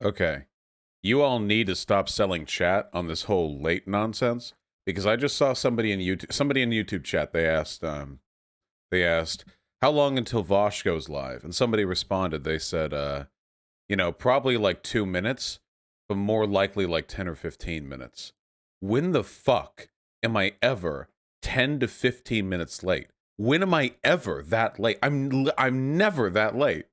Okay. You all need to stop selling chat on this whole late nonsense, because I just saw somebody in YouTube chat. They asked how long until Vosh goes live, and somebody responded. They said, you know, probably like 2 minutes, but more likely like 10 or 15 minutes. When the fuck am I ever 10 to 15 minutes late? When am I ever that late? I'm never that late.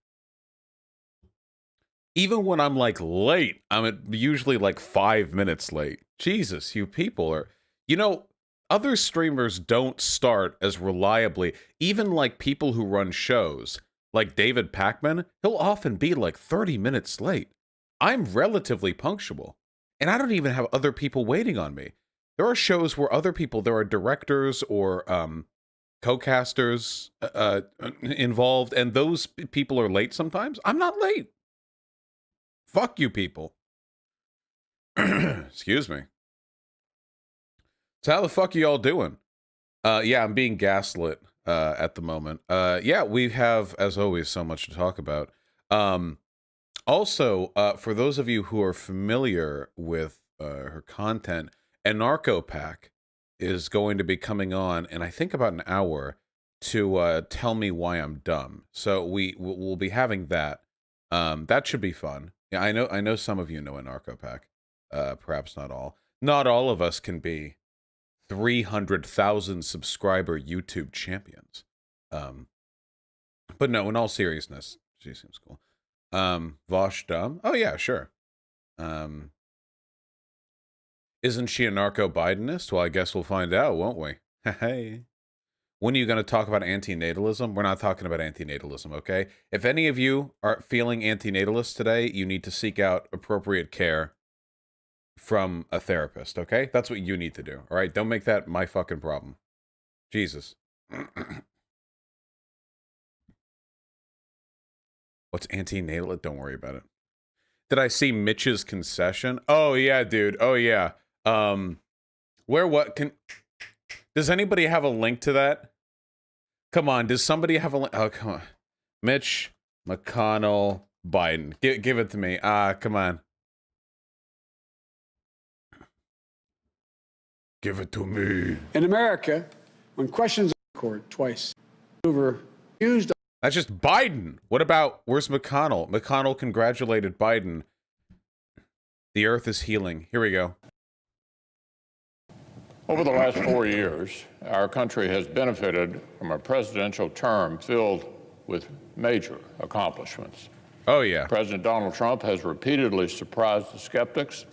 Even when I'm like late, usually like 5 minutes late. Jesus, you people are, you know, other streamers don't start as reliably. Even like people who run shows, like David Pacman, he'll often be like 30 minutes late. I'm relatively punctual, and I don't even have other people waiting on me. There are shows where there are directors or co-casters involved, and those people are late sometimes. I'm not late. Fuck you people. Excuse me. So how the fuck are y'all doing? Yeah, I'm being gaslit at the moment. Yeah, we have, as always, so much to talk about. Also, for those of you who are familiar with her content, Anarcho-Pack is going to be coming on in, I think, about an hour to tell me why I'm dumb. So we'll be having that. That should be fun. Yeah, I know some of you know Anarcho-Pack. Perhaps not all. Not all of us can be 300,000 subscriber YouTube champions. But no, in all seriousness, she seems cool. Vosh dumb? Oh yeah, sure. Isn't she a narco-Bidenist? Well, I guess we'll find out, won't we? Hey. When are you going to talk about antinatalism? We're not talking about antinatalism, okay? If any of you are feeling antinatalist today, you need to seek out appropriate care from a therapist, okay? That's what you need to do, all right? Don't make that my fucking problem. Jesus. What's antinatal? Don't worry about it. Did I see Mitch's concession? Oh, yeah, dude. Oh, yeah. Does anybody have a link to that? Come on, does somebody have a link? Oh, come on. Mitch McConnell Biden. Give it to me. Come on. Give it to me. In America, when questions are court twice, over used. That's just Biden. What about, where's McConnell? McConnell congratulated Biden. The earth is healing. Here we go. Over the last 4 years, our country has benefited from a presidential term filled with major accomplishments. Oh, yeah. President Donald Trump has repeatedly surprised the skeptics,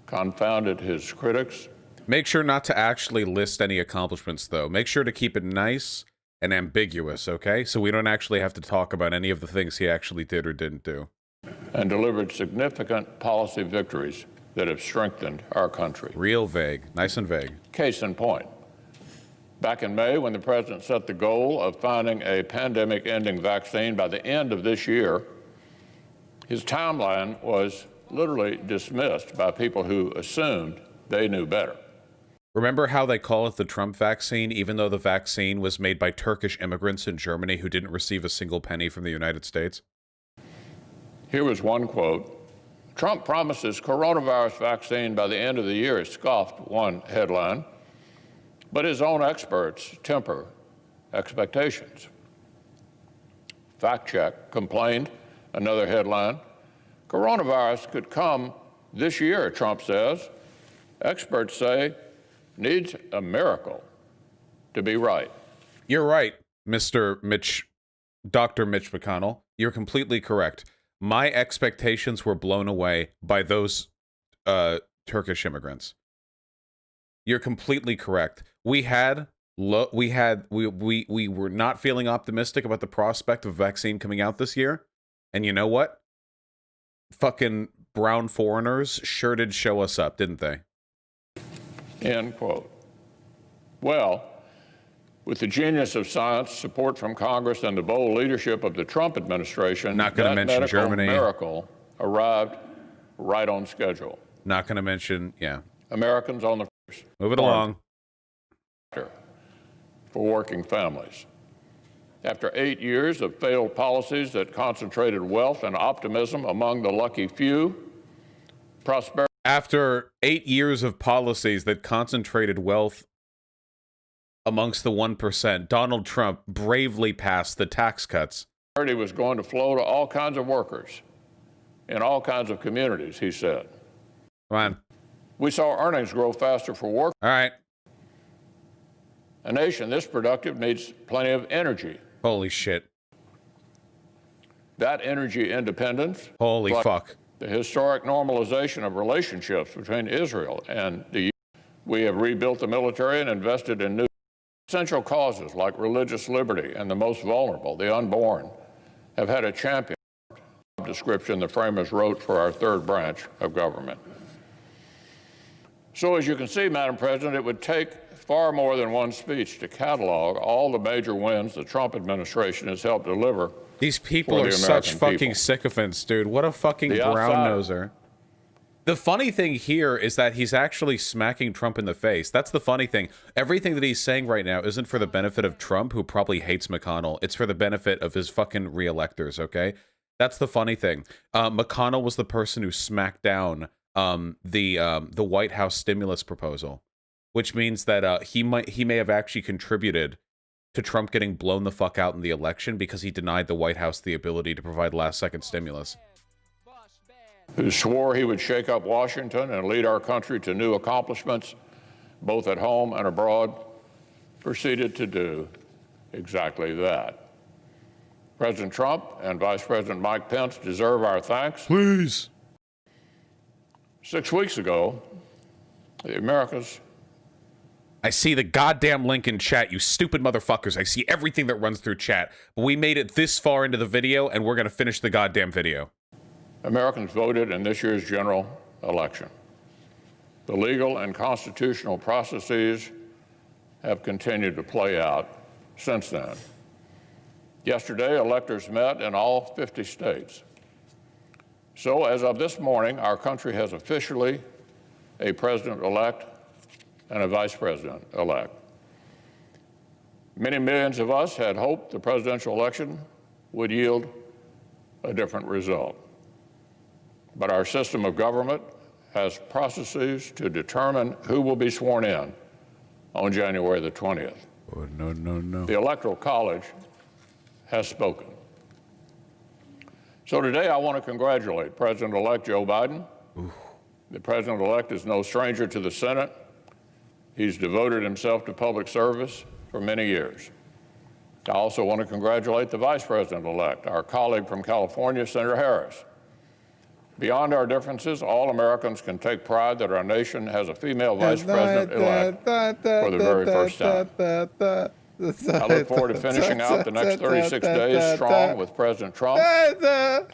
confounded his critics. Make sure not to actually list any accomplishments, though. Make sure to keep it nice and ambiguous, okay? So we don't actually have to talk about any of the things he actually did or didn't do. And delivered significant policy victories that have strengthened our country. Real vague. Nice and vague. Case in point. Back in May, when the president set the goal of finding a pandemic-ending vaccine by the end of this year, his timeline was literally dismissed by people who assumed they knew better. Remember how they call it the Trump vaccine, even though the vaccine was made by Turkish immigrants in Germany who didn't receive a single penny from the United States? Here was one quote. Trump promises coronavirus vaccine by the end of the year, scoffed one headline, but his own experts temper expectations. Fact check complained, another headline. Coronavirus could come this year, Trump says. Experts say needs a miracle to be right. You're right, Dr. Mitch McConnell. You're completely correct. My expectations were blown away by those Turkish immigrants. You're completely correct. We were not feeling optimistic about the prospect of a vaccine coming out this year. And you know what? Fucking brown foreigners sure did show us up, didn't they? End quote. Well, with the genius of science, support from Congress, and the bold leadership of the Trump administration, not going to mention Germany. Miracle arrived right on schedule. Not going to mention, yeah. Americans on the first. Move it along. For working families. After 8 years of failed policies that concentrated wealth and optimism among the lucky few, prosperity After 8 years of policies that concentrated wealth amongst the 1%, Donald Trump bravely passed the tax cuts. was going to flow to all kinds of workers in all kinds of communities, he said. Come on. We saw earnings grow faster for work. All right. A nation this productive needs plenty of energy. Holy shit. That energy independence. Holy fuck. The historic normalization of relationships between Israel and the U.S. We have rebuilt the military and invested in new essential causes like religious liberty and the most vulnerable, the unborn, have had a champion description the framers wrote for our third branch of government. So as you can see, Madam President, it would take far more than one speech to catalog all the major wins the Trump administration has helped deliver. These people are such fucking sycophants, dude. What a fucking brown-noser. The funny thing here is that he's actually smacking Trump in the face. That's the funny thing. Everything that he's saying right now isn't for the benefit of Trump, who probably hates McConnell. It's for the benefit of his fucking re-electors, okay? That's the funny thing. McConnell was the person who smacked down the White House stimulus proposal, which means that he may have actually contributed to Trump getting blown the fuck out in the election because he denied the White House the ability to provide last-second stimulus. Who swore he would shake up Washington and lead our country to new accomplishments, both at home and abroad, proceeded to do exactly that. President Trump and Vice President Mike Pence deserve our thanks. Please. 6 weeks ago, the Americas... I see the goddamn link in chat, you stupid motherfuckers. I see everything that runs through chat. But we made it this far into the video, and we're going to finish the goddamn video. Americans voted in this year's general election. The legal and constitutional processes have continued to play out since then. Yesterday, electors met in all 50 states. So as of this morning, our country has officially a president-elect and a vice president-elect. Many millions of us had hoped the presidential election would yield a different result. But our system of government has processes to determine who will be sworn in on January the 20th. Oh, no, no, no. The Electoral College has spoken. So today I want to congratulate President-elect Joe Biden. Ooh. The president-elect is no stranger to the Senate. He's devoted himself to public service for many years. I also want to congratulate the vice president-elect, our colleague from California, Senator Harris. Beyond our differences, all Americans can take pride that our nation has a female vice president-elect for the very first time. I look forward to finishing out the next 36 days strong with President Trump.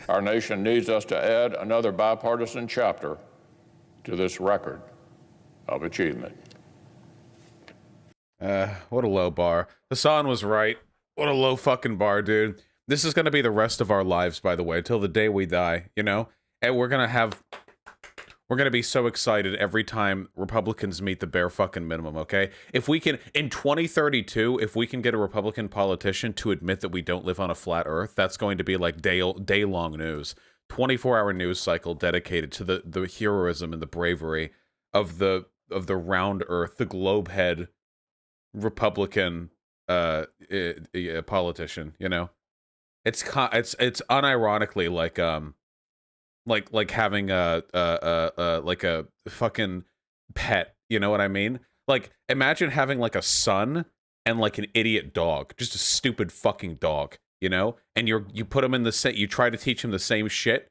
Our nation needs us to add another bipartisan chapter to this record of achievement. What a low bar. Hassan was right. What a low fucking bar, dude. This is going to be the rest of our lives, by the way, till the day we die, you know? And we're going to be so excited every time Republicans meet the bare fucking minimum, okay? If we can, in 2032, if we can get a Republican politician to admit that we don't live on a flat earth, that's going to be like day-long news. 24-hour news cycle dedicated to the heroism and the bravery of the round earth, the globe head Republican politician, you know? It's unironically like having a fucking pet, you know what I mean? Like, imagine having like a son and like an idiot dog, just a stupid fucking dog, you know? And you put him in the same, you try to teach him the same shit,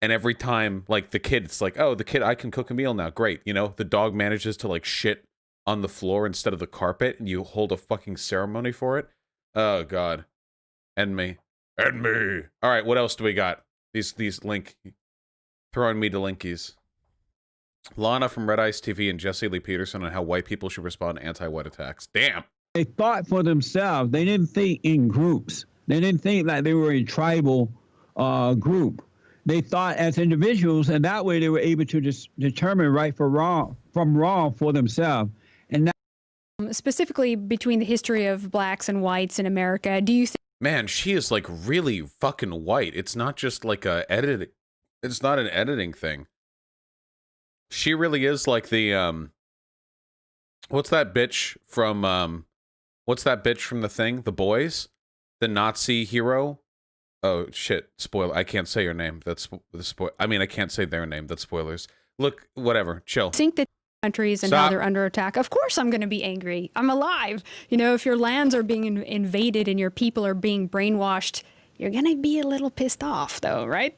and every time, like, the kid, it's like, oh, the kid, I can cook a meal now, great, you know? The dog manages to like shit on the floor instead of the carpet, and you hold a fucking ceremony for it. Oh god. And me. All right, what else do we got? These link, throwing me to linkies. Lana from Red Ice TV and Jesse Lee Peterson on how white people should respond to anti-white attacks. Damn. They thought for themselves. They didn't think in groups. They didn't think like they were a tribal group. They thought as individuals, and that way they were able to just determine right from wrong for themselves. And specifically between the history of blacks and whites in America, do you think? Man, she is like really fucking white. It's not just like a edit. It's not an editing thing. She really is like the what's that bitch from the thing? The Boys? The Nazi hero? Oh shit, spoiler. I can't say her name. That's the spoil. I mean, I can't say their name. That's spoilers. Look, whatever. Chill. Think that countries and how they're under attack. Of course I'm going to be angry. I'm alive. You know, if your lands are being invaded and your people are being brainwashed, you're going to be a little pissed off though, right?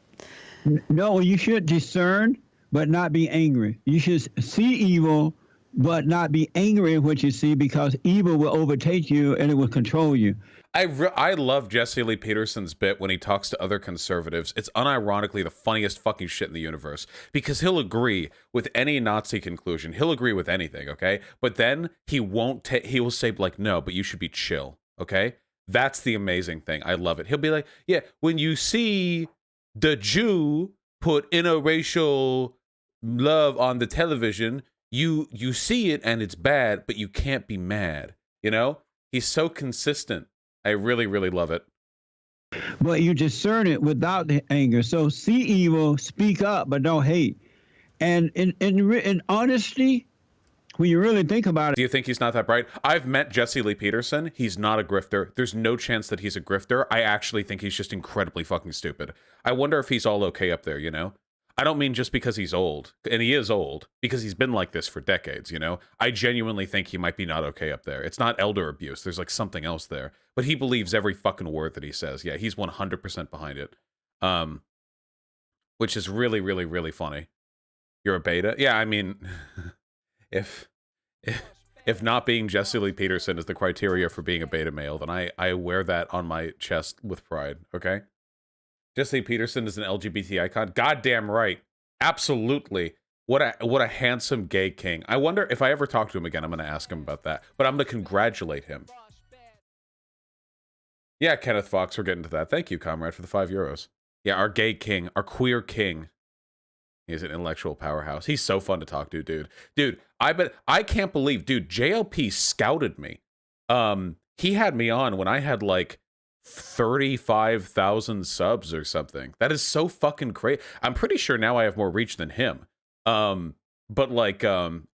No, you should discern, but not be angry. You should see evil, but not be angry at what you see, because evil will overtake you and it will control you. I love Jesse Lee Peterson's bit when he talks to other conservatives. It's unironically the funniest fucking shit in the universe, because he'll agree with any Nazi conclusion. He'll agree with anything, okay? But then he won't he will say like, no, but you should be chill, okay? That's the amazing thing. I love it. He'll be like, yeah, when you see the Jew put interracial love on the television, you see it and it's bad, but you can't be mad, you know? He's so consistent. I really, really love it. But you discern it without the anger. So see evil, speak up, but don't hate. And in honesty, when you really think about it. Do you think he's not that bright? I've met Jesse Lee Peterson. He's not a grifter. There's no chance that he's a grifter. I actually think he's just incredibly fucking stupid. I wonder if he's all okay up there, you know? I don't mean just because he's old, and he is old, because he's been like this for decades, you know? I genuinely think he might be not okay up there. It's not elder abuse. There's like something else there. But he believes every fucking word that he says. Yeah, he's 100% behind it. Which is really, really, really funny. You're a beta? Yeah, I mean, if not being Jesse Lee Peterson is the criteria for being a beta male, then I wear that on my chest with pride, okay? Jesse Peterson is an LGBT icon. Goddamn right. Absolutely. What a handsome gay king. I wonder if I ever talk to him again, I'm going to ask him about that. But I'm going to congratulate him. Yeah, Kenneth Fox, we're getting to that. Thank you, comrade, for the €5. Yeah, our gay king, our queer king. He's an intellectual powerhouse. He's so fun to talk to, dude. Dude, I can't believe, dude, JLP scouted me. He had me on when I had like 35,000 subs or something. That is so fucking crazy. I'm pretty sure now I have more reach than him. But like,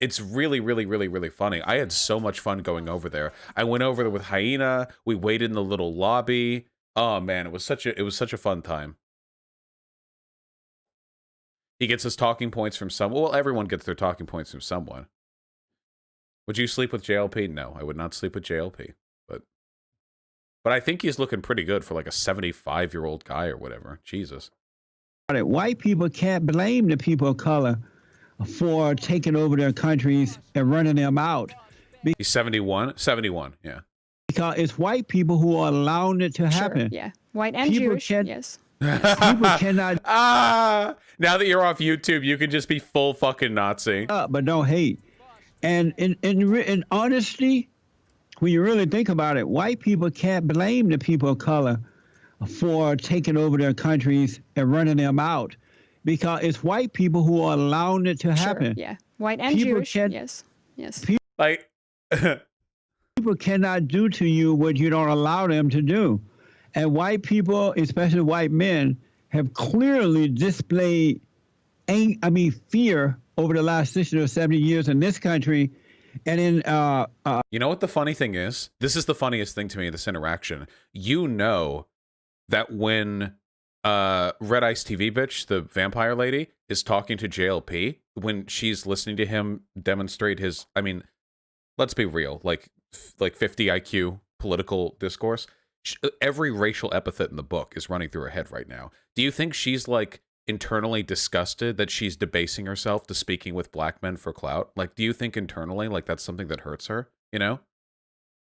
it's really, really, really, really funny. I had so much fun going over there. I went over there with Hyena. We waited in the little lobby. Oh man, it was such a fun time. He gets his talking points from someone. Well, everyone gets their talking points from someone. Would you sleep with JLP? No, I would not sleep with JLP. But I think he's looking pretty good for like a 75-year-old guy or whatever. Jesus. White people can't blame the people of color for taking over their countries and running them out. He's 71? 71, yeah. Because it's white people who are allowing it to happen. Sure, yeah. White and people Jewish, yes. People cannot... Now that you're off YouTube, you can just be full fucking Nazi. But don't hate. And in honesty, when you really think about it, white people can't blame the people of color for taking over their countries and running them out, because it's white people who are allowing it to happen. Sure, yeah. White and Jewish, yes. Like, people cannot do to you what you don't allow them to do. And white people, especially white men, have clearly displayed, fear over the last 60 or 70 years in this country. And in you know what the funny thing is? This is the funniest thing to me, this interaction. You know that when Red Ice TV bitch, the vampire lady, is talking to JLP, when she's listening to him demonstrate his, I mean, let's be real, like 50 IQ political discourse, every racial epithet in the book is running through her head right now. Do you think she's like internally disgusted that she's debasing herself to speaking with black men for clout? Like, do you think internally like that's something that hurts her, you know?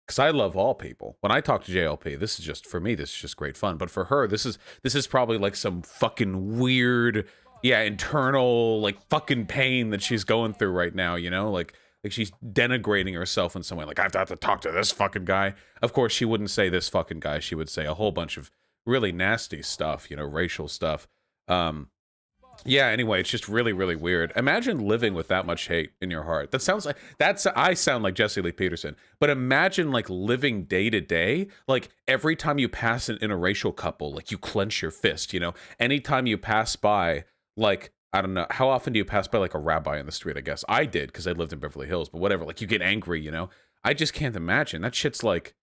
Because I love all people. When I talk to JLP, this is just, for me, this is just great fun. But for her, this is probably like some fucking weird, yeah, internal like fucking pain that she's going through right now, you know? Like she's denigrating herself in some way. Like, I've got to talk to this fucking guy. Of course, she wouldn't say this fucking guy. She would say a whole bunch of really nasty stuff, you know, racial stuff. Yeah, anyway, it's just really, really weird. Imagine living with that much hate in your heart. That sounds like, I sound like Jesse Lee Peterson, but imagine like living day to day, like every time you pass an interracial couple, like you clench your fist, you know, anytime you pass by, like, I don't know, how often do you pass by like a rabbi in the street? I guess I did because I lived in Beverly Hills, but whatever, like you get angry, you know, I just can't imagine. That shit's like,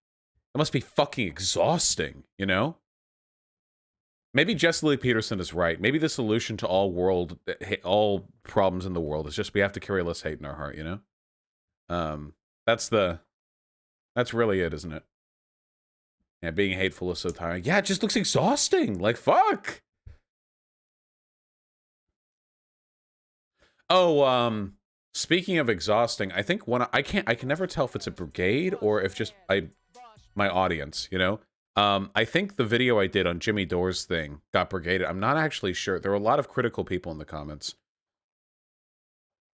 it must be fucking exhausting, you know? Maybe Jesse Lee Peterson is right. Maybe the solution to all problems in the world is just we have to carry less hate in our heart, you know? That's really it, isn't it? Yeah, being hateful is so tiring. Yeah, it just looks exhausting. Like, fuck. Oh, speaking of exhausting, I think I can never tell if it's a brigade or if just my audience, you know? I think the video I did on Jimmy Dore's thing got brigaded. I'm not actually sure. There were a lot of critical people in the comments,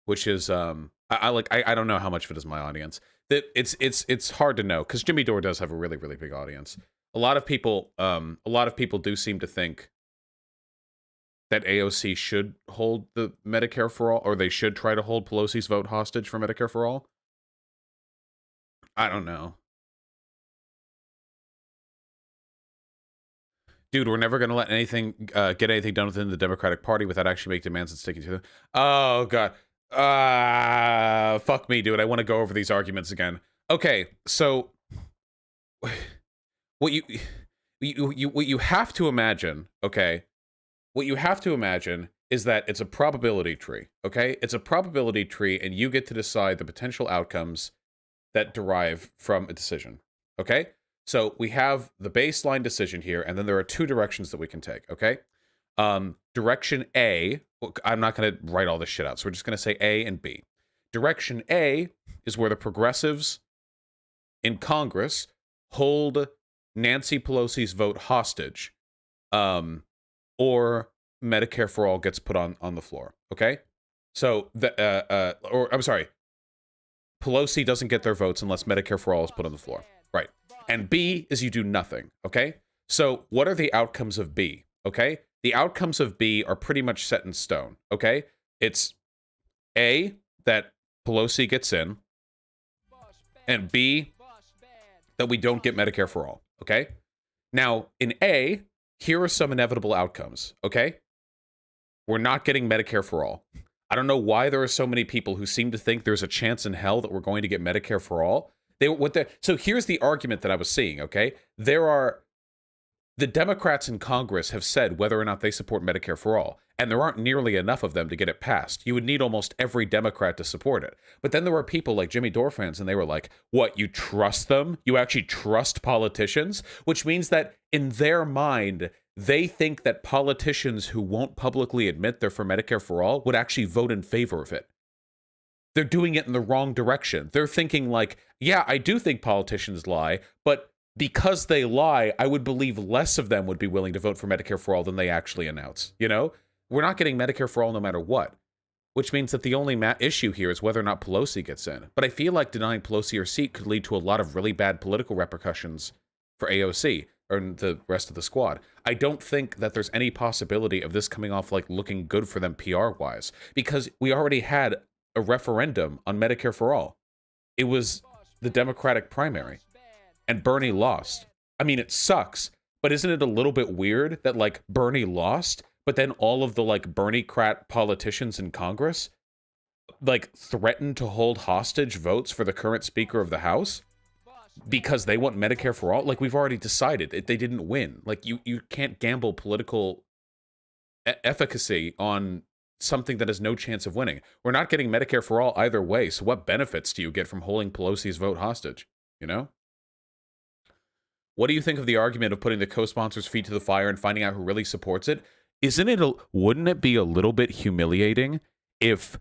which is I don't know how much of it is my audience. That it's hard to know because Jimmy Dore does have a really, really big audience. A lot of people do seem to think that AOC should hold the Medicare for All, or they should try to hold Pelosi's vote hostage for Medicare for All. I don't know. Dude, we're never going to let anything get anything done within the Democratic Party without actually making demands and sticking to them. Oh, God. Fuck me, dude. I want to go over these arguments again. Okay, so what you have to imagine, okay? What you have to imagine is that it's a probability tree, okay? It's a probability tree, and you get to decide the potential outcomes that derive from a decision, okay? So we have the baseline decision here, and then there are two directions that we can take, okay? Direction A, I'm not going to write all this shit out, so we're just going to say A and B. Direction A is where the progressives in Congress hold Nancy Pelosi's vote hostage, or Medicare for All gets put on the floor, okay? So, I'm sorry, Pelosi doesn't get their votes unless Medicare for All is put on the floor, right? And B is you do nothing, okay? So what are the outcomes of B, okay? The outcomes of B are pretty much set in stone, okay? It's A, that Pelosi gets in, and B, that we don't get Medicare for All, okay? Now, in A, here are some inevitable outcomes, okay? We're not getting Medicare for All. I don't know why there are so many people who seem to think there's a chance in hell that we're going to get Medicare for All. So here's the argument that I was seeing, okay? The Democrats in Congress have said whether or not they support Medicare for All, and there aren't nearly enough of them to get it passed. You would need almost every Democrat to support it. But then there were people like Jimmy Dore fans, and they were like, what, you trust them? You actually trust politicians? Which means that in their mind, they think that politicians who won't publicly admit they're for Medicare for All would actually vote in favor of it. They're doing it in the wrong direction. They're thinking like, yeah, I do think politicians lie, but because they lie, I would believe less of them would be willing to vote for Medicare for All than they actually announce. You know, we're not getting Medicare for All no matter what, which means that the only issue here is whether or not Pelosi gets in. But I feel like denying Pelosi her seat could lead to a lot of really bad political repercussions for AOC or the rest of the squad. I don't think that there's any possibility of this coming off like looking good for them PR-wise, because we already had a referendum on Medicare for All. It was the Democratic primary, and Bernie lost. I mean, it sucks, but isn't it a little bit weird that like Bernie lost, but then all of the like Bernie-crat politicians in Congress like threatened to hold hostage votes for the current Speaker of the House because they want Medicare for All? Like, we've already decided they didn't win. Like, you can't gamble political efficacy on something that has no chance of winning. We're not getting Medicare for All either way, so what benefits do you get from holding Pelosi's vote hostage, you know? What do you think of the argument of putting the co-sponsors' feet to the fire and finding out who really supports it? Wouldn't it be a little bit humiliating if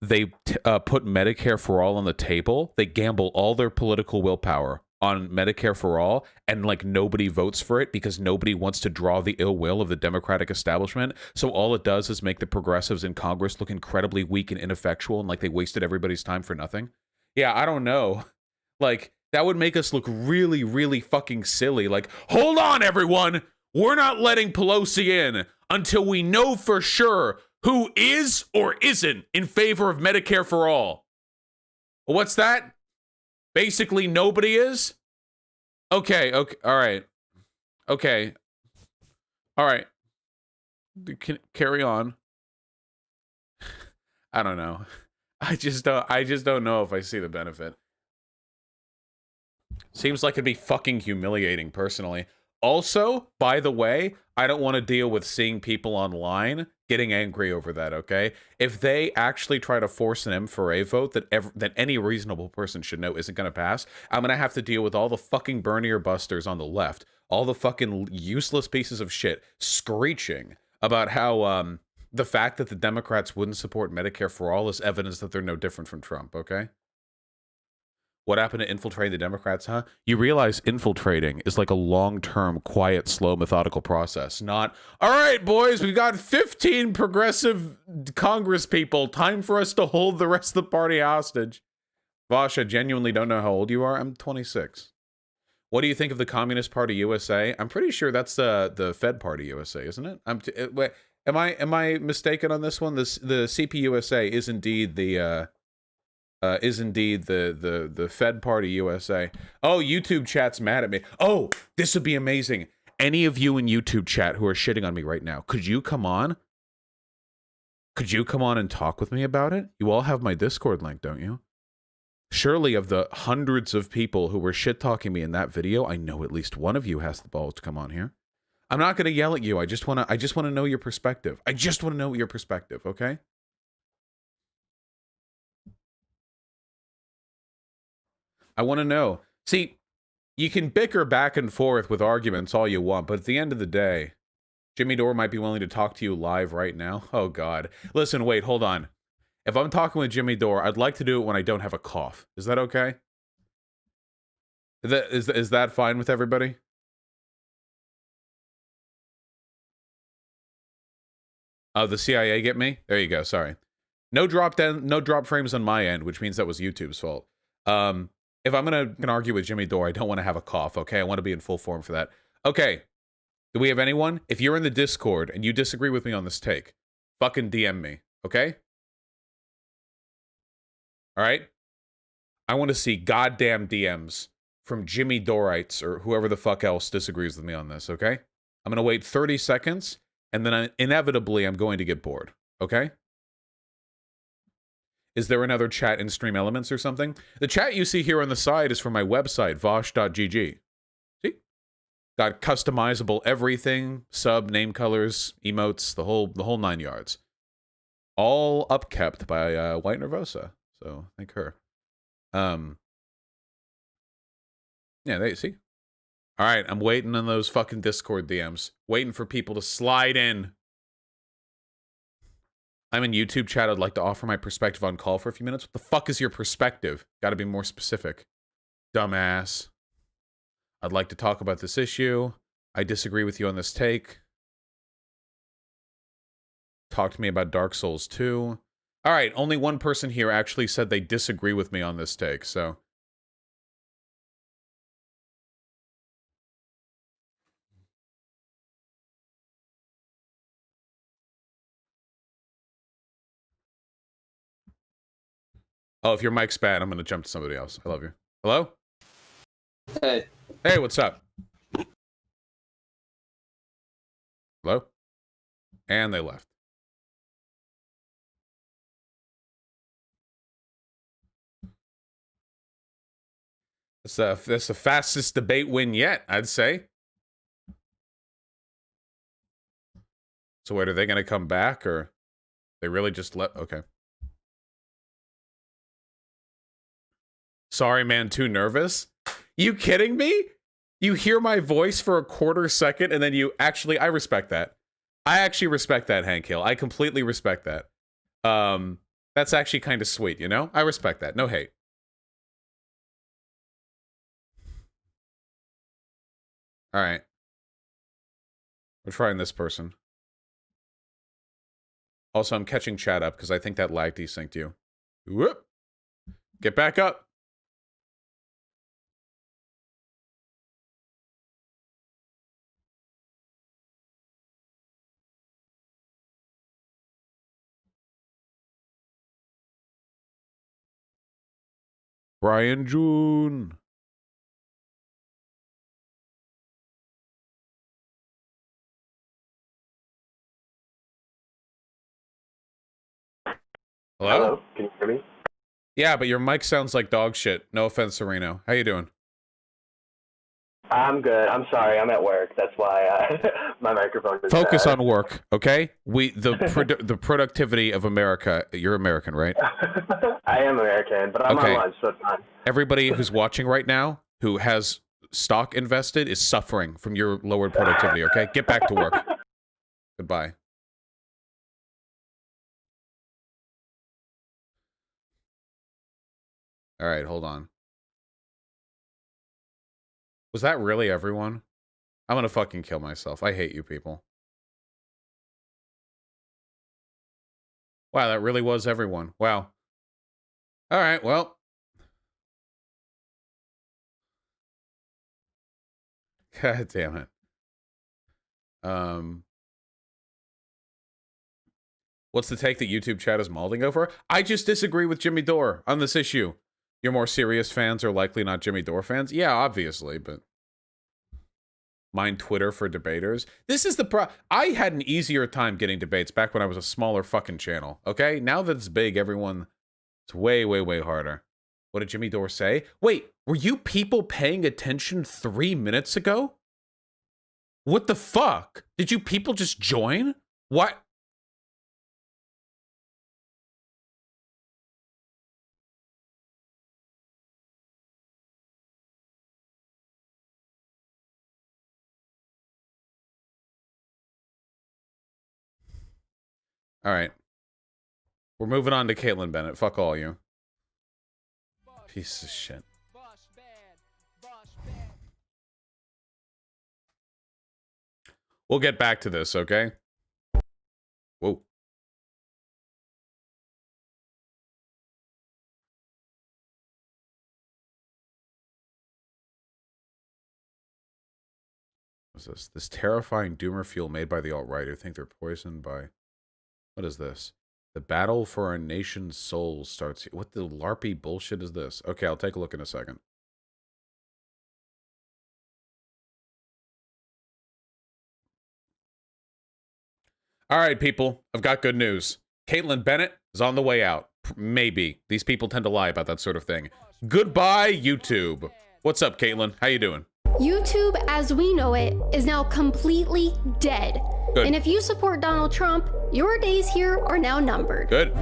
they put Medicare for All on the table, they gamble all their political willpower on Medicare for All, and like nobody votes for it because nobody wants to draw the ill will of the Democratic establishment, so all it does is make the progressives in Congress look incredibly weak and ineffectual and like they wasted everybody's time for nothing? Yeah, I don't know. Like, that would make us look really, really fucking silly. Like, hold on, everyone! We're not letting Pelosi in. until we know for sure who is or isn't in favor of Medicare for all. What's that? Basically, nobody is? Okay, all right. Okay. All right. Carry on. I don't know. I just don't know if I see the benefit. Seems like it'd be fucking humiliating personally. Also, by the way, I don't want to deal with seeing people online getting angry over that, okay? If they actually try to force an M4A vote that any reasonable person should know isn't going to pass, I'm going to have to deal with all the fucking Bernier busters on the left, all the fucking useless pieces of shit screeching about how the fact that the Democrats wouldn't support Medicare for all is evidence that they're no different from Trump, okay? What happened to infiltrating the Democrats, huh? You realize infiltrating is like a long-term, quiet, slow, methodical process. Not, all right, boys, we've got 15 progressive Congress people. Time for us to hold the rest of the party hostage. Vosh, I genuinely don't know how old you are. I'm 26. What do you think of the Communist Party USA? I'm pretty sure that's the Fed Party USA, isn't it? Am I mistaken on this one? The CPUSA is indeed the Fed Party USA. Oh, YouTube chat's mad at me. Oh, this would be amazing. Any of you in YouTube chat who are shitting on me right now, could you come on? Could you come on and talk with me about it? You all have my Discord link, don't you? Surely of the hundreds of people who were shit-talking me in that video, I know at least one of you has the balls to come on here. I'm not going to yell at you. I just want to know your perspective. I just want to know your perspective, okay? I want to know. See, you can bicker back and forth with arguments all you want, but at the end of the day, Jimmy Dore might be willing to talk to you live right now. Oh, God. Listen, wait, hold on. If I'm talking with Jimmy Dore, I'd like to do it when I don't have a cough. Is that okay? Is that fine with everybody? Oh, the CIA get me? There you go, sorry. No drop frames on my end, which means that was YouTube's fault. If I'm gonna argue with Jimmy Dore, I don't want to have a cough, okay? I want to be in full form for that. Okay. Do we have anyone? If you're in the Discord and you disagree with me on this take, fucking DM me, okay? Alright? I want to see goddamn DMs from Jimmy Dorites or whoever the fuck else disagrees with me on this, okay? I'm gonna wait 30 seconds, and then inevitably I'm going to get bored, okay? Is there another chat in Stream Elements or something? The chat you see here on the side is from my website, vosh.gg. See? Got customizable everything, sub, name colors, emotes, the whole 9 yards. All upkept by White Nervosa. So, thank her. Yeah, they see. All right, I'm waiting on those fucking Discord DMs. Waiting for people to slide in. I'm in YouTube chat. I'd like to offer my perspective on call for a few minutes. What the fuck is your perspective? Got to be more specific. Dumbass. I'd like to talk about this issue. I disagree with you on this take. Talk to me about Dark Souls 2. All right, only one person here actually said they disagree with me on this take, so... Oh, if your mic's bad, I'm going to jump to somebody else. I love you. Hello? Hey. Hey, what's up? Hello? And they left. That's the fastest debate win yet, I'd say. So wait, are they going to come back, or they really just let... Okay. Sorry, man, too nervous? You kidding me? You hear my voice for a quarter second, and then you actually... I respect that. I actually respect that, Hank Hill. I completely respect that. That's actually kind of sweet, you know? I respect that. No hate. All right. We're trying this person. Also, I'm catching chat up because I think that lag desynced you. Whoop. Get back up. Brian June. Hello? Can you hear me? Yeah, but your mic sounds like dog shit. No offense, Sereno. How you doing? I'm good. I'm sorry. I'm at work. That's why my microphone is Focus on work, okay? The productivity of America. You're American, right? I am American, but I'm on lunch, so it's fine. Everybody who's watching right now who has stock invested is suffering from your lowered productivity, okay? Get back to work. Goodbye. All right, hold on. Was that really everyone? I'm gonna fucking kill myself. I hate you people. Wow, that really was everyone. Wow. All right, well. God damn it. What's the take that YouTube chat is malding over? I just disagree with Jimmy Dore on this issue. Your more serious fans are likely not Jimmy Dore fans. Yeah, obviously, but mind Twitter for debaters. This is the I had an easier time getting debates back when I was a smaller fucking channel. Okay, now that it's big, it's way, way, way harder. What did Jimmy Dore say? Wait, were you people paying attention 3 minutes ago? What the fuck? Did you people just join? What? All right. We're moving on to Kaitlyn Bennett. Fuck all you. Piece of shit. We'll get back to this, okay? Whoa. What's this? This terrifying doomer fuel made by the alt-right who think they're poisoned by... What is this? The battle for our nation's souls starts here. What the LARPy bullshit is this? Okay, I'll take a look in a second. All right, people. I've got good news. Kaitlyn Bennett is on the way out. Maybe. These people tend to lie about that sort of thing. Goodbye, YouTube. What's up, Kaitlyn? How you doing? YouTube, as we know it, is now completely dead. Good. And if you support Donald Trump, your days here are now numbered. Good.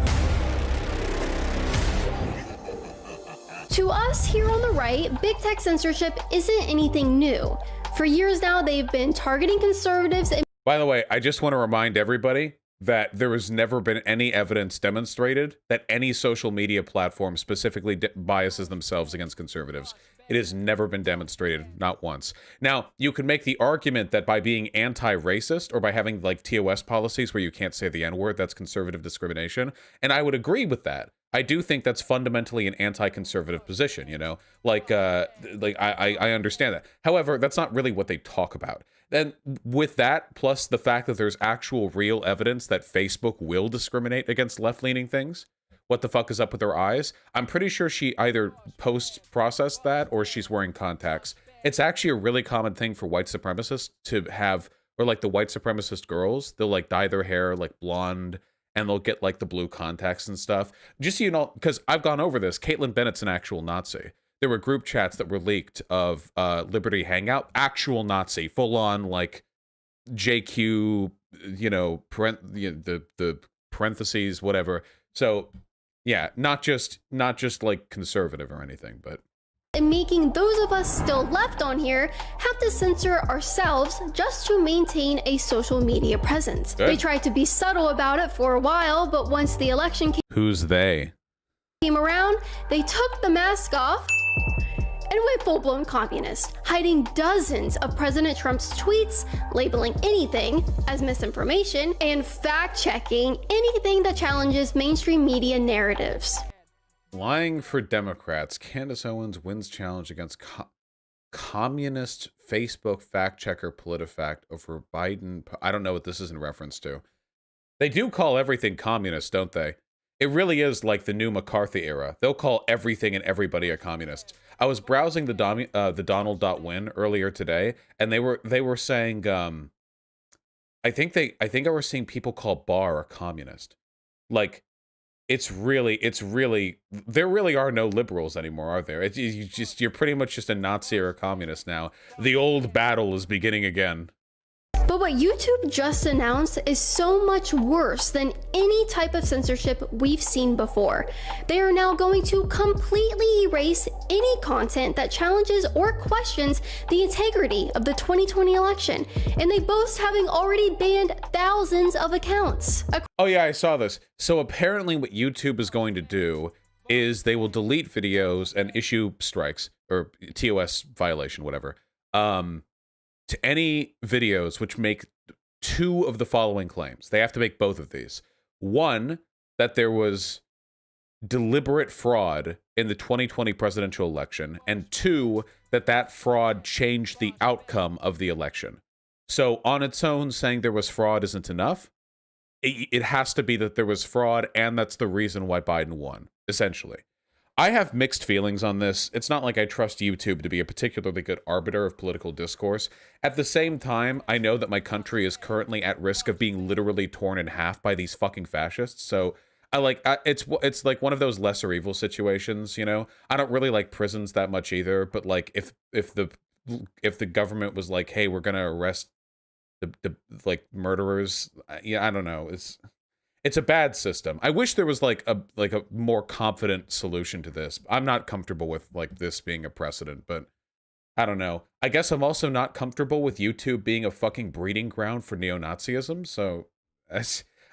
To us here on the right, big tech censorship isn't anything new. For years now, they've been targeting conservatives and... By the way, I just want to remind everybody that there has never been any evidence demonstrated that any social media platform specifically biases themselves against conservatives. It has never been demonstrated, not once. Now, you can make the argument that by being anti-racist or by having like TOS policies where you can't say the N-word, that's conservative discrimination. And I would agree with that. I do think that's fundamentally an anti-conservative position, you know? I understand that. However, that's not really what they talk about. Then with that, plus the fact that there's actual real evidence that Facebook will discriminate against left-leaning things, what the fuck is up with her eyes? I'm pretty sure she either post-processed that or she's wearing contacts. It's actually a really common thing for white supremacists to have, or like the white supremacist girls, they'll like dye their hair like blonde and they'll get like the blue contacts and stuff. Just so you know, because I've gone over this, Kaitlyn Bennett's an actual Nazi. There were group chats that were leaked of Liberty Hangout, actual Nazi, full on like JQ, you know, the parentheses, whatever. So yeah, not just like conservative or anything, but and making those of us still left on here have to censor ourselves just to maintain a social media presence. Good. They tried to be subtle about it for a while, but once the election who's they? Came around, they took the mask off and went full-blown communist, hiding dozens of President Trump's tweets, labeling anything as misinformation, and fact-checking anything that challenges mainstream media narratives. Lying for Democrats. Candace Owens wins challenge against communist Facebook fact-checker PolitiFact over Biden. I don't know what this is in reference to. They do call everything communist, don't they? It really is like the new McCarthy era. They'll call everything and everybody a communist. I was browsing the Donald.win earlier today, and they were saying, I think I was seeing people call Barr a communist. Like, it's really, there really are no liberals anymore, are there? You're pretty much just a Nazi or a communist now. The old battle is beginning again. But what YouTube just announced is so much worse than any type of censorship we've seen before. They are now going to completely erase any content that challenges or questions the integrity of the 2020 election, and they boast having already banned thousands of accounts. Oh yeah, I saw this. So apparently what YouTube is going to do is they will delete videos and issue strikes, or TOS violation, whatever, to any videos which make two of the following claims. They have to make both of these. One, that there was deliberate fraud in the 2020 presidential election, and two, that that fraud changed the outcome of the election. So on its own, saying there was fraud isn't enough. It has to be that there was fraud, and that's the reason why Biden won, essentially. I have mixed feelings on this. It's not like I trust YouTube to be a particularly good arbiter of political discourse. At the same time, I know that my country is currently at risk of being literally torn in half by these fucking fascists. So it's like one of those lesser evil situations, you know? I don't really like prisons that much either, but like if the government was like, hey, we're gonna arrest the like murderers, yeah, I don't know. It's a bad system. I wish there was like a more confident solution to this. I'm not comfortable with like this being a precedent, but I don't know. I guess I'm also not comfortable with YouTube being a fucking breeding ground for neo-Nazism. So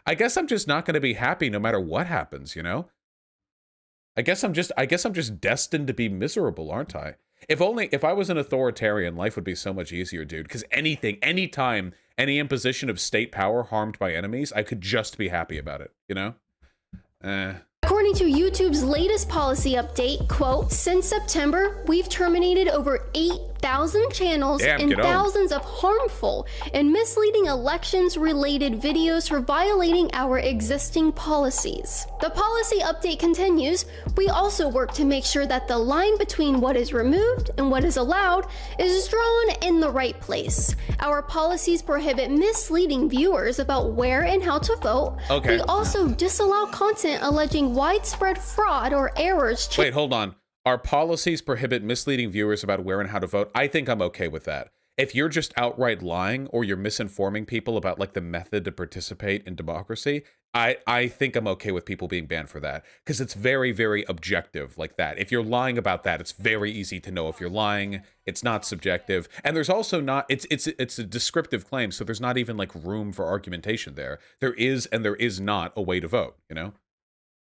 I guess I'm just not going to be happy no matter what happens, you know? I guess I'm just destined to be miserable, aren't I? If I was an authoritarian, life would be so much easier, dude. Because anytime, any imposition of state power harmed by enemies, I could just be happy about it, you know? According to YouTube's latest policy update, quote, since September, we've terminated over 8,000 channels and thousands of harmful and misleading elections-related videos for violating our existing policies. The policy update continues, we also work to make sure that the line between what is removed and what is allowed is drawn in the right place. Our policies prohibit misleading viewers about where and how to vote. Okay. We also disallow content alleging widespread fraud or errors. Wait, hold on. Our policies prohibit misleading viewers about where and how to vote. I think I'm okay with that. If you're just outright lying or you're misinforming people about like the method to participate in democracy, I think I'm okay with people being banned for that, because it's very, very objective like that. If you're lying about that, it's very easy to know if you're lying. It's not subjective. And there's also not, it's a descriptive claim, so there's not even like room for argumentation there. There is and there is not a way to vote, you know?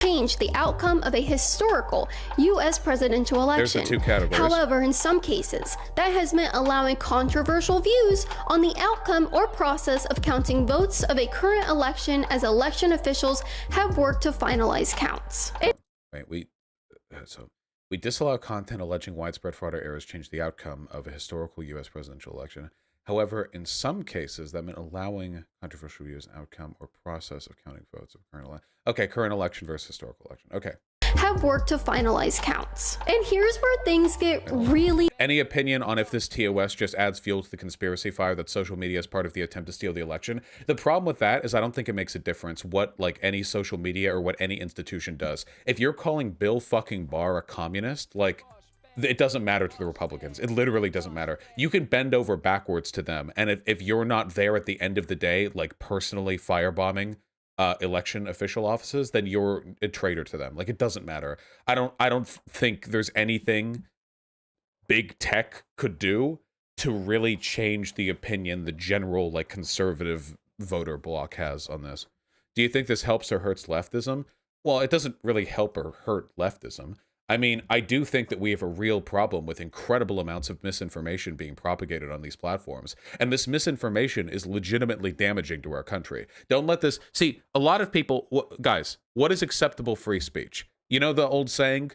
Change the outcome of a historical U.S. presidential election. There's the two categories. However, in some cases, that has meant allowing controversial views on the outcome or process of counting votes of a current election as election officials have worked to finalize counts. Wait, we disallow content alleging widespread fraud or errors change the outcome of a historical U.S. presidential election. However, in some cases, that meant allowing controversial views, outcome, or process of counting votes of current election. Okay, current election versus historical election. Okay. Have worked to finalize counts. And here's where things get really... Any opinion on if this TOS just adds fuel to the conspiracy fire that social media is part of the attempt to steal the election? The problem with that is I don't think it makes a difference what like any social media or what any institution does. If you're calling Bill fucking Barr a communist, like... it doesn't matter to the Republicans. It literally doesn't matter. You can bend over backwards to them, and if you're not there at the end of the day, like personally firebombing election official offices, then you're a traitor to them. Like, it doesn't matter. I don't think there's anything big tech could do to really change the opinion the general like conservative voter bloc has on this. Do you think this helps or hurts leftism? Well, it doesn't really help or hurt leftism. I mean, I do think that we have a real problem with incredible amounts of misinformation being propagated on these platforms. And this misinformation is legitimately damaging to our country. Don't let this... See, a lot of people... guys, what is acceptable free speech? You know the old saying,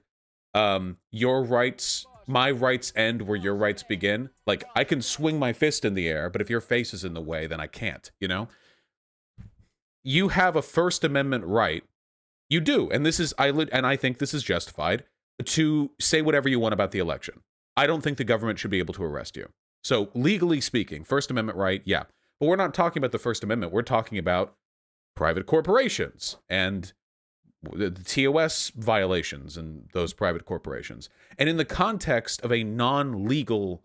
your rights... my rights end where your rights begin? Like, I can swing my fist in the air, but if your face is in the way, then I can't, you know? You have a First Amendment right You do. And this is, and I think this is justified to say whatever you want about the election. I don't think the government should be able to arrest you. So legally speaking, First Amendment right, yeah. But we're not talking about the First Amendment. We're talking about private corporations and the TOS violations and those private corporations. And in the context of a non-legal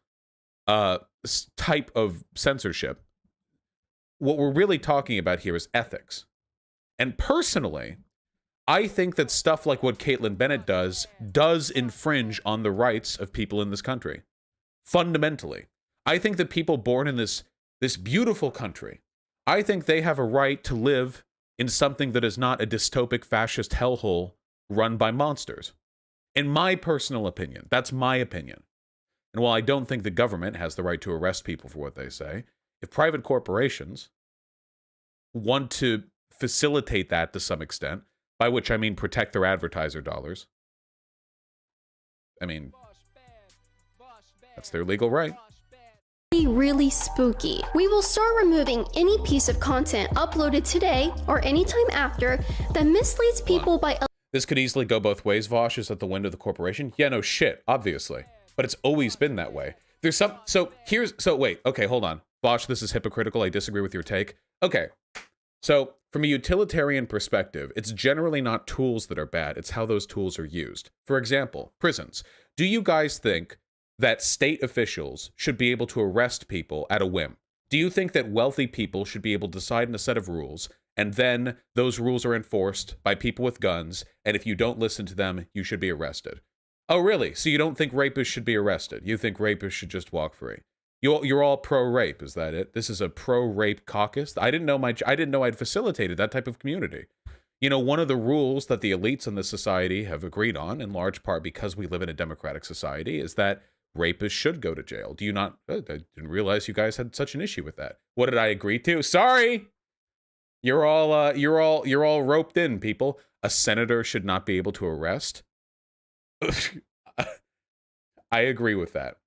type of censorship, what we're really talking about here is ethics. And personally, I think that stuff like what Kaitlyn Bennett does infringe on the rights of people in this country. Fundamentally. I think that people born in this beautiful country, I think they have a right to live in something that is not a dystopic fascist hellhole run by monsters. In my personal opinion, that's my opinion. And while I don't think the government has the right to arrest people for what they say, if private corporations want to facilitate that to some extent, by which I mean protect their advertiser dollars, I mean, that's their legal right. Really spooky. We will start removing any piece of content uploaded today or anytime after that misleads people by... This could easily go both ways, Vosh. Is at the whim of the corporation? Yeah, no shit, obviously. But it's always been that way. There's some... So wait, okay, hold on. Vosh, this is hypocritical. I disagree with your take. Okay. So from a utilitarian perspective, it's generally not tools that are bad. It's how those tools are used. For example, prisons. Do you guys think that state officials should be able to arrest people at a whim? Do you think that wealthy people should be able to decide on a set of rules, and then those rules are enforced by people with guns, and if you don't listen to them, you should be arrested? Oh, really? So you don't think rapists should be arrested? You think rapists should just walk free? You're all pro-rape, is that it? This is a pro-rape caucus? I didn't know I'd facilitated that type of community. You know, one of the rules that the elites in this society have agreed on, in large part because we live in a democratic society, is that rapists should go to jail. Do you not? I didn't realize you guys had such an issue with that. What did I agree to? Sorry, you're all roped in, people. A senator should not be able to arrest. I agree with that.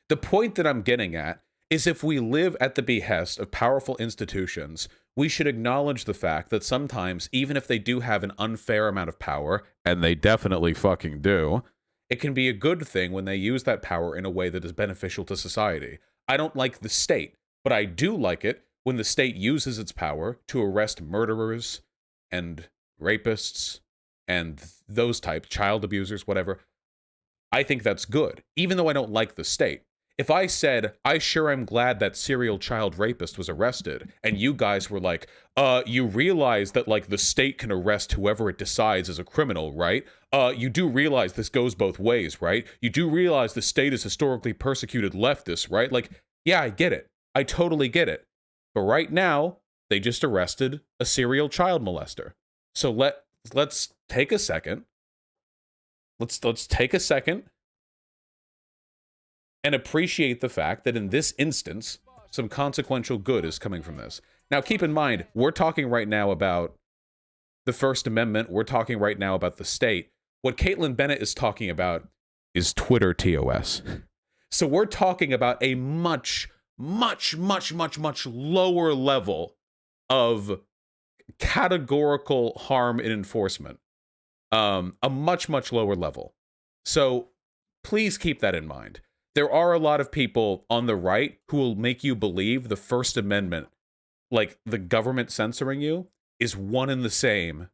The point that I'm getting at is if we live at the behest of powerful institutions, we should acknowledge the fact that sometimes, even if they do have an unfair amount of power, and they definitely fucking do, it can be a good thing when they use that power in a way that is beneficial to society. I don't like the state, but I do like it when the state uses its power to arrest murderers and rapists and those type, child abusers, whatever. I think that's good, even though I don't like the state. If I said, I sure am glad that serial child rapist was arrested, and you guys were like, you realize that, like, the state can arrest whoever it decides is a criminal, right? You do realize this goes both ways, right? You do realize the state has historically persecuted leftists, right? Like, yeah, I get it. I totally get it. But right now, they just arrested a serial child molester. So let's take a second. Let's take a second and appreciate the fact that in this instance, some consequential good is coming from this. Now, keep in mind, we're talking right now about the First Amendment. We're talking right now about the state. What Kaitlyn Bennett is talking about is Twitter TOS. So we're talking about a much, much, much, much, much lower level of categorical harm in enforcement. A much, much lower level. So please keep that in mind. There are a lot of people on the right who will make you believe the First Amendment, like the government censoring you, is one and the same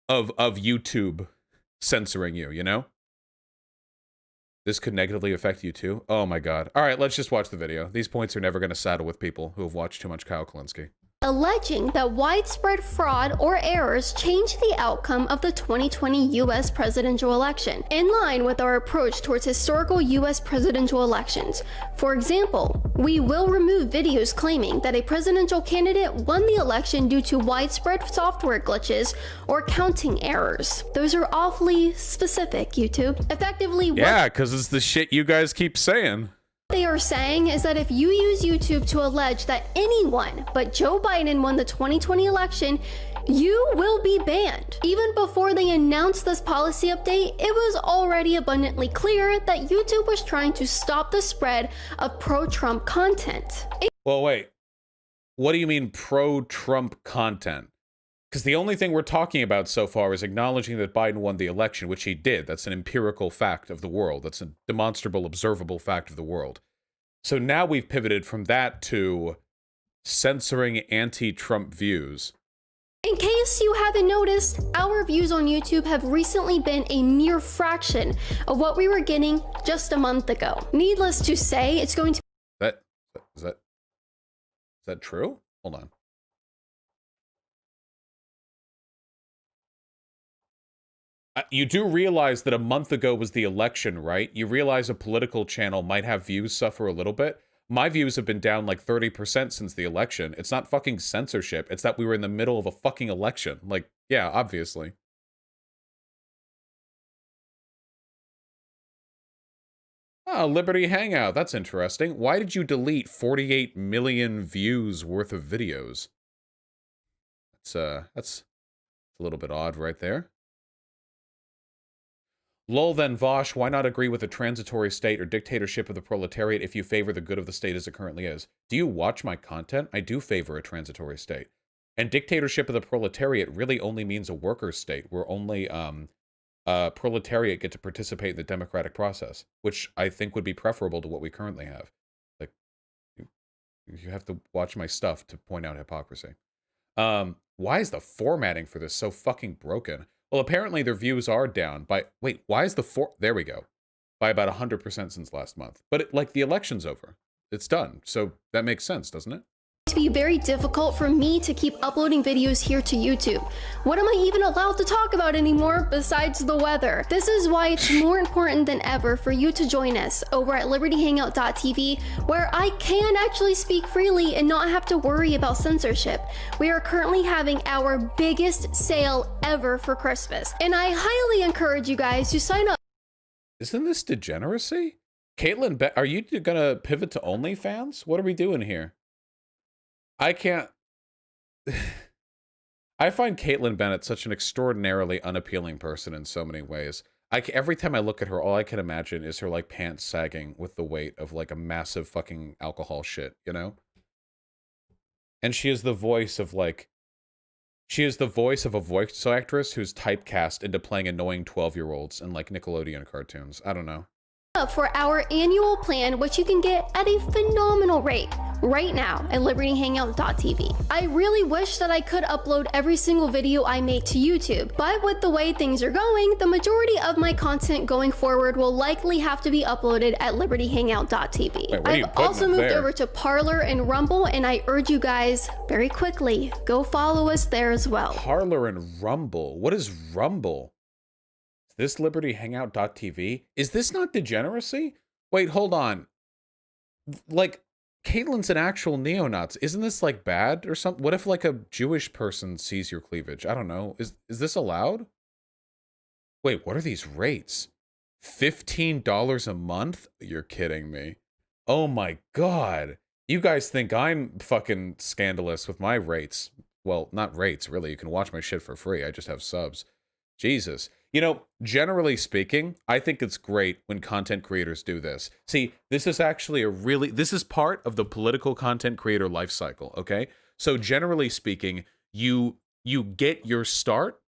of YouTube censoring you, you know? This could negatively affect you too. Oh my God. All right, let's just watch the video. These points are never going to saddle with people who have watched too much Kyle Kalinske. Alleging that widespread fraud or errors changed the outcome of the 2020 U.S. presidential election, in line with our approach towards historical U.S. presidential elections. For example, we will remove videos claiming that a presidential candidate won the election due to widespread software glitches or counting errors. Those are awfully specific, YouTube. Effectively, yeah, because it's the shit you guys keep saying. What they are saying is that if you use YouTube to allege that anyone but Joe Biden won the 2020 election, you will be banned. Even before they announced this policy update, it was already abundantly clear that YouTube was trying to stop the spread of pro-Trump content. Well, wait. What do you mean pro-Trump content? Because the only thing we're talking about so far is acknowledging that Biden won the election, which he did. That's an empirical fact of the world. That's a demonstrable, observable fact of the world. So now we've pivoted from that to censoring anti-Trump views. In case you haven't noticed, our views on YouTube have recently been a mere fraction of what we were getting just a month ago. Needless to say, it's going to Is that true? Hold on. You do realize that a month ago was the election, right? You realize a political channel might have views suffer a little bit. My views have been down like 30% since the election. It's not fucking censorship. It's that we were in the middle of a fucking election. Like, yeah, obviously. Oh, Liberty Hangout. That's interesting. Why did you delete 48 million views worth of videos? That's a little bit odd right there. Lol then Vosh, why not agree with a transitory state or dictatorship of the proletariat if you favor the good of the state as it currently is? Do you watch my content? I do favor a transitory state. And dictatorship of the proletariat really only means a worker state where only proletariat get to participate in the democratic process, which I think would be preferable to what we currently have. Like, you have to watch my stuff to point out hypocrisy. Why is the formatting for this so fucking broken? Well, apparently their views are down by, wait, why is there we go, by about 100% since last month. But like the election's over. It's done. So that makes sense, doesn't it? to be very difficult for me to keep uploading videos here to YouTube. What am I even allowed to talk about anymore besides the weather? This is why it's more important than ever for you to join us over at libertyhangout.tv, where I can actually speak freely and not have to worry about censorship. We are currently having our biggest sale ever for Christmas, and I highly encourage you guys to sign up. Isn't this degeneracy? Kaitlyn, are you gonna pivot to OnlyFans? What are we doing here? I can't... I find Kaitlyn Bennett such an extraordinarily unappealing person in so many ways. Every time I look at her, all I can imagine is her, like, pants sagging with the weight of, like, a massive fucking alcohol shit, you know? And she is the voice of, like... She is the voice of a voice actress who's typecast into playing annoying 12-year-olds in, like, Nickelodeon cartoons. I don't know. For our annual plan, which you can get at a phenomenal rate right now at libertyhangout.tv. I really wish that I could upload every single video I make to YouTube, but with the way things are going, the majority of my content going forward will likely have to be uploaded at libertyhangout.tv. I've also moved over to Parler and Rumble, and I urge you guys very quickly, go follow us there as well. Parler and Rumble? What is Rumble? This libertyhangout.tv? Is this not degeneracy? Wait, hold on. Like, Kaitlyn's an actual neo-Nazi. Isn't this, like, bad or something? What if, like, a Jewish person sees your cleavage? I don't know. Is this allowed? Wait, what are these rates? $15 a month? You're kidding me. Oh my god. You guys think I'm fucking scandalous with my rates. Well, not rates, really. You can watch my shit for free. I just have subs. Jesus. You know, generally speaking, I think it's great when content creators do this. See, this is actually this is part of the political content creator life cycle, okay? So generally speaking, you get your start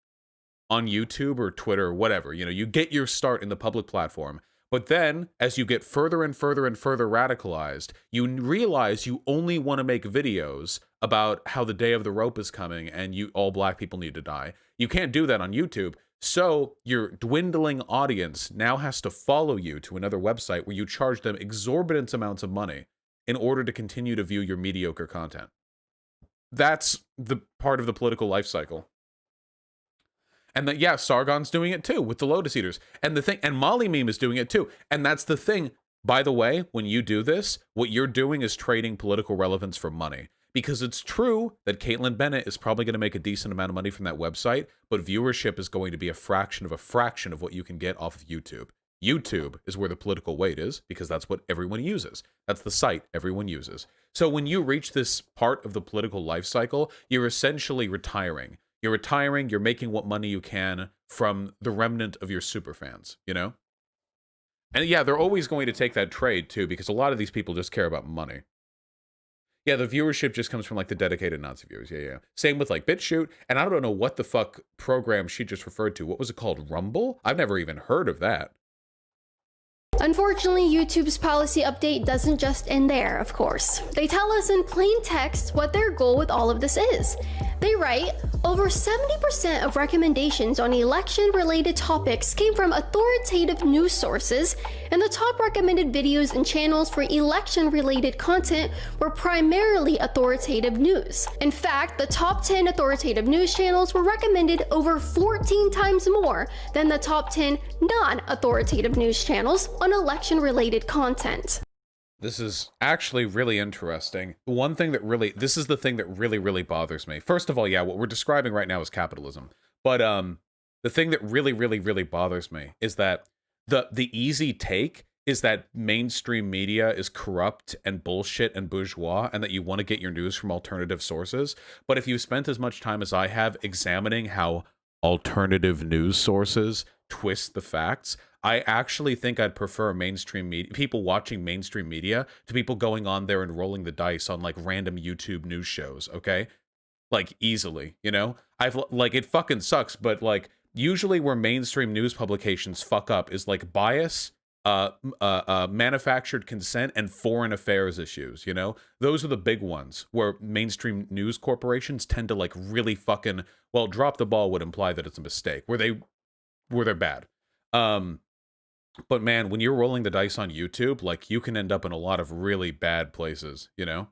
on YouTube or Twitter or whatever, you know, you get your start in the public platform. But then, as you get further and further and further radicalized, you realize you only want to make videos about how the day of the rope is coming and all black people need to die. You can't do that on YouTube. So your dwindling audience now has to follow you to another website where you charge them exorbitant amounts of money in order to continue to view your mediocre content. That's the part of the political life cycle. And that, yeah, Sargon's doing it too with the Lotus Eaters. And the thing, and Molly Meme is doing it too. And that's the thing. By the way, when you do this, what you're doing is trading political relevance for money. Because it's true that Kaitlyn Bennett is probably going to make a decent amount of money from that website, but viewership is going to be a fraction of what you can get off of YouTube. YouTube is where the political weight is, because that's what everyone uses. That's the site everyone uses. So when you reach this part of the political life cycle, you're essentially retiring. You're retiring, you're making what money you can from the remnant of your superfans, you know? And yeah, they're always going to take that trade too, because a lot of these people just care about money. Yeah, the viewership just comes from like the dedicated Nazi viewers. Yeah, yeah. Same with like BitChute. And I don't know what the fuck program she just referred to. What was it called? Rumble? I've never even heard of that. Unfortunately, YouTube's policy update doesn't just end there, of course. They tell us in plain text what their goal with all of this is. They write, over 70% of recommendations on election-related topics came from authoritative news sources, and the top recommended videos and channels for election-related content were primarily authoritative news. In fact, the top 10 authoritative news channels were recommended over 14 times more than the top 10 non-authoritative news channels on election-related content. This is actually really interesting. One thing that really, this is the thing that really bothers me. First of all, yeah, what we're describing right now is capitalism. But the thing that really bothers me is that the easy take is that mainstream media is corrupt and bullshit and bourgeois, and that you want to get your news from alternative sources. But if you spent as much time as I have examining how alternative news sources twist the facts, I actually think I'd prefer mainstream media, people watching mainstream media, to people going on there and rolling the dice on like random YouTube news shows, okay? Like easily, you know? Like it fucking sucks, but like usually where mainstream news publications fuck up is like bias, manufactured consent, and foreign affairs issues, you know? Those are the big ones where mainstream news corporations tend to like really fucking, well, drop the ball would imply that it's a mistake, where they're bad. But man, when you're rolling the dice on YouTube, like you can end up in a lot of really bad places, you know?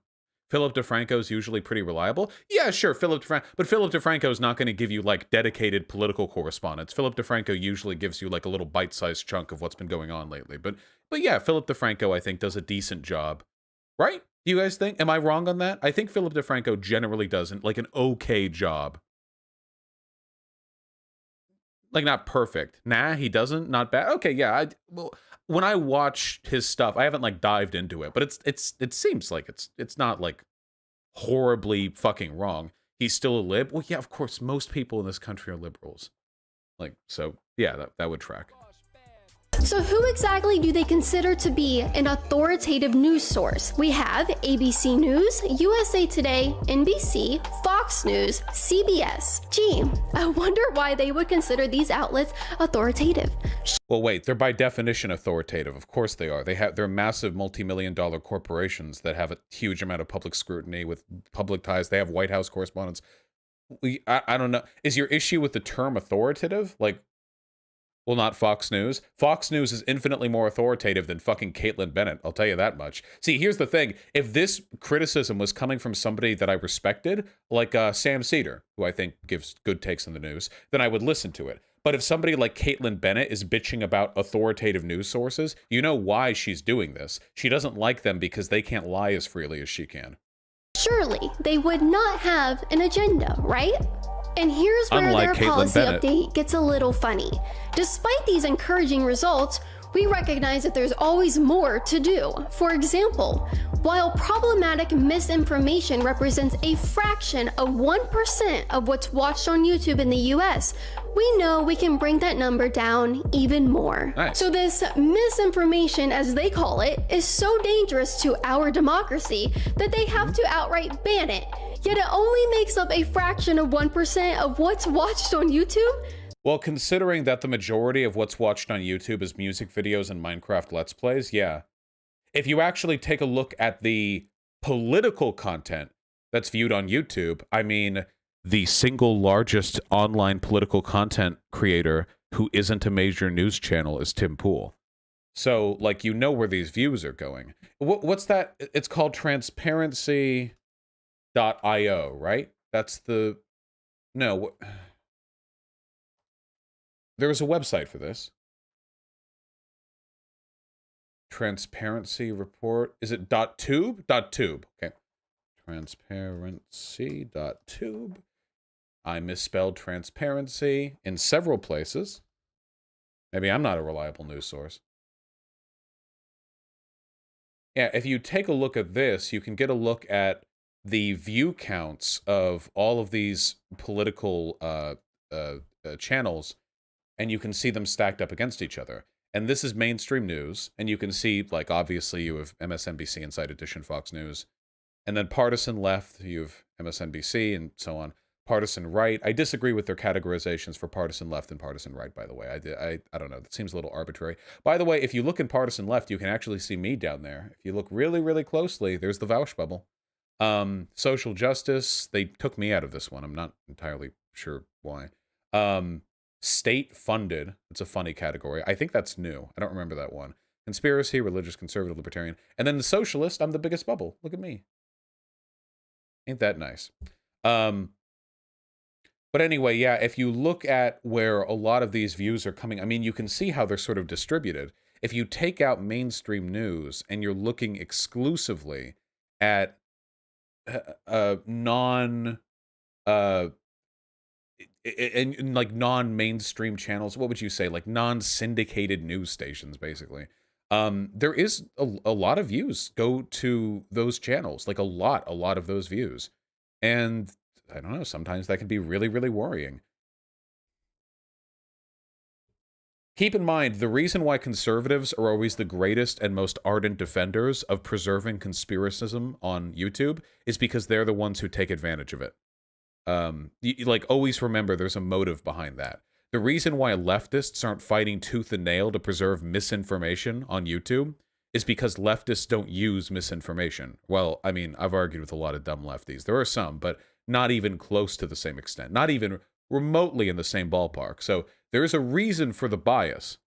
Philip DeFranco's usually pretty reliable. Yeah, sure, but Philip DeFranco's not going to give you like dedicated political correspondence. Philip DeFranco usually gives you like a little bite-sized chunk of what's been going on lately. But yeah, Philip DeFranco I think does a decent job. Right? Do you guys think? Am I wrong on that? I think Philip DeFranco generally does like an okay job. Like not perfect. Nah, he doesn't. Not bad. Okay, yeah. Well, when I watch his stuff, I haven't like dived into it, but it seems like it's not like horribly fucking wrong. He's still a lib. Well, yeah, of course, most people in this country are liberals. Like, so yeah, that would track. So who exactly do they consider to be an authoritative news source? We have ABC News, USA Today, NBC, Fox News, CBS. Gee, I wonder why they would consider these outlets authoritative. Well, wait, they're by definition authoritative. Of course they are. They're massive multi-million-dollar corporations that have a huge amount of public scrutiny with public ties. They have White House correspondents. I don't know. Is your issue with the term authoritative? Like, well, not Fox News. Fox News is infinitely more authoritative than fucking Kaitlyn Bennett. I'll tell you that much. See, here's the thing. If this criticism was coming from somebody that I respected, like Sam Cedar, who I think gives good takes on the news, then I would listen to it. But if somebody like Kaitlyn Bennett is bitching about authoritative news sources, you know why she's doing this. She doesn't like them because they can't lie as freely as she can. Surely they would not have an agenda, right? And here's where Unlike their Kaitlyn policy Bennett. update gets a little funny. Despite these encouraging results, we recognize that there's always more to do. For example, while problematic misinformation represents a fraction of 1% of what's watched on YouTube in the US, we know we can bring that number down even more. Nice. So this misinformation, as they call it, is so dangerous to our democracy that they have to outright ban it. Yet it only makes up a fraction of 1% of what's watched on YouTube. Well, considering that the majority of what's watched on YouTube is music videos and Minecraft Let's Plays, yeah. If you actually take a look at the political content that's viewed on YouTube, I mean, the single largest online political content creator who isn't a major news channel is Tim Pool. So, like, you know where these views are going. What's that? It's called transparency.io, right? That's the... No... There was a website for this. Transparency report. Is it .tube? .tube. Okay. Transparency.tube. I misspelled transparency in several places. Maybe I'm not a reliable news source. Yeah, if you take a look at this, you can get a look at the view counts of all of these political channels, and you can see them stacked up against each other. And this is mainstream news, and you can see, like, obviously you have MSNBC, Inside Edition, Fox News, And then partisan left, you have MSNBC and so on. Partisan right, I disagree with their categorizations for partisan left and partisan right, by the way. I don't know, that seems a little arbitrary. By the way, if you look in partisan left, you can actually see me down there. If you look really, really closely, there's the Vouch bubble. Social justice, they took me out of this one. I'm not entirely sure why. State funded, it's a funny category. I think that's new. I don't remember that one. Conspiracy, religious, conservative, libertarian. And then the socialist, I'm the biggest bubble. Look at me. Ain't that nice? But anyway, yeah, if you look at where a lot of these views are coming, I mean, you can see how they're sort of distributed. If you take out mainstream news and you're looking exclusively at non-mainstream channels, what would you say? Like non-syndicated news stations, basically. There is a lot of views go to those channels, like a lot of those views. And I don't know, sometimes that can be really, really worrying. Keep in mind, the reason why conservatives are always the greatest and most ardent defenders of preserving conspiracism on YouTube is because they're the ones who take advantage of it. Like, always remember there's a motive behind that. The reason why leftists aren't fighting tooth and nail to preserve misinformation on YouTube is because leftists don't use misinformation. Well, I mean, I've argued with a lot of dumb lefties. There are some, but not even close to the same extent. Not even remotely in the same ballpark. So there is a reason for the bias.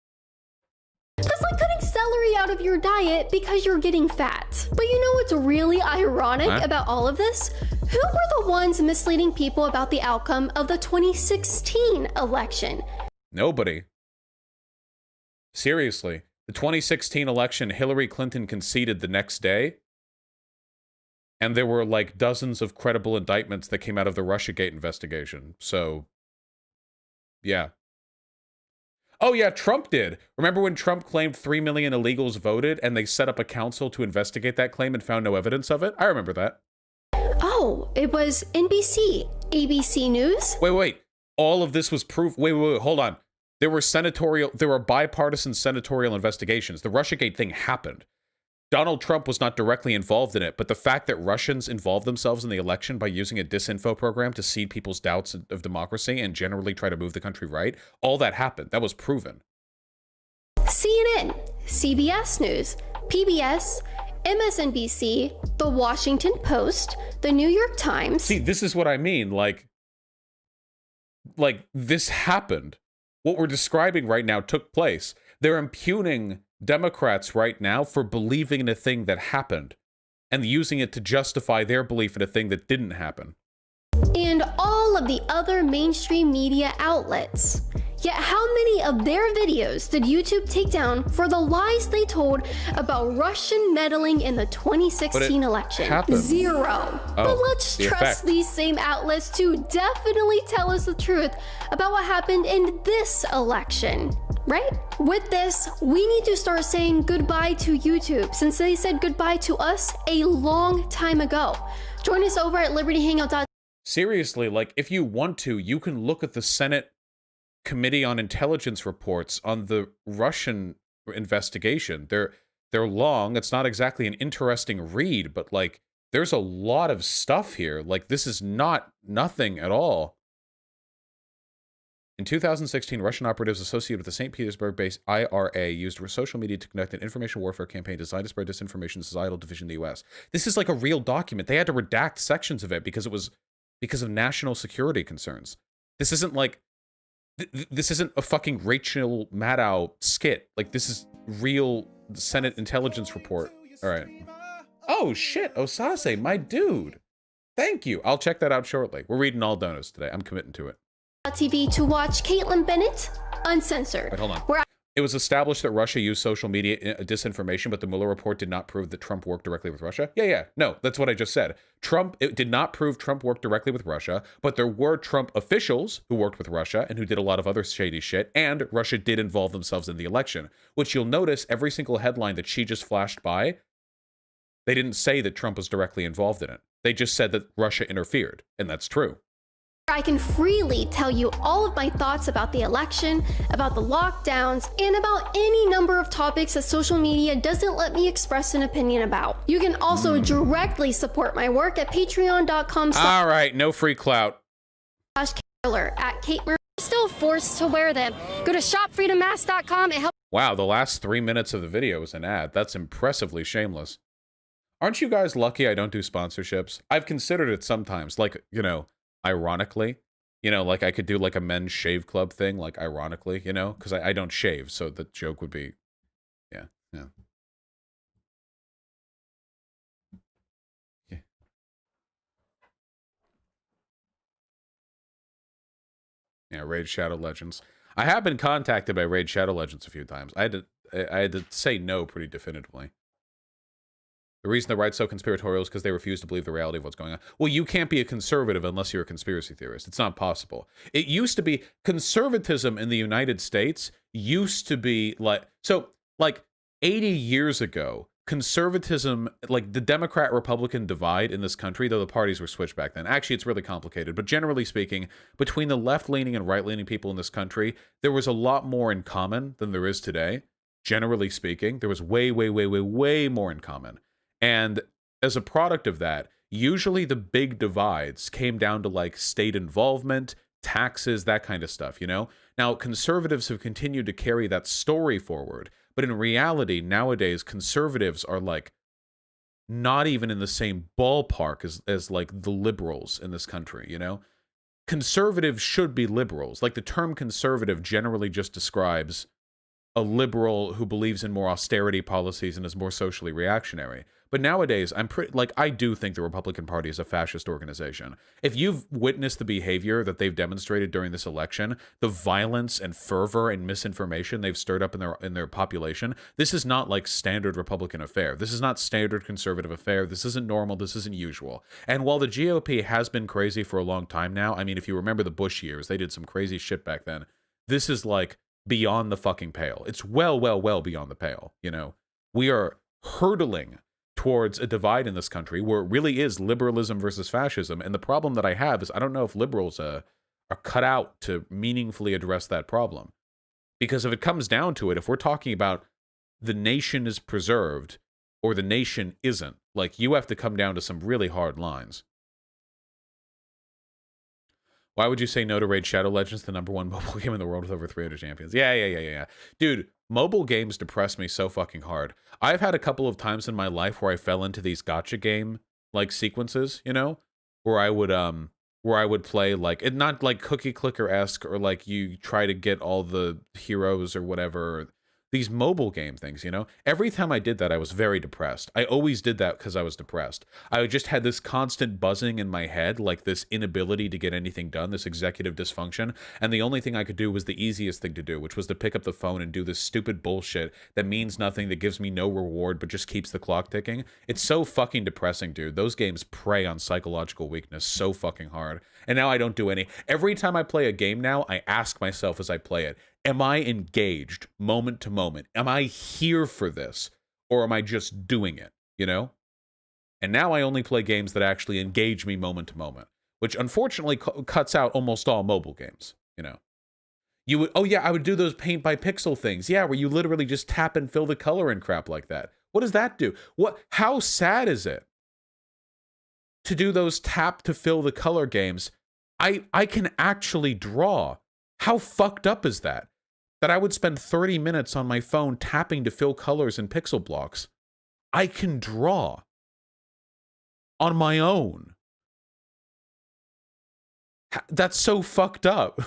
That's like cutting celery out of your diet because you're getting fat. But you know what's really ironic about all of this? Who were the ones misleading people about the outcome of the 2016 election? Nobody. Seriously. The 2016 election, Hillary Clinton conceded the next day. And there were like dozens of credible indictments that came out of the Russiagate investigation. So, yeah. Oh, yeah, Trump did. Remember when Trump claimed 3 million illegals voted and they set up a council to investigate that claim and found no evidence of it? I remember that. Oh, it was NBC, ABC News? Wait. All of this was proof. Wait, hold on. There were bipartisan senatorial investigations. The Russiagate thing happened. Donald Trump was not directly involved in it, but the fact that Russians involved themselves in the election by using a disinfo program to seed people's doubts of democracy and generally try to move the country right, all that happened. That was proven. CNN, CBS News, PBS, MSNBC, The Washington Post, The New York Times. See, this is what I mean. Like this happened. What we're describing right now took place. They're impugning Democrats right now for believing in a thing that happened and using it to justify their belief in a thing that didn't happen. And all of the other mainstream media outlets. Yet how many of their videos did YouTube take down for the lies they told about Russian meddling in the 2016 election? Happened. 0. Oh, but let's trust these same outlets to definitely tell us the truth about what happened in this election, right? With this, we need to start saying goodbye to YouTube since they said goodbye to us a long time ago. Join us over at libertyhangout.com. Seriously, like, if you want to, you can look at the Senate Committee on Intelligence reports on the Russian investigation. They're long. It's not exactly an interesting read, but like, there's a lot of stuff here. Like, this is not nothing at all. In 2016, Russian operatives associated with the St. Petersburg-based IRA used social media to conduct an information warfare campaign designed to spread disinformation and societal division in the U.S. This is like a real document. They had to redact sections of it because it was because of national security concerns. This isn't like, this isn't a fucking Rachel Maddow skit. Like, this is real Senate intelligence report. All right. Oh, shit. Osase, my dude. Thank you. I'll check that out shortly. We're reading all donos today. I'm committing to it. TV to watch Kaitlyn Bennett Uncensored. Wait, hold on. It was established that Russia used social media disinformation, but the Mueller report did not prove that Trump worked directly with Russia. Yeah. No, that's what I just said. It did not prove Trump worked directly with Russia, but there were Trump officials who worked with Russia and who did a lot of other shady shit, and Russia did involve themselves in the election, which you'll notice every single headline that she just flashed by, they didn't say that Trump was directly involved in it. They just said that Russia interfered, and that's true. I can freely tell you all of my thoughts about the election, about the lockdowns, and about any number of topics that social media doesn't let me express an opinion about. You can also directly support my work at patreon.com. All right, no free clout. /Killer at Kate Murray. Still forced to wear them. Go to shopfreedommask.com. It helps. Wow, the last 3 minutes of the video is an ad. That's impressively shameless. Aren't you guys lucky I don't do sponsorships? I've considered it sometimes, like, you know, ironically, you know, like I could do like a men's shave club thing, like ironically, you know, because I don't shave, so the joke would be, yeah. Yeah, Raid Shadow Legends. I have been contacted by Raid Shadow Legends a few times. I had to say no pretty definitively. The reason they write so conspiratorial is because they refuse to believe the reality of what's going on. Well, you can't be a conservative unless you're a conspiracy theorist. It's not possible. It used to be, conservatism in the United States used to be like, so like 80 years ago, conservatism, like the Democrat-Republican divide in this country, though the parties were switched back then. Actually, it's really complicated, but generally speaking, between the left-leaning and right-leaning people in this country, there was a lot more in common than there is today. Generally speaking, there was way more in common. And as a product of that, usually the big divides came down to like state involvement, taxes, that kind of stuff, you know? Now, conservatives have continued to carry that story forward, but in reality, nowadays, conservatives are like not even in the same ballpark as like the liberals in this country, you know? Conservatives should be liberals. Like the term conservative generally just describes a liberal who believes in more austerity policies and is more socially reactionary. But nowadays, I do think the Republican Party is a fascist organization. If you've witnessed the behavior that they've demonstrated during this election, the violence and fervor and misinformation they've stirred up in their population, this is not like standard Republican affair. This is not standard conservative affair. This isn't normal. This isn't usual. And while the GOP has been crazy for a long time now, I mean, if you remember the Bush years, they did some crazy shit back then. This is like beyond the fucking pale. It's well beyond the pale, you know? We are hurtling towards a divide in this country where it really is liberalism versus fascism. And the problem that I have is I don't know if liberals are cut out to meaningfully address that problem. Because if it comes down to it, if we're talking about the nation is preserved or the nation isn't, like you have to come down to some really hard lines. Why would you say no to Raid Shadow Legends, the #1 mobile game in the world with over 300 champions? Yeah. Dude, mobile games depress me so fucking hard. I've had a couple of times in my life where I fell into these gacha game like sequences, you know, where I would play like it, not like cookie clicker-esque or like you try to get all the heroes or whatever. These mobile game things, you know? Every time I did that, I was very depressed. I always did that because I was depressed. I just had this constant buzzing in my head, like this inability to get anything done, this executive dysfunction, and the only thing I could do was the easiest thing to do, which was to pick up the phone and do this stupid bullshit that means nothing, that gives me no reward, but just keeps the clock ticking. It's so fucking depressing, dude. Those games prey on psychological weakness so fucking hard. And now I don't do any. Every time I play a game now, I ask myself as I play it, am I engaged moment to moment? Am I here for this? Or am I just doing it, you know? And now I only play games that actually engage me moment to moment, which unfortunately cuts out almost all mobile games, you know? You would, oh yeah, I would do those paint by pixel things. Yeah, where you literally just tap and fill the color and crap like that. What does that do? How sad is it to do those tap to fill the color games? I can actually draw. How fucked up is that? That I would spend 30 minutes on my phone tapping to fill colors in pixel blocks. I can draw on my own. That's so fucked up.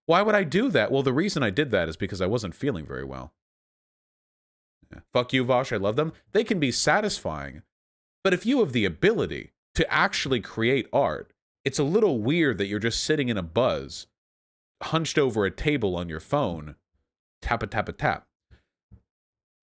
Why would I do that? Well, the reason I did that is because I wasn't feeling very well. Yeah. Fuck you, Vosh. I love them. They can be satisfying. But if you have the ability to actually create art, it's a little weird that you're just sitting in a buzz, hunched over a table on your phone, tap a tap a tap.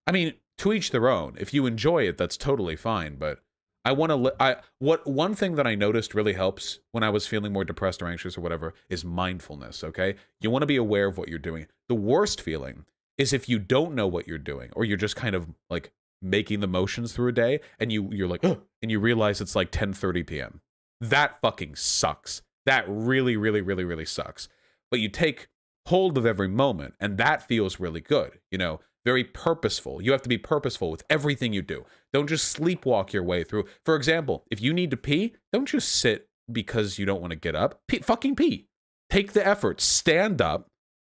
I mean, to each their own. If you enjoy it, that's totally fine. But I want to. One thing that I noticed really helps when I was feeling more depressed or anxious or whatever is mindfulness. Okay, you want to be aware of what you're doing. The worst feeling is if you don't know what you're doing, or you're just kind of like making the motions through a day, and you're like, oh, and you realize it's like 10:30 p.m. That fucking sucks. That really, really, really, really sucks. But you take hold of every moment, and that feels really good. You know, very purposeful. You have to be purposeful with everything you do. Don't just sleepwalk your way through. For example, if you need to pee, don't just sit because you don't want to get up. Fucking pee. Take the effort. Stand up.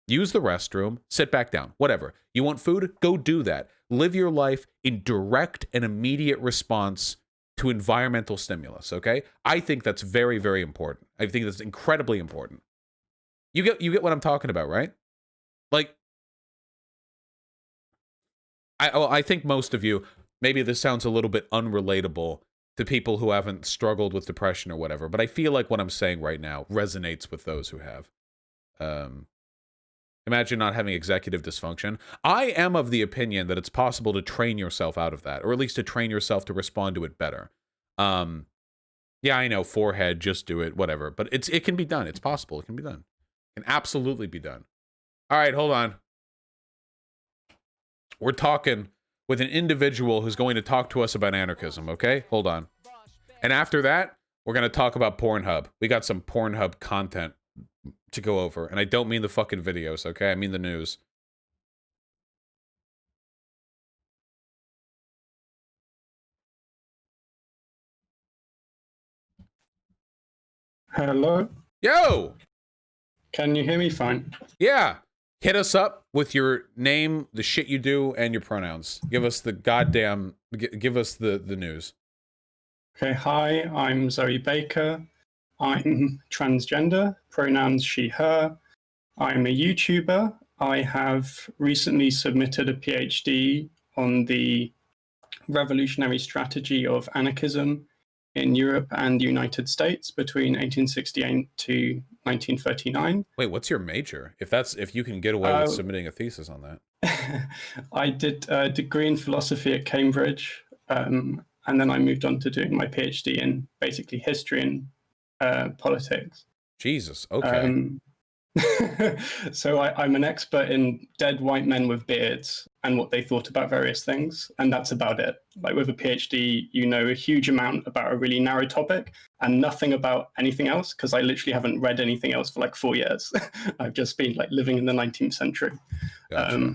Use the restroom. Sit back down. Whatever. You want food? Go do that. Live your life in direct and immediate response to environmental stimulus, okay? I think that's very, very important. I think that's incredibly important. You get what I'm talking about, right? Like, I think most of you, maybe this sounds a little bit unrelatable to people who haven't struggled with depression or whatever, but I feel like what I'm saying right now resonates with those who have. Imagine not having executive dysfunction. I am of the opinion that it's possible to train yourself out of that, or at least to train yourself to respond to it better. Yeah, I know, forehead, just do it, whatever. But it can be done. It's possible. It can be done. It can absolutely be done. All right, hold on. We're talking with an individual who's going to talk to us about anarchism, okay? Hold on. And after that, we're going to talk about Pornhub. We got some Pornhub content to go over. And I don't mean the fucking videos, okay? I mean the news. Hello? Yo! Can you hear me fine? Yeah. Hit us up with your name, the shit you do, and your pronouns. Give us the goddamn... Give us the news. Okay, hi, I'm Zoey Baker. I'm transgender, pronouns she, her. I'm a YouTuber. I have recently submitted a PhD on the revolutionary strategy of anarchism in Europe and the United States between 1868 to 1939. Wait, what's your major? If you can get away with submitting a thesis on that. I did a degree in philosophy at Cambridge, and then I moved on to doing my PhD in basically history and politics. Jesus, okay. So I'm an expert in dead white men with beards and what they thought about various things, and that's about it. Like with a PhD, you know a huge amount about a really narrow topic and nothing about anything else, because I literally haven't read anything else for like 4 years. I've just been like living in the 19th century. Gotcha.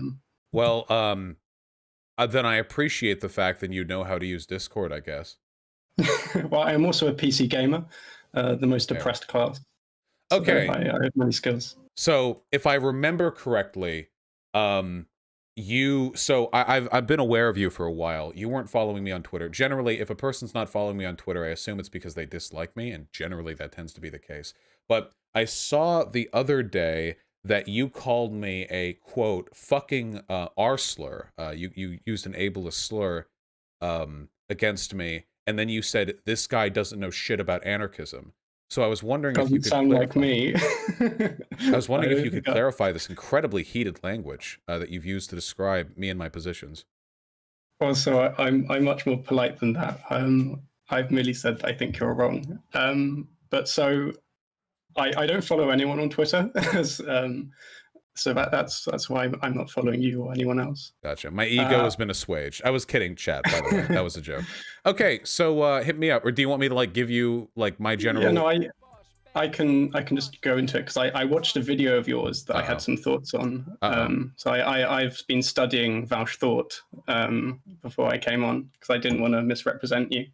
Well, then I appreciate the fact that you know how to use Discord, I guess. Well, I'm also a PC gamer, the most oppressed class. So okay. I have many skills. So if I remember correctly, I've been aware of you for a while. You weren't following me on Twitter. Generally, if a person's not following me on Twitter, I assume it's because they dislike me, and generally that tends to be the case. But I saw the other day that you called me a, quote, fucking R-slur. You used an ableist slur against me, and then you said, this guy doesn't know shit about anarchism. So I was wondering if you could sound like me. I was wondering if you could clarify this incredibly heated language that you've used to describe me and my positions. Well, so I'm much more polite than that. I've merely said I think you're wrong. But so I don't follow anyone on Twitter, so that's why I'm not following you or anyone else. Gotcha. My ego has been assuaged. I was kidding, chat, by the way. That was a joke. Okay, so hit me up, or do you want me to like give you like my general? Yeah, no, I can just go into it because I watched a video of yours that I had some thoughts on. So I've been studying Welsh thought before I came on because I didn't want to misrepresent you.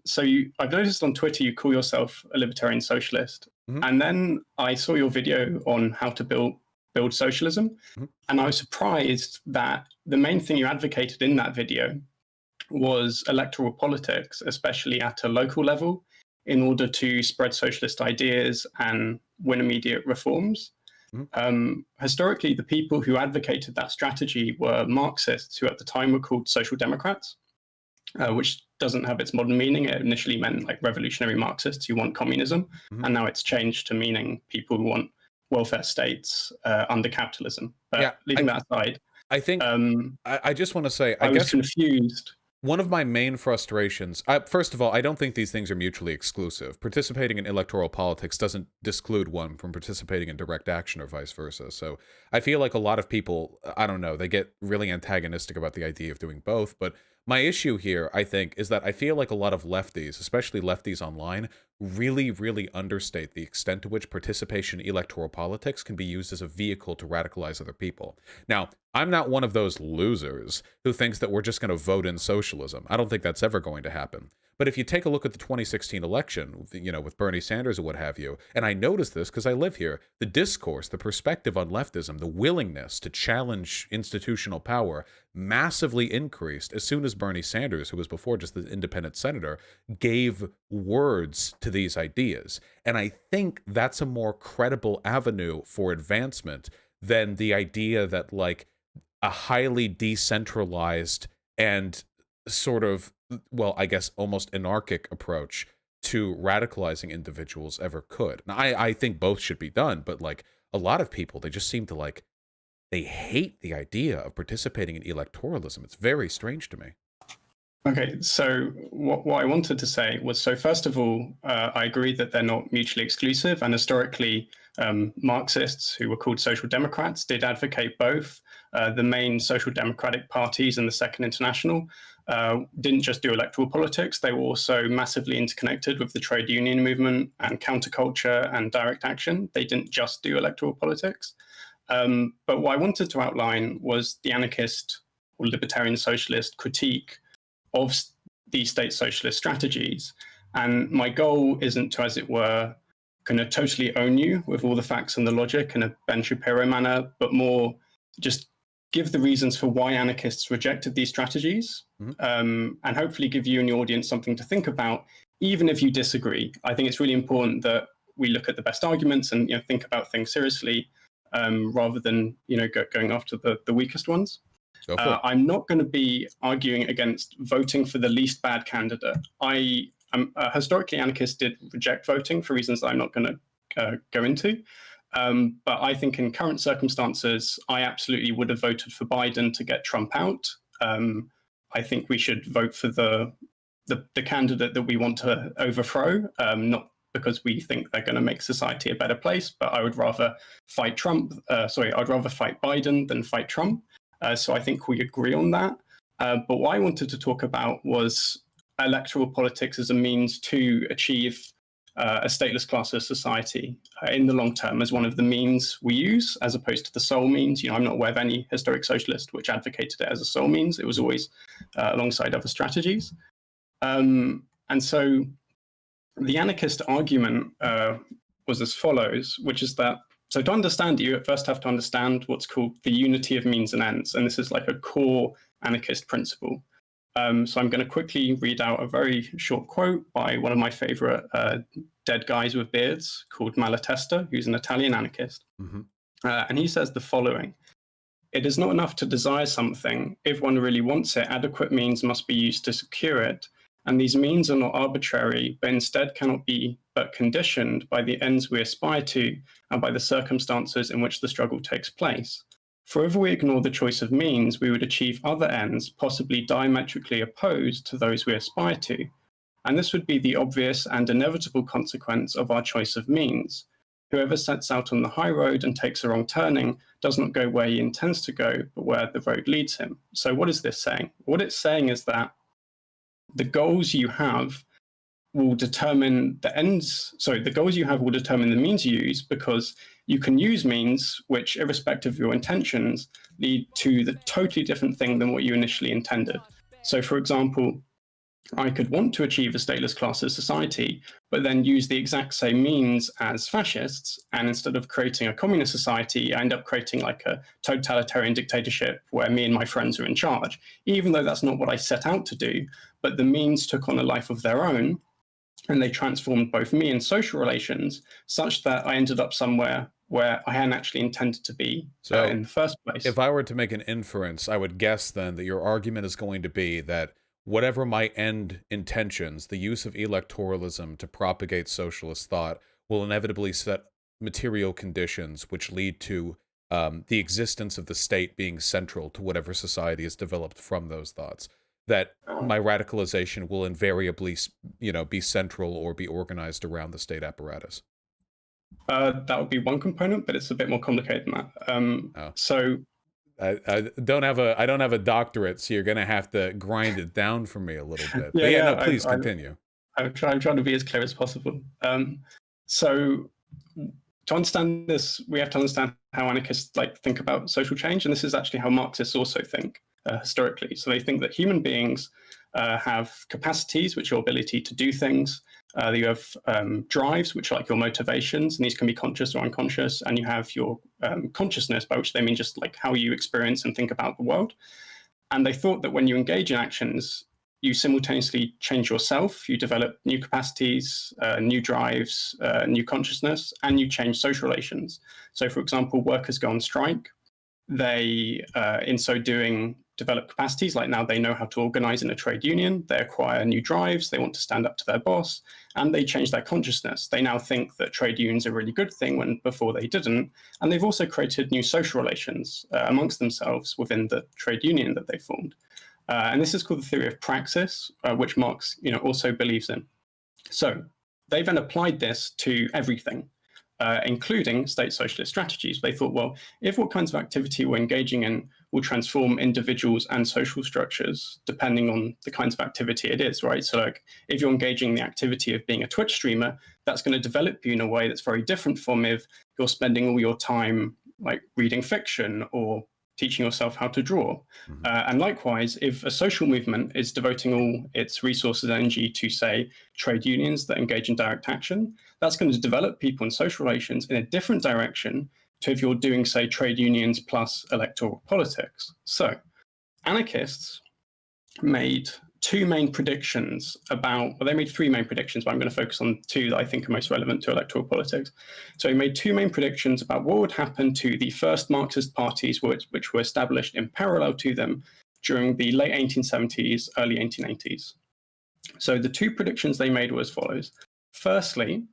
So I've noticed on Twitter you call yourself a libertarian socialist, and then I saw your video on how to build socialism, and I was surprised that the main thing you advocated in that video was electoral politics, especially at a local level, in order to spread socialist ideas and win immediate reforms. Historically, the people who advocated that strategy were Marxists, who at the time were called Social Democrats, which doesn't have its modern meaning. It initially meant like revolutionary Marxists who want communism, and now it's changed to meaning people who want welfare states under capitalism. But leaving that aside, I think I just want to say I was confused. One of my main frustrations, first of all, I don't think these things are mutually exclusive. Participating in electoral politics doesn't disclude one from participating in direct action or vice versa. So I feel like a lot of people, I don't know, they get really antagonistic about the idea of doing both. But My issue here, I think, is that I feel like a lot of lefties, especially lefties online, really understate the extent to which participation in electoral politics can be used as a vehicle to radicalize other people. Now, I'm not one of those losers who thinks that we're just going to vote in socialism. I don't think that's ever going to happen. But if you take a look at the 2016 election, you know, with Bernie Sanders or what have you, and I noticed this because I live here, the discourse, the perspective on leftism, the willingness to challenge institutional power massively increased as soon as Bernie Sanders, who was before just the independent senator, gave words to these ideas. And I think that's a more credible avenue for advancement than the idea that, like, a highly decentralized and sort of, well, I guess almost anarchic approach to radicalizing individuals ever could. Now, I think both should be done, but like a lot of people, they just seem to like, they hate the idea of participating in electoralism. It's very strange to me. Okay, so what I wanted to say was, so first of all, I agree that they're not mutually exclusive, and historically, Marxists, who were called Social Democrats, did advocate both. The main social democratic parties in the Second International didn't just do electoral politics, they were also massively interconnected with the trade union movement and counterculture and direct action. They didn't just do electoral politics. But what I wanted to outline was the anarchist or libertarian socialist critique of these state socialist strategies. And my goal isn't to, as it were, kind of totally own you with all the facts and the logic in a Ben Shapiro manner, but more just give the reasons for why anarchists rejected these strategies, and hopefully give you and your audience something to think about, even if you disagree. I think it's really important that we look at the best arguments and, you know, think about things seriously, rather than, you know, going after the weakest ones. I'm not going to be arguing against voting for the least bad candidate. Historically, anarchists did reject voting for reasons that I'm not going to go into. But I think in current circumstances, I absolutely would have voted for Biden to get Trump out. I think we should vote for the candidate that we want to overthrow, not because we think they're going to make society a better place, but I would rather fight I'd rather fight Biden than fight Trump. So I think we agree on that. But what I wanted to talk about was electoral politics as a means to achieve a stateless classless society in the long term, as one of the means we use, as opposed to the sole means. You know, I'm not aware of any historic socialist which advocated it as a sole means. It was always alongside other strategies. And so the anarchist argument was as follows, which is that, so to understand it, you at first have to understand what's called the unity of means and ends. And this is like a core anarchist principle. So I'm going to quickly read out a very short quote by one of my favorite dead guys with beards called Malatesta, who's an Italian anarchist. And he says the following: "It is not enough to desire something. If one really wants it, adequate means must be used to secure it. And these means are not arbitrary, but instead cannot be but conditioned by the ends we aspire to and by the circumstances in which the struggle takes place. For if we ignore the choice of means, we would achieve other ends, possibly diametrically opposed to those we aspire to. And this would be the obvious and inevitable consequence of our choice of means. Whoever sets out on the high road and takes a wrong turning does not go where he intends to go, but where the road leads him." So what is this saying? What it's saying is that the goals you have will determine the ends. So the goals you have will determine the means you use, because you can use means which, irrespective of your intentions, lead to the totally different thing than what you initially intended. So, for example, I could want to achieve a stateless classless society, but then use the exact same means as fascists, and instead of creating a communist society, I end up creating like a totalitarian dictatorship where me and my friends are in charge, even though that's not what I set out to do. But the means took on a life of their own, and they transformed both me and social relations such that I ended up somewhere where I hadn't actually intended to be in the first place. If I were to make an inference, I would guess then that your argument is going to be that whatever my end intentions, the use of electoralism to propagate socialist thought will inevitably set material conditions which lead to the existence of the state being central to whatever society is developed from those thoughts. That my radicalization will invariably, you know, be central or be organized around the state apparatus. That would be one component, but it's a bit more complicated than that. So I don't have a doctorate, so you're gonna have to grind it down for me a little bit. But no, please continue. I'm trying to be as clear as possible. So to understand this, we have to understand how anarchists think about social change, and this is actually how Marxists also think historically. So they think that human beings have capacities, which are your ability to do things. You have drives, which are like your motivations, and these can be conscious or unconscious. And you have your consciousness, by which they mean just like how you experience and think about the world. And they thought that when you engage in actions, you simultaneously change yourself, you develop new capacities, new drives, new consciousness, and you change social relations. So for example, workers go on strike. They, in so doing, develop capacities. Like now they know how to organize in a trade union, they acquire new drives, they want to stand up to their boss, and they change their consciousness. They now think that trade unions are a really good thing when before they didn't. And they've also created new social relations amongst themselves within the trade union that they formed. And this is called the theory of praxis, which Marx also believes in. So they then applied this to everything, including state socialist strategies. They thought, well, if what kinds of activity we're engaging in will transform individuals and social structures, depending on the kinds of activity it is, right? So like, if you're engaging in the activity of being a Twitch streamer, that's going to develop you in a way that's very different from if you're spending all your time like reading fiction or teaching yourself how to draw. And likewise, if a social movement is devoting all its resources and energy to, say, trade unions that engage in direct action, that's going to develop people in social relations in a different direction to if you're doing, say, trade unions plus electoral politics. So anarchists made two main predictions about, well, they made three main predictions, but I'm going to focus on two that I think are most relevant to electoral politics. So he made two main predictions about what would happen to the first Marxist parties, which were established in parallel to them during the late 1870s, early 1880s. So the two predictions they made were as follows. Firstly,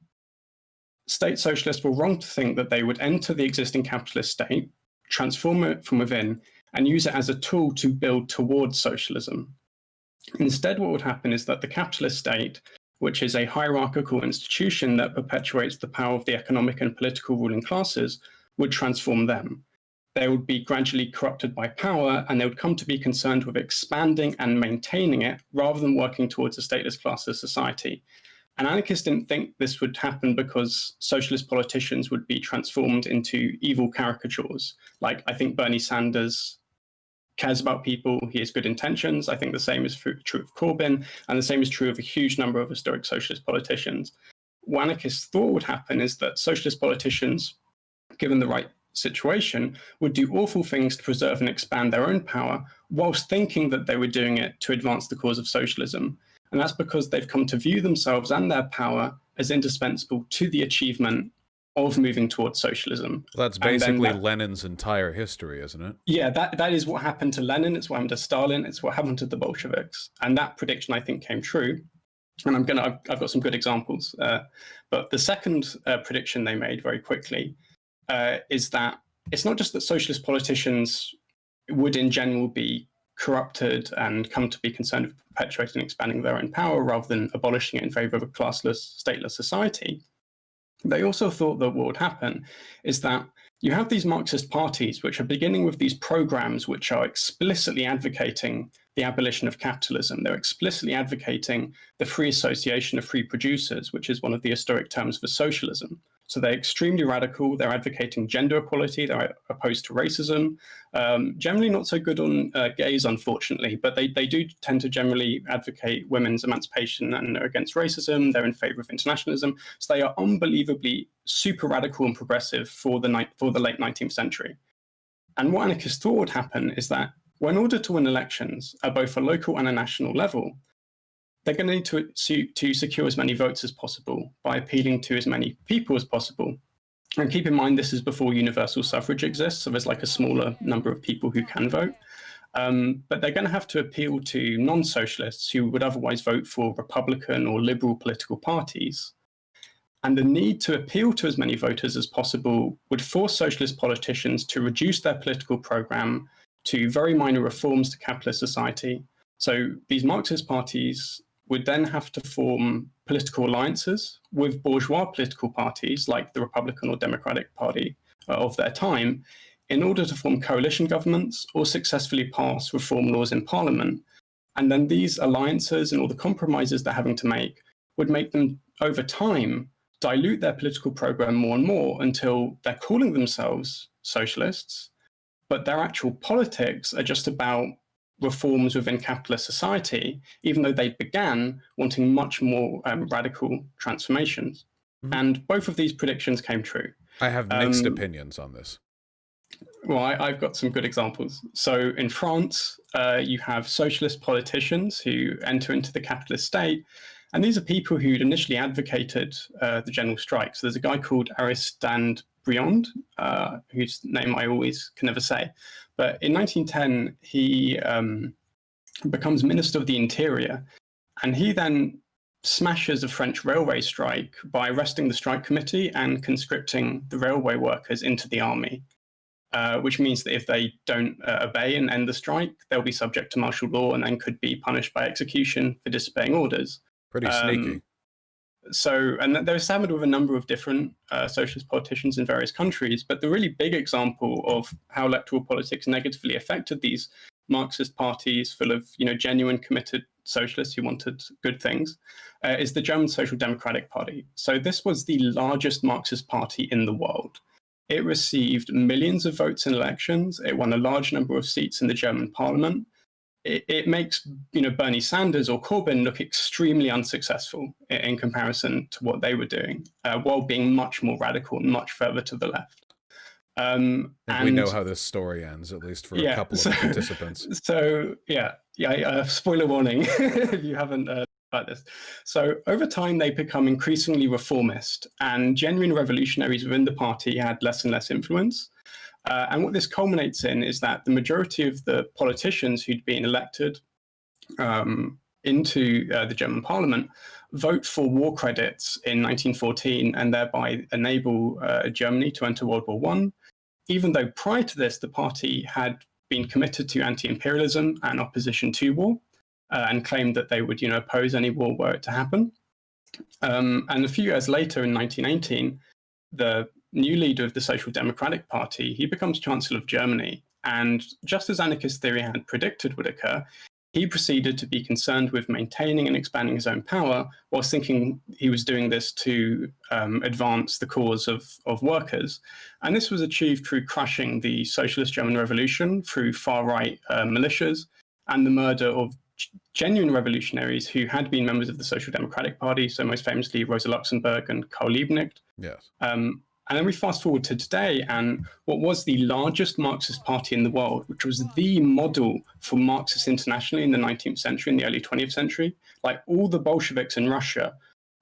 state socialists were wrong to think that they would enter the existing capitalist state, transform it from within, and use it as a tool to build towards socialism. Instead, what would happen is that the capitalist state, which is a hierarchical institution that perpetuates the power of the economic and political ruling classes, would transform them. They would be gradually corrupted by power, and they would come to be concerned with expanding and maintaining it rather than working towards a stateless classless society. And anarchists didn't think this would happen because socialist politicians would be transformed into evil caricatures. Like, I think Bernie Sanders cares about people, he has good intentions. I think the same is true of Corbyn, and the same is true of a huge number of historic socialist politicians. What anarchists thought would happen is that socialist politicians, given the right situation, would do awful things to preserve and expand their own power, whilst thinking that they were doing it to advance the cause of socialism. And that's because they've come to view themselves and their power as indispensable to the achievement of moving towards socialism. Well, that's basically Lenin's entire history, isn't it? Yeah, that is what happened to Lenin, it's what happened to Stalin, it's what happened to the Bolsheviks. And that prediction, I think, came true. And I've got some good examples. But the second prediction they made very quickly is that it's not just that socialist politicians would in general be corrupted and come to be concerned with perpetuating and expanding their own power rather than abolishing it in favor of a classless, stateless society. They also thought that what would happen is that you have these Marxist parties which are beginning with these programs which are explicitly advocating the abolition of capitalism. They're explicitly advocating the free association of free producers, which is one of the historic terms for socialism. So they're extremely radical. They're advocating gender equality. They're opposed to racism. Generally not so good on gays, unfortunately, but they do tend to generally advocate women's emancipation and are against racism. They're in favor of internationalism. So they are unbelievably super radical and progressive for the late 19th century. And what anarchists thought would happen is that in order to win elections at both a local and a national level, they're going to need to secure as many votes as possible by appealing to as many people as possible. And keep in mind, this is before universal suffrage exists, so there's like a smaller number of people who can vote. But they're going to have to appeal to non-socialists who would otherwise vote for Republican or liberal political parties. And the need to appeal to as many voters as possible would force socialist politicians to reduce their political program to very minor reforms to capitalist society. So these Marxist parties would then have to form political alliances with bourgeois political parties like the Republican or Democratic Party of their time in order to form coalition governments or successfully pass reform laws in parliament. And then these alliances and all the compromises they're having to make would make them, over time, dilute their political program more and more until they're calling themselves socialists, but their actual politics are just about reforms within capitalist society, even though they began wanting much more radical transformations. Mm-hmm. And both of these predictions came true. I have mixed opinions on this. Well, I've got some good examples. So in France, you have socialist politicians who enter into the capitalist state. And these are people who'd initially advocated the general strike. So there's a guy called Aristide Briand, whose name I always can never say. But in 1910, he becomes Minister of the Interior. And he then smashes a French railway strike by arresting the strike committee and conscripting the railway workers into the army. Which means that if they don't obey and end the strike, they'll be subject to martial law and then could be punished by execution for disobeying orders. Pretty sneaky. And they're established with a number of different socialist politicians in various countries, but the really big example of how electoral politics negatively affected these Marxist parties full of, genuine committed socialists who wanted good things is the German Social Democratic Party. So this was the largest Marxist party in the world. It received millions of votes in elections. It won a large number of seats in the German parliament. It makes, Bernie Sanders or Corbyn look extremely unsuccessful in comparison to what they were doing, while being much more radical and much further to the left. And we know how this story ends, at least for a couple of the participants. So, spoiler warning if you haven't about this. So over time, they become increasingly reformist, and genuine revolutionaries within the party had less and less influence. And what this culminates in is that the majority of the politicians who'd been elected into the German parliament vote for war credits in 1914 and thereby enable Germany to enter World War I, even though prior to this, the party had been committed to anti-imperialism and opposition to war. And claimed that they would, oppose any war were it to happen. And a few years later, in 1918, the new leader of the Social Democratic Party, he becomes Chancellor of Germany. And just as anarchist theory had predicted would occur, he proceeded to be concerned with maintaining and expanding his own power, whilst thinking he was doing this to advance the cause of workers. And this was achieved through crushing the socialist German Revolution, through far-right militias, and the murder of genuine revolutionaries who had been members of the Social Democratic Party, so most famously Rosa Luxemburg and Karl Liebknecht. Yes. And then we fast forward to today, and what was the largest Marxist party in the world, which was the model for Marxists internationally in the 19th century and the early 20th century. Like all the Bolsheviks in Russia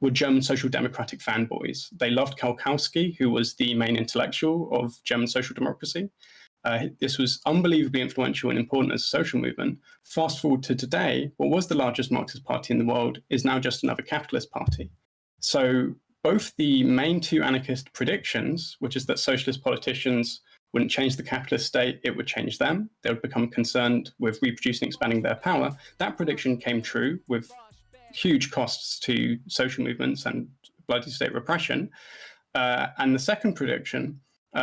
were German Social Democratic fanboys. They loved Kalkowski, who was the main intellectual of German social democracy. This was unbelievably influential and important as a social movement. Fast forward to today, what was the largest Marxist party in the world is now just another capitalist party. So both the main two anarchist predictions, which is that socialist politicians wouldn't change the capitalist state, it would change them. They would become concerned with reproducing and expanding their power. That prediction came true with huge costs to social movements and bloody state repression. And the second prediction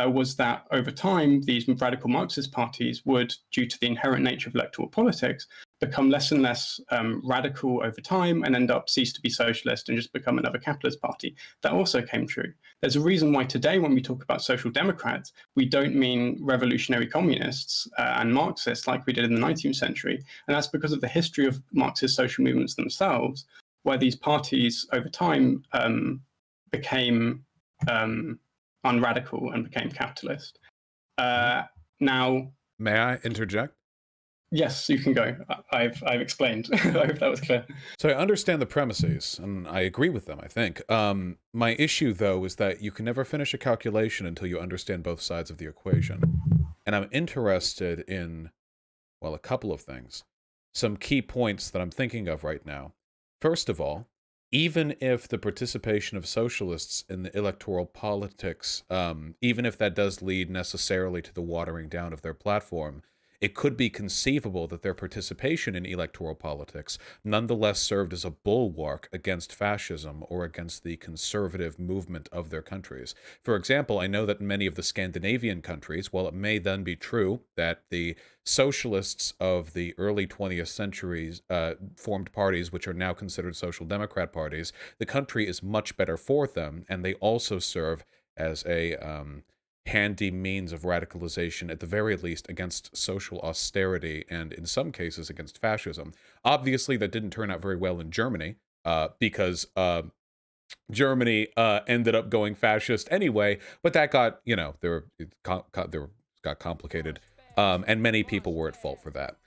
was that over time, these radical Marxist parties would, due to the inherent nature of electoral politics, become less and less radical over time and end up cease to be socialist and just become another capitalist party. That also came true. There's a reason why today, when we talk about social democrats, we don't mean revolutionary communists and Marxists like we did in the 19th century. And that's because of the history of Marxist social movements themselves, where these parties over time became unradical and became capitalist. Now, may I interject? Yes, you can go. I've explained. I hope that was clear. So I understand the premises, and I agree with them, I think. My issue, though, is that you can never finish a calculation until you understand both sides of the equation. And I'm interested in, well, a couple of things. Some key points that I'm thinking of right now. First of all, even if the participation of socialists in the electoral politics, even if that does lead necessarily to the watering down of their platform, it could be conceivable that their participation in electoral politics nonetheless served as a bulwark against fascism or against the conservative movement of their countries. For example, I know that in many of the Scandinavian countries, while it may then be true that the socialists of the early 20th centuries formed parties which are now considered social democrat parties, the country is much better for them, and they also serve as a handy means of radicalization, at the very least, against social austerity and, in some cases, against fascism. Obviously, that didn't turn out very well in Germany, because Germany ended up going fascist anyway, but that got, you know, got complicated, and many people were at fault for that.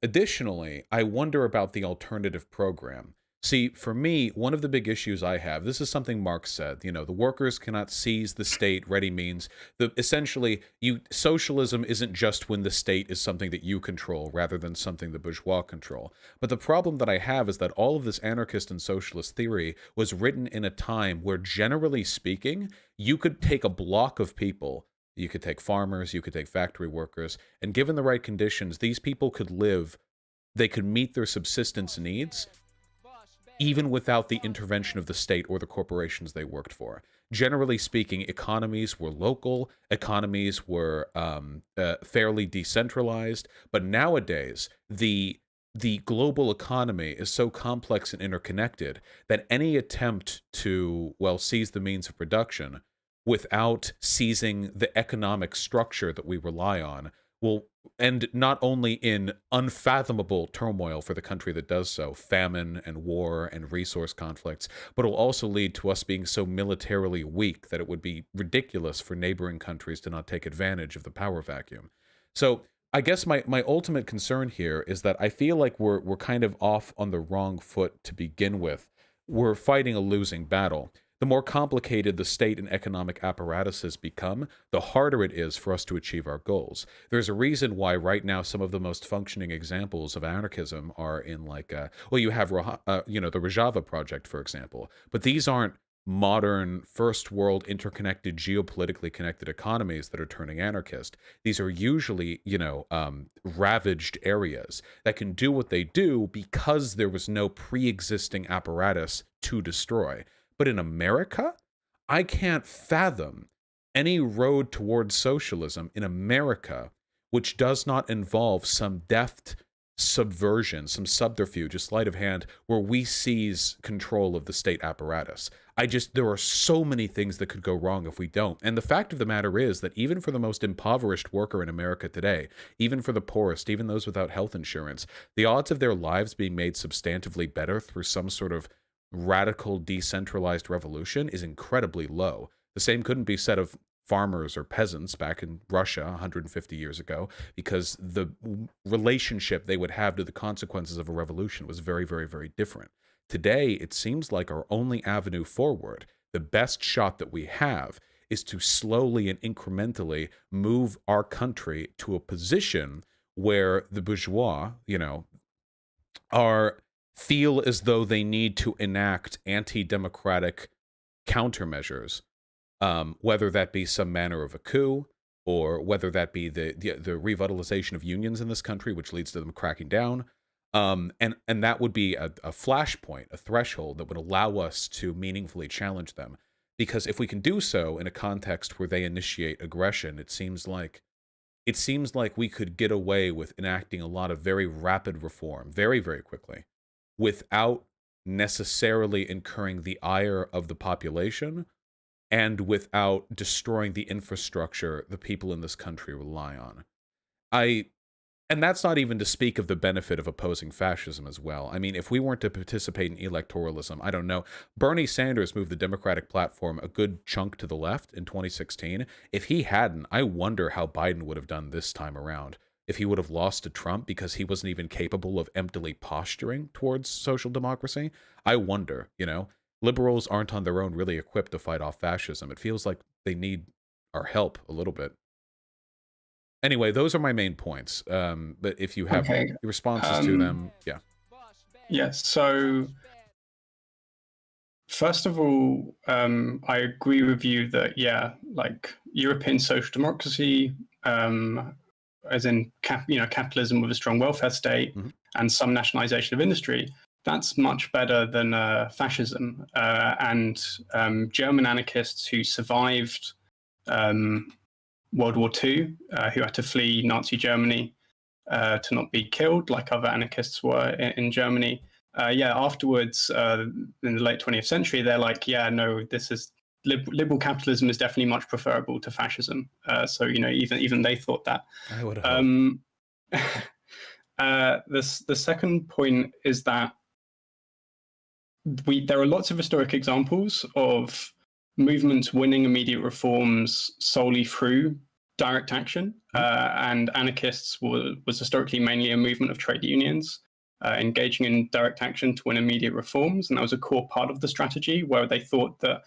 Additionally, I wonder about the alternative program. See, for me, one of the big issues I have, this is something Marx said, you know, the workers cannot seize the state, ready means. Essentially, socialism isn't just when the state is something that you control rather than something the bourgeois control. But the problem that I have is that all of this anarchist and socialist theory was written in a time where, generally speaking, you could take a block of people. You could take farmers, you could take factory workers, and given the right conditions, these people could live, they could meet their subsistence needs even without the intervention of the state or the corporations they worked for. Generally speaking, economies were local, economies were fairly decentralized, but nowadays, the global economy is so complex and interconnected that any attempt to, well, seize the means of production without seizing the economic structure that we rely on will end not only in unfathomable turmoil for the country that does so, famine and war and resource conflicts, but will also lead to us being so militarily weak that it would be ridiculous for neighboring countries to not take advantage of the power vacuum. So I guess my ultimate concern here is that I feel like we're kind of off on the wrong foot to begin with. We're fighting a losing battle. The more complicated the state and economic apparatuses become, the harder it is for us to achieve our goals. There's a reason why right now some of the most functioning examples of anarchism are in like, well, you have, you know, the Rojava Project, for example, but these aren't modern first world interconnected, geopolitically connected economies that are turning anarchist. These are usually, you know, ravaged areas that can do what they do because there was no pre-existing apparatus to destroy. But in America, I can't fathom any road towards socialism in America which does not involve some deft subversion, some subterfuge, a sleight of hand, where we seize control of the state apparatus. There are so many things that could go wrong if we don't. And the fact of the matter is that even for the most impoverished worker in America today, even for the poorest, even those without health insurance, the odds of their lives being made substantively better through some sort of radical decentralized revolution is incredibly low. The same couldn't be said of farmers or peasants back in Russia 150 years ago, because the relationship they would have to the consequences of a revolution was very, very, very different. Today, it seems like our only avenue forward, the best shot that we have, is to slowly and incrementally move our country to a position where the bourgeois, you know, feel as though they need to enact anti-democratic countermeasures, whether that be some manner of a coup, or whether that be the revitalization of unions in this country, which leads to them cracking down. And that would be a flashpoint, a threshold that would allow us to meaningfully challenge them. Because if we can do so in a context where they initiate aggression, it seems like we could get away with enacting a lot of very rapid reform very, very quickly, without necessarily incurring the ire of the population and without destroying the infrastructure the people in this country rely on. And that's not even to speak of the benefit of opposing fascism as well. I mean, if we weren't to participate in electoralism, I don't know. Bernie Sanders moved the Democratic platform a good chunk to the left in 2016. If he hadn't, I wonder how Biden would have done this time around. If he would have lost to Trump because he wasn't even capable of emptily posturing towards social democracy. I wonder, you know, liberals aren't on their own really equipped to fight off fascism. It feels like they need our help a little bit. Anyway, those are my main points. But if you have responses to them, yeah. Yes, so first of all, I agree with you that, yeah, like European social democracy, as in capitalism with a strong welfare state and some nationalization of industry, that's much better than fascism. And German anarchists who survived World War II, who had to flee Nazi Germany to not be killed like other anarchists were in Germany. Afterwards, in the late 20th century, they're like, yeah, no, this is liberal capitalism is definitely much preferable to fascism. So, even they thought that. I would have. The second point is that there are lots of historic examples of movements winning immediate reforms solely through direct action, and anarchists was historically mainly a movement of trade unions engaging in direct action to win immediate reforms, and that was a core part of the strategy, where they thought that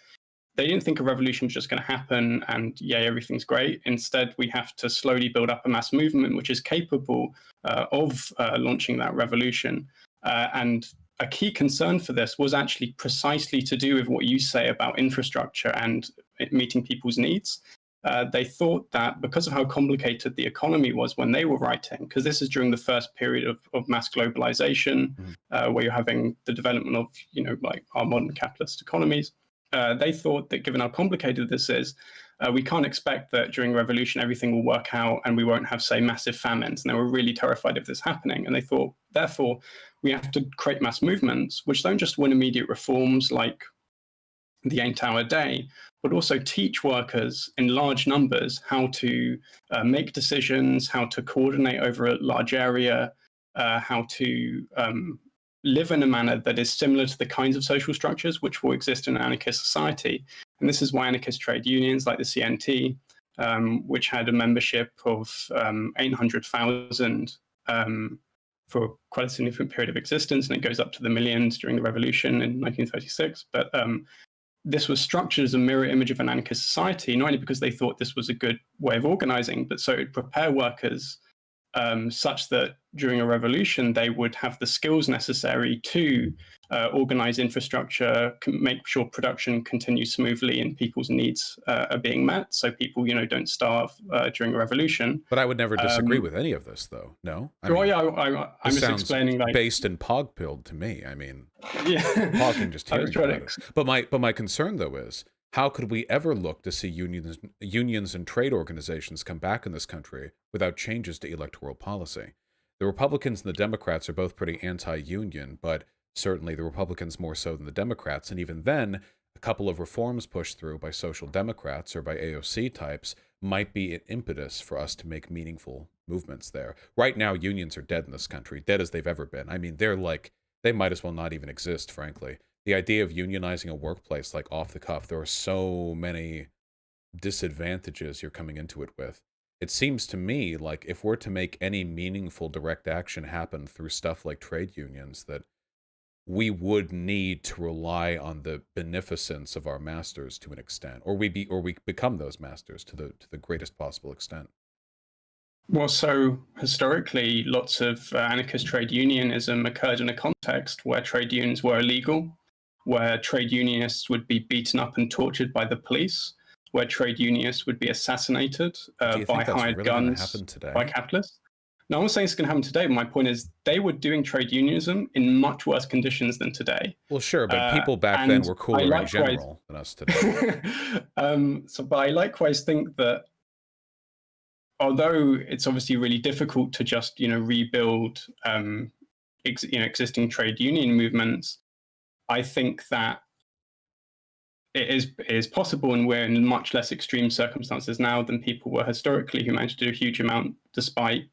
they didn't think a revolution was just going to happen and everything's great. Instead, we have to slowly build up a mass movement which is capable of launching that revolution. And a key concern for this was actually precisely to do with what you say about infrastructure and meeting people's needs. They thought that because of how complicated the economy was when they were writing, because this is during the first period of mass globalization, where you're having the development of, like our modern capitalist economies, they thought that given how complicated this is, we can't expect that during revolution everything will work out and we won't have, say, massive famines. And they were really terrified of this happening. And they thought, therefore, we have to create mass movements which don't just win immediate reforms like the 8-hour day, but also teach workers in large numbers how to make decisions, how to coordinate over a large area, how to live in a manner that is similar to the kinds of social structures which will exist in an anarchist society. And this is why anarchist trade unions like the CNT, which had a membership of 800,000 for quite a significant period of existence, and it goes up to the millions during the revolution in 1936. But this was structured as a mirror image of an anarchist society, not only because they thought this was a good way of organizing, but so it would prepare workers such that during a revolution, they would have the skills necessary to organize infrastructure, make sure production continues smoothly and people's needs are being met, so people, don't starve during a revolution. But I would never disagree with any of this, though. No? I'm just explaining, like, based and pog-pilled to me. I mean, yeah. Pogging just hearing about it. But my concern, though, is how could we ever look to see unions and trade organizations come back in this country without changes to electoral policy? The Republicans and the Democrats are both pretty anti-union, but certainly the Republicans more so than the Democrats. And even then, a couple of reforms pushed through by social democrats or by AOC types might be an impetus for us to make meaningful movements there. Right now, unions are dead in this country, dead as they've ever been. I mean, they might as well not even exist, frankly. The idea of unionizing a workplace, like off the cuff, there are so many disadvantages you're coming into it with. It seems to me like if we're to make any meaningful direct action happen through stuff like trade unions, that we would need to rely on the beneficence of our masters to an extent, or we become those masters to the greatest possible extent. Well, so historically, lots of anarchist trade unionism occurred in a context where trade unions were illegal, where trade unionists would be beaten up and tortured by the police, where trade unionists would be assassinated by hired guns by capitalists. Now, I'm not saying it's going to happen today, but my point is they were doing trade unionism in much worse conditions than today. Well, sure, but people back then were cooler in general than us today. But I likewise think that although it's obviously really difficult to just, rebuild, existing trade union movements, I think that it is possible, and we're in much less extreme circumstances now than people were historically, who managed to do a huge amount despite,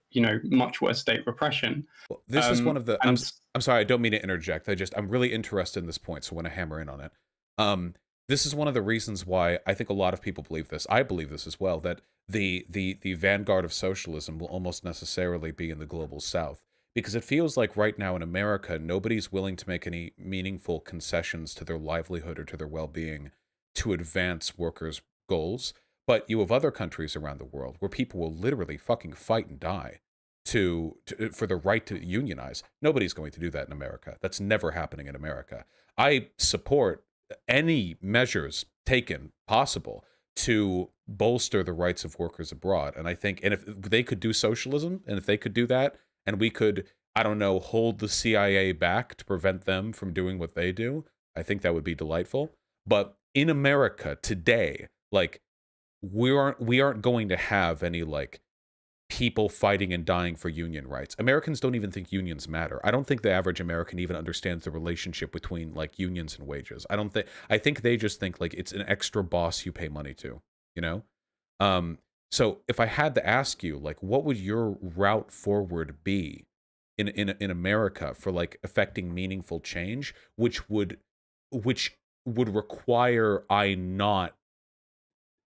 much worse state repression. Well, this is one of the. I'm sorry, I don't mean to interject. I'm really interested in this point, so I want to hammer in on it. This is one of the reasons why I think a lot of people believe this. I believe this as well, that the vanguard of socialism will almost necessarily be in the global south. Because it feels like right now in America, nobody's willing to make any meaningful concessions to their livelihood or to their well-being to advance workers' goals. But you have other countries around the world where people will literally fucking fight and die for the right to unionize. Nobody's going to do that in America. That's never happening in America. I support any measures taken possible to bolster the rights of workers abroad. And I think, and if they could do socialism, and if they could do that, and we could, I don't know, hold the CIA back to prevent them from doing what they do, I think that would be delightful. But in America today, like, we aren't going to have any, like, people fighting and dying for union rights. Americans don't even think unions matter. I don't think the average American even understands the relationship between, like, unions and wages. I think they just think, like, it's an extra boss you pay money to, you know? So if I had to ask you, like, what would your route forward be in America for, like, affecting meaningful change, which would require I not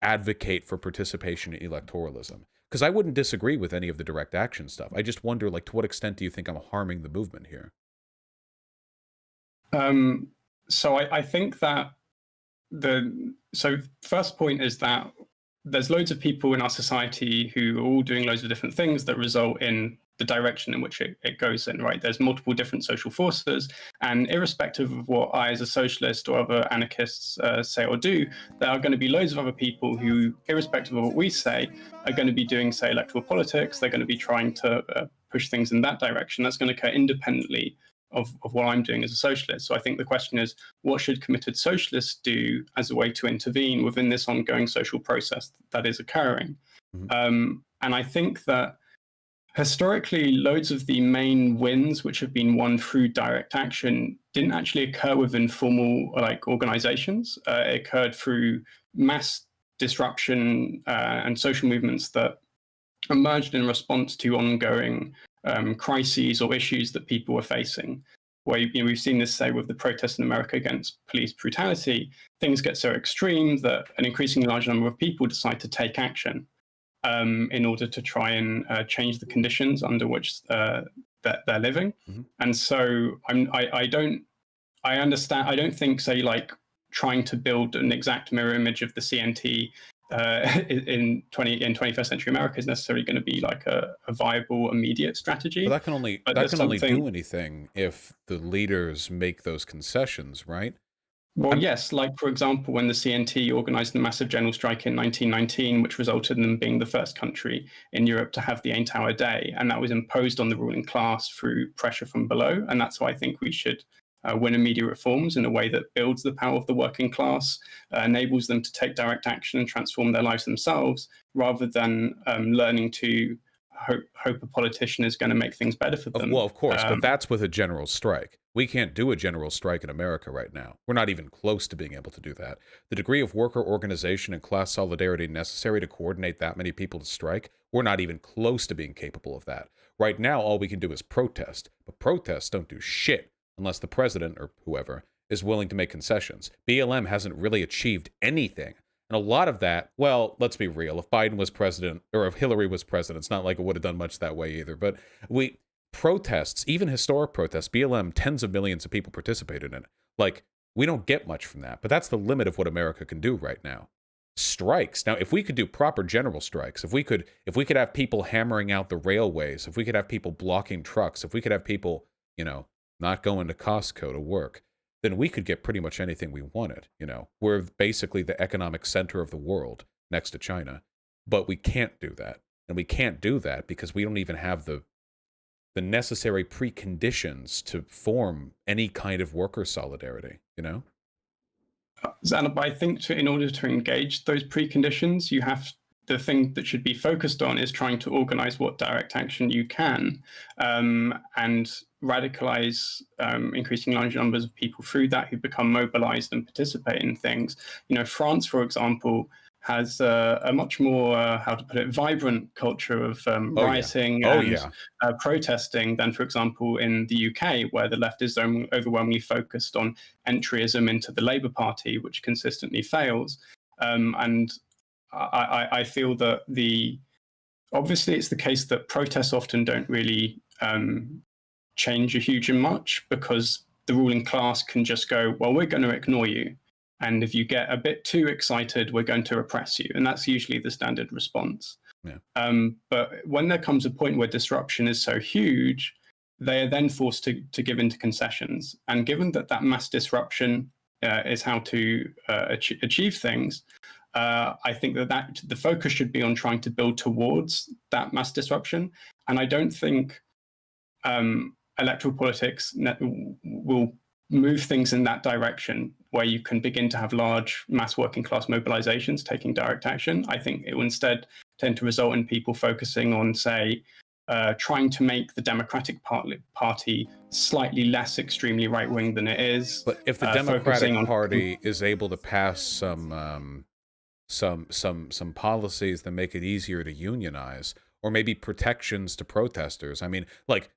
advocate for participation in electoralism? Because I wouldn't disagree with any of the direct action stuff. I just wonder, like, to what extent do you think I'm harming the movement here? So I think that first point is that there's loads of people in our society who are all doing loads of different things that result in the direction in which it goes in, right? There's multiple different social forces, and irrespective of what I as a socialist or other anarchists say or do, there are going to be loads of other people who, irrespective of what we say, are going to be doing, say, electoral politics. They're going to be trying to push things in that direction. That's going to occur independently of what I'm doing as a socialist. So I think the question is, what should committed socialists do as a way to intervene within this ongoing social process that is occurring? Mm-hmm. And I think that historically, loads of the main wins which have been won through direct action didn't actually occur within formal, like, organizations. It occurred through mass disruption and social movements that emerged in response to ongoing crises or issues that people were facing. Where, we've seen this, say, with the protests in America against police brutality. Things get so extreme that an increasingly large number of people decide to take action in order to try and change the conditions under which that they're living. Mm-hmm. And so I don't think, say, like, trying to build an exact mirror image of the CNT in 21st century America is necessarily going to be like a viable immediate strategy. But that can only do anything if the leaders make those concessions, right? Well, yes, like, for example, when the CNT organized a massive general strike in 1919, which resulted in them being the first country in Europe to have the 8-hour day, and that was imposed on the ruling class through pressure from below. And that's why I think we should win immediate reforms in a way that builds the power of the working class, enables them to take direct action and transform their lives themselves, rather than learning to hope a politician is going to make things better for them. Well, of course, but that's with a general strike. We can't do a general strike in America right now. We're not even close to being able to do that. The degree of worker organization and class solidarity necessary to coordinate that many people to strike, we're not even close to being capable of that. Right now, all we can do is protest, but protests don't do shit unless the president or whoever is willing to make concessions. BLM hasn't really achieved anything. And a lot of that, well, let's be real. If Biden was president, or if Hillary was president, it's not like it would have done much that way either. But protests, even historic protests, BLM, tens of millions of people participated in it. Like, we don't get much from that. But that's the limit of what America can do right now. Strikes. Now, if we could do proper general strikes, if we could have people hammering out the railways, if we could have people blocking trucks, if we could have people, not going to Costco to work, then we could get pretty much anything we wanted. We're basically the economic center of the world next to China, but we can't do that. And we can't do that because we don't even have the necessary preconditions to form any kind of worker solidarity, But I think in order to engage those preconditions, the thing that should be focused on is trying to organize what direct action you can, and radicalize increasing large numbers of people through that who become mobilized and participate in things. France, for example, has a much more, vibrant culture of rioting and protesting than, for example, in the UK, where the left is overwhelmingly focused on entryism into the Labour Party, which consistently fails. And I feel that obviously it's the case that protests often don't really change a huge much, because the ruling class can just go, well, we're going to ignore you. And if you get a bit too excited, we're going to repress you. And that's usually the standard response. Yeah. But when there comes a point where disruption is so huge, they are then forced to give in to concessions. And given that mass disruption is how to achieve things, I think that the focus should be on trying to build towards that mass disruption. And I don't think electoral politics will move things in that direction where you can begin to have large mass working class mobilizations taking direct action. I think it will instead tend to result in people focusing on, say, trying to make the Democratic Party slightly less extremely right-wing than it is. But if the Democratic Party is able to pass some policies that make it easier to unionize, or maybe protections to protesters. I mean, like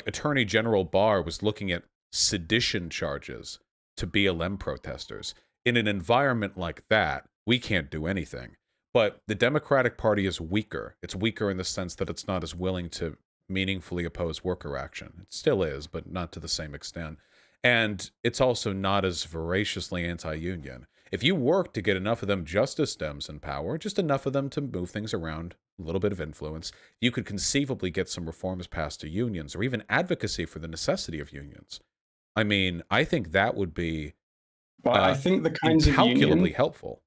Attorney General Barr was looking at sedition charges to BLM protesters. In an environment like that, we can't do anything. But the Democratic Party is weaker. It's weaker in the sense that it's not as willing to meaningfully oppose worker action. It still is, but not to the same extent. And it's also not as voraciously anti-union. If you work to get enough of them Justice Dems in power, just enough of them to move things around, a little bit of influence, you could conceivably get some reforms passed to unions, or even advocacy for the necessity of unions. I mean, I think that would be I think the kinds incalculably helpful.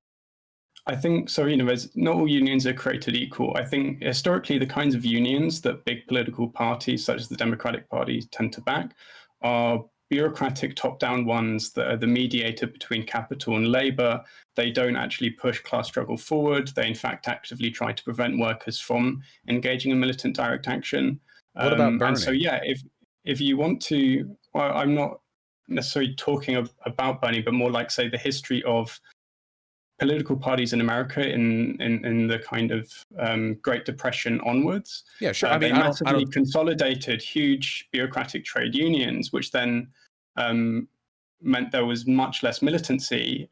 I think so. Not all unions are created equal. I think historically the kinds of unions that big political parties such as the Democratic Party tend to back are bureaucratic top-down ones that are the mediator between capital and labor. They don't actually push class struggle forward. They, in fact, actively try to prevent workers from engaging in militant direct action. What about Bernie? And so, yeah, if you want to, well, I'm not necessarily talking about Bernie, but more like, say, the history of political parties in America in the kind of Great Depression onwards. Yeah, sure. I mean, they massively consolidated huge bureaucratic trade unions, which then meant there was much less militancy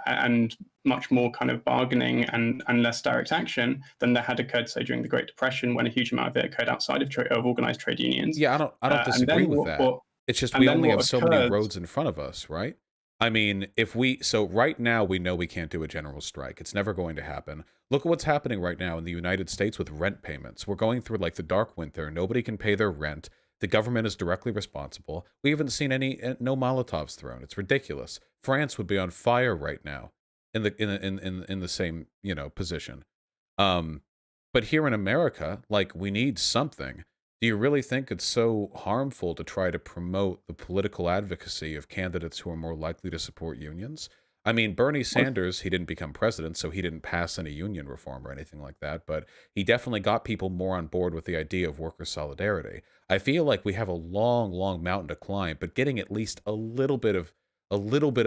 and much more kind of bargaining and less direct action than there had occurred, say, during the Great Depression, when a huge amount of it occurred outside of organized trade unions. Yeah, I don't disagree with that. It's just we only have so many roads in front of us, right? I mean, so right now we know we can't do a general strike. It's never going to happen. Look at what's happening right now in the United States with rent payments. We're going through like the dark winter. Nobody can pay their rent. The government is directly responsible. We haven't seen no Molotovs thrown. It's ridiculous. France would be on fire right now in the same, position. But here in America, like, we need something. Do you really think it's so harmful to try to promote the political advocacy of candidates who are more likely to support unions? I mean, Bernie Sanders, he didn't become president, so he didn't pass any union reform or anything like that, but he definitely got people more on board with the idea of worker solidarity. I feel like we have a long, long mountain to climb, but getting at least a little bit of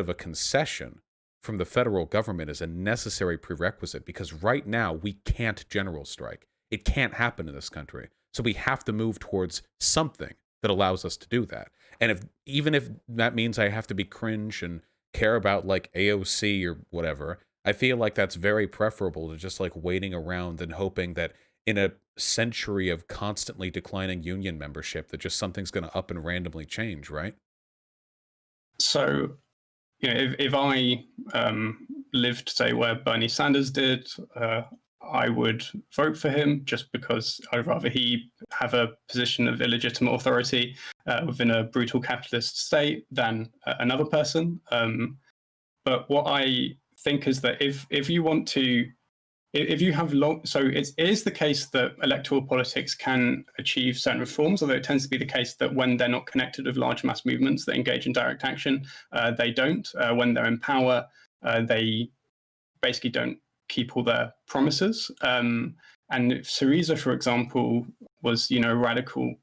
a concession from the federal government is a necessary prerequisite, because right now we can't general strike. It can't happen in this country. So we have to move towards something that allows us to do that. And even if that means I have to be cringe and care about like AOC or whatever, I feel like that's very preferable to just like waiting around and hoping that in a century of constantly declining union membership that just something's going to up and randomly change, right? So, if I lived, say, where Bernie Sanders did, I would vote for him just because I'd rather he have a position of illegitimate authority within a brutal capitalist state than another person. But what I think is that if you want to, if you have so it is the case that electoral politics can achieve certain reforms, although it tends to be the case that when they're not connected with large mass movements that engage in direct action, they don't. When they're in power, they basically don't keep all their promises. And Syriza, for example, was, a radical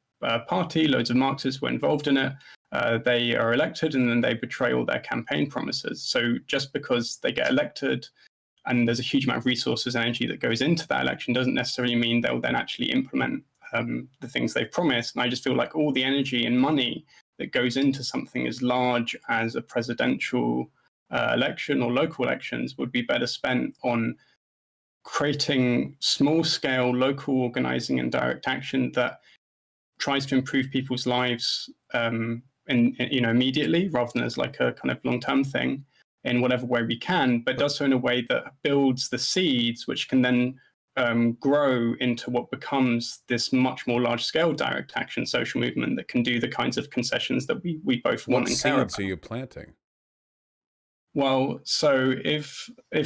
party. Loads of Marxists were involved in it. They are elected and then they betray all their campaign promises. So just because they get elected and there's a huge amount of resources and energy that goes into that election doesn't necessarily mean they'll then actually implement the things they've promised. And I just feel like all the energy and money that goes into something as large as a presidential election or local elections would be better spent on creating small-scale local organizing and direct action that tries to improve people's lives immediately, rather than as like a kind of long-term thing in whatever way we can, but does so in a way that builds the seeds which can then grow into what becomes this much more large-scale direct action social movement that can do the kinds of concessions that we both want and care about. What seeds are you planting? Well, so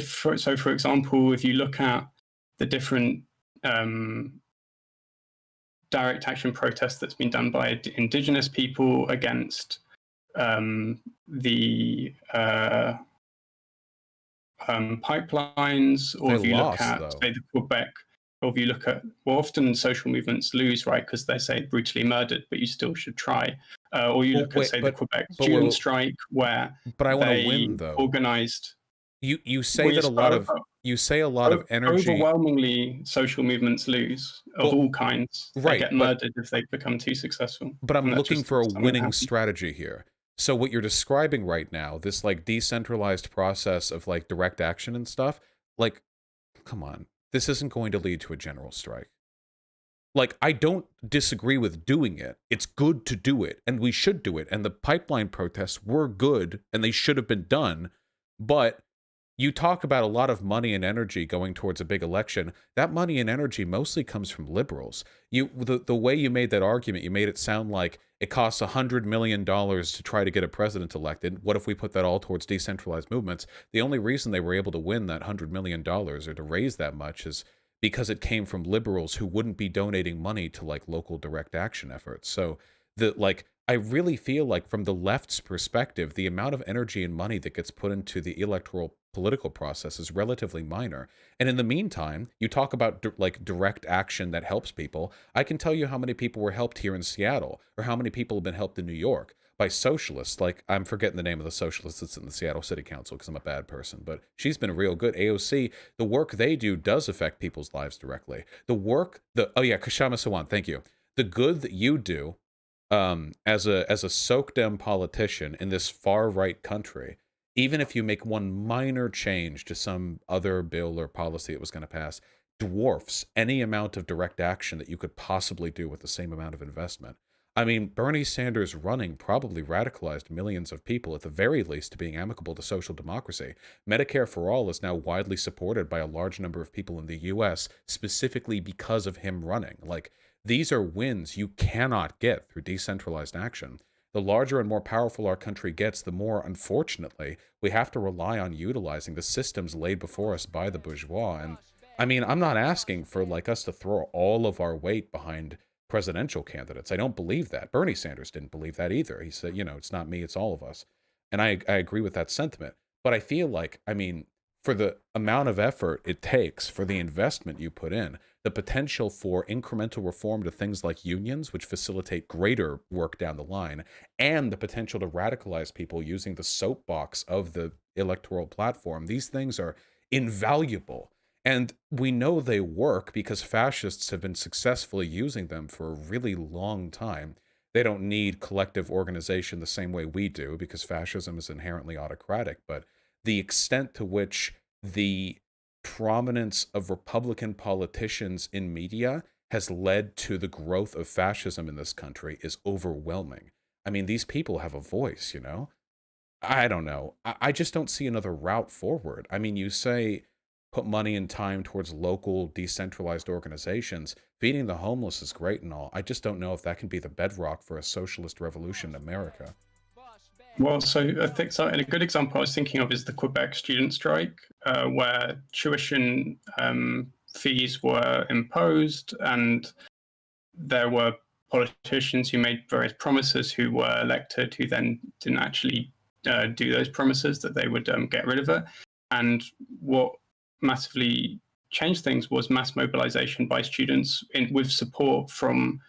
for example, if you look at the different direct action protests that's been done by indigenous people against the pipelines, or They if you lost, look at, though. say, the Quebec, or if you look at, well, often social movements lose, right, because they say brutally murdered, but you still should try. Or you look at, say, the Quebec student strike, where but I want to they win, though. organized. You say that a lot of energy. Overwhelmingly, social movements lose of all kinds. They get murdered if they become too successful. But I'm looking for a winning strategy here. So what you're describing right now, this like decentralized process of like direct action and stuff, like, come on, this isn't going to lead to a general strike. Like, I don't disagree with doing it. It's good to do it, and we should do it. And the pipeline protests were good, and they should have been done. But you talk about a lot of money and energy going towards a big election. That money and energy mostly comes from liberals. The way you made that argument, you made it sound like it costs $100 million to try to get a president elected. What if we put that all towards decentralized movements? The only reason they were able to win that $100 million or to raise that much is because it came from liberals who wouldn't be donating money to like local direct action efforts. So I really feel like from the left's perspective, the amount of energy and money that gets put into the electoral political process is relatively minor. And in the meantime, you talk about like direct action that helps people. I can tell you how many people were helped here in Seattle, or how many people have been helped in New York by socialists. Like, I'm forgetting the name of the socialist that's in the Seattle City Council because I'm a bad person, but she's been real good. AOC, the work they do does affect people's lives directly. Oh yeah, Kashama Sawan, thank you. The good that you do as a SOCDEM politician in this far-right country, even if you make one minor change to some other bill or policy that was going to pass, dwarfs any amount of direct action that you could possibly do with the same amount of investment. I mean, Bernie Sanders running probably radicalized millions of people, at the very least, to being amicable to social democracy. Medicare for All is now widely supported by a large number of people in the U.S., specifically because of him running. Like, these are wins you cannot get through decentralized action. The larger and more powerful our country gets, the more, unfortunately, we have to rely on utilizing the systems laid before us by the bourgeois. And, I mean, I'm not asking for, like, us to throw all of our weight behind presidential candidates. I don't believe that. Bernie Sanders didn't believe that either. He said, you know, it's not me, it's all of us. And I agree with that sentiment. But I feel like, I mean, for the amount of effort it takes, for the investment you put in, the potential for incremental reform to things like unions, which facilitate greater work down the line, and the potential to radicalize people using the soapbox of the electoral platform, these things are invaluable. And we know they work because fascists have been successfully using them for a really long time. They don't need collective organization the same way we do, because fascism is inherently autocratic. But the extent to which the prominence of Republican politicians in media has led to the growth of fascism in this country is overwhelming. I mean, these people have a voice, you know? I don't know. I just don't see another route forward. I mean, you say put money and time towards local decentralized organizations. Feeding the homeless is great and all. I just don't know if that can be the bedrock for a socialist revolution in America. Well, so I think so. And a good example I was thinking of is the Quebec student strike, where tuition fees were imposed, and there were politicians who made various promises who were elected who then didn't actually do those promises, that they would get rid of it. And what massively changed things was mass mobilization by students with support from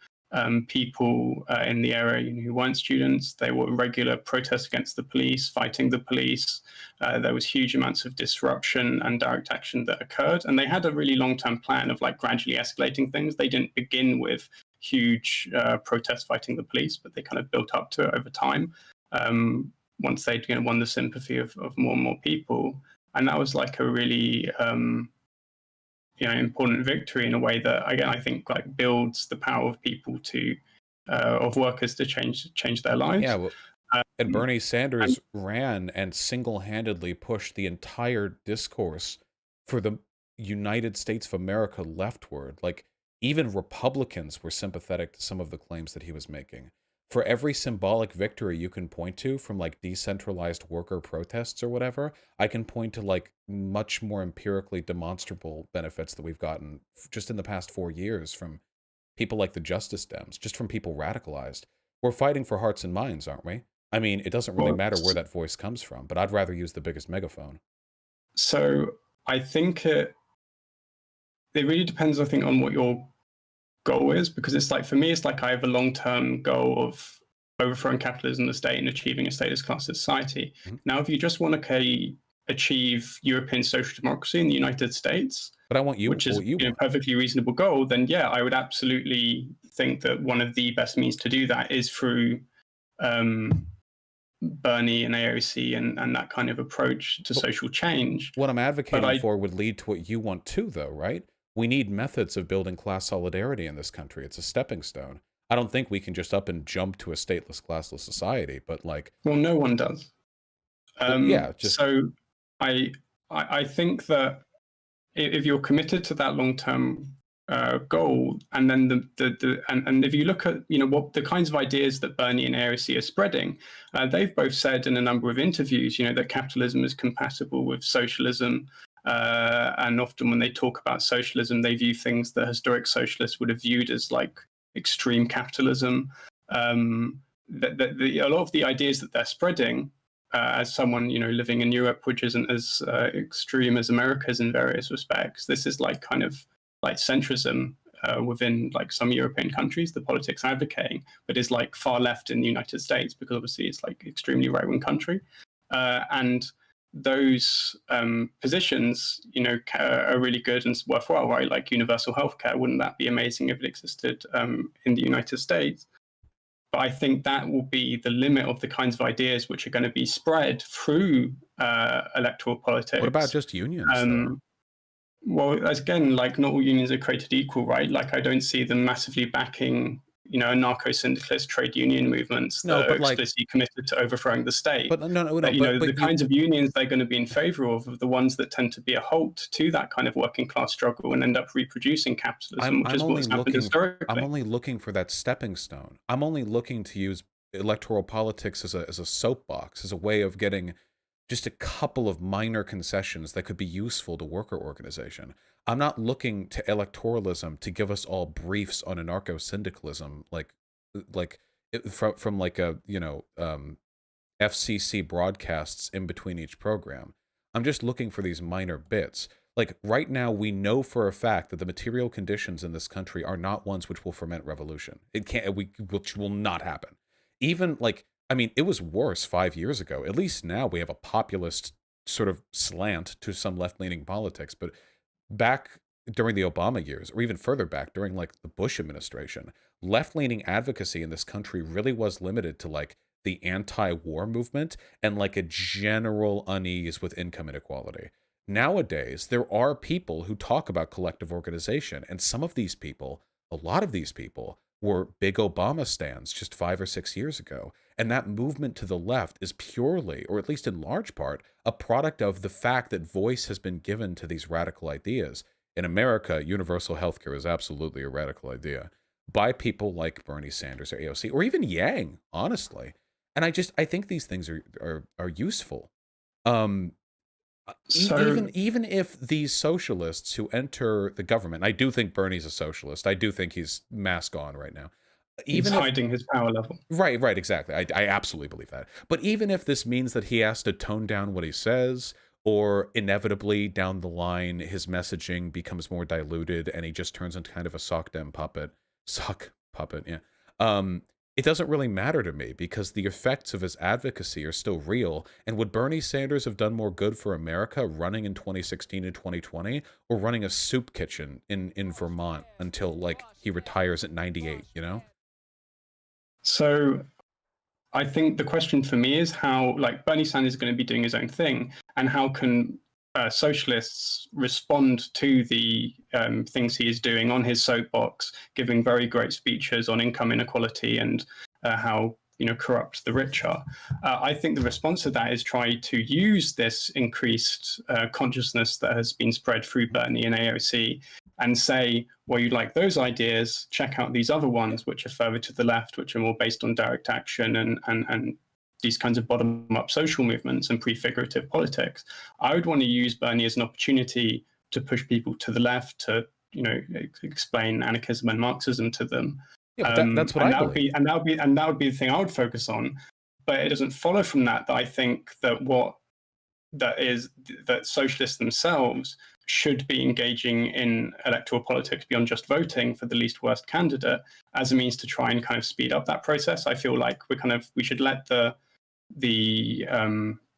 people in the area who weren't students. They were regular protests against the police, fighting the police. There was huge amounts of disruption and direct action that occurred. And they had a really long-term plan of like gradually escalating things. They didn't begin with huge protests fighting the police, but they kind of built up to it over time once they'd won the sympathy of more and more people. And that was like a really important victory in a way that, again, I think like builds the power of people to of workers to change their lives. Yeah, well, and Bernie Sanders ran and single-handedly pushed the entire discourse for the United States of America leftward. Like, even Republicans were sympathetic to some of the claims that he was making. for every symbolic victory you can point to from like decentralized worker protests or whatever, I can point to like much more empirically demonstrable benefits that we've gotten just in the past 4 years from people like the Justice Dems, just from people radicalized. We're fighting for hearts and minds, aren't we? I mean, it doesn't really matter where that voice comes from, but I'd rather use the biggest megaphone. So I think it really depends, I think, on what your goal is, because it's like, for me, it's like I have a long-term goal of overthrowing capitalism, the state, and achieving a status class society. Now, if you just want to achieve European social democracy in the United States, but I want you, which is a perfectly reasonable goal, then yeah, I would absolutely think that one of the best means to do that is through Bernie and AOC and that kind of approach to social change. What I'm advocating for would lead to what you want too, though, right? We need methods of building class solidarity in this country. It's a stepping stone. I don't think we can just up and jump to a stateless, classless society, but like... Well, no one does. Yeah, just... So I think that if you're committed to that long-term goal, and then and if you look at what the kinds of ideas that Bernie and AOC are spreading, they've both said in a number of interviews, that capitalism is compatible with socialism, and often when they talk about socialism, they view things that historic socialists would have viewed as like extreme capitalism. A lot of the ideas that they're spreading, as someone living in Europe, which isn't as extreme as America's in various respects, this is like kind of like centrism within like some European countries, the politics advocating, but is like far left in the United States, because obviously it's like extremely right-wing country, and those positions, are really good and worthwhile, right? Like universal healthcare, wouldn't that be amazing if it existed in the United States? But I think that will be the limit of the kinds of ideas which are going to be spread through electoral politics. What about just unions? Well, again, like not all unions are created equal, right? Like I don't see them massively backing, anarcho-syndicalist trade union movements that are explicitly committed to overthrowing the state. But the kinds of unions they're going to be in favor of are the ones that tend to be a halt to that kind of working class struggle and end up reproducing capitalism, which is what's happened historically. I'm only looking for that stepping stone. I'm only looking to use electoral politics as a soapbox, as a way of getting just a couple of minor concessions that could be useful to worker organization. I'm not looking to electoralism to give us all briefs on anarcho-syndicalism, from like a FCC broadcasts in between each program. I'm just looking for these minor bits. Like right now, we know for a fact that the material conditions in this country are not ones which will ferment revolution. Which will not happen. Even like, I mean, it was worse 5 years ago. At least now we have a populist sort of slant to some left-leaning politics. But back during the Obama years, or even further back during like the Bush administration, left-leaning advocacy in this country really was limited to like the anti-war movement and like a general unease with income inequality. Nowadays, there are people who talk about collective organization, and some of these people, a lot of these people, were big Obama stans just 5 or 6 years ago. And that movement to the left is purely, or at least in large part, a product of the fact that voice has been given to these radical ideas. In America, universal healthcare is absolutely a radical idea by people like Bernie Sanders or AOC, or even Yang, honestly. And I think these things are useful. Even if these socialists who enter the government, I do think Bernie's a socialist. I do think he's mask on right now. He's hiding his power level. Right, exactly. I absolutely believe that. But even if this means that he has to tone down what he says, or inevitably down the line his messaging becomes more diluted and he just turns into kind of a sock puppet, yeah. It doesn't really matter to me, because the effects of his advocacy are still real. And would Bernie Sanders have done more good for America running in 2016 and 2020, or running a soup kitchen in Vermont until like he retires at 98, So I think the question for me is how, like, Bernie Sanders is going to be doing his own thing, and how can socialists respond to the things he is doing on his soapbox, giving very great speeches on income inequality and how corrupt the richer. I think the response to that is try to use this increased consciousness that has been spread through Bernie and AOC and say, well, you like those ideas, check out these other ones, which are further to the left, which are more based on direct action and these kinds of bottom-up social movements and prefigurative politics. I would want to use Bernie as an opportunity to push people to the left, to explain anarchism and Marxism to them. Yeah, but that's what I believe. And that would be the thing I would focus on. But it doesn't follow from that I think that that socialists themselves should be engaging in electoral politics beyond just voting for the least worst candidate as a means to try and kind of speed up that process. I feel like we should let the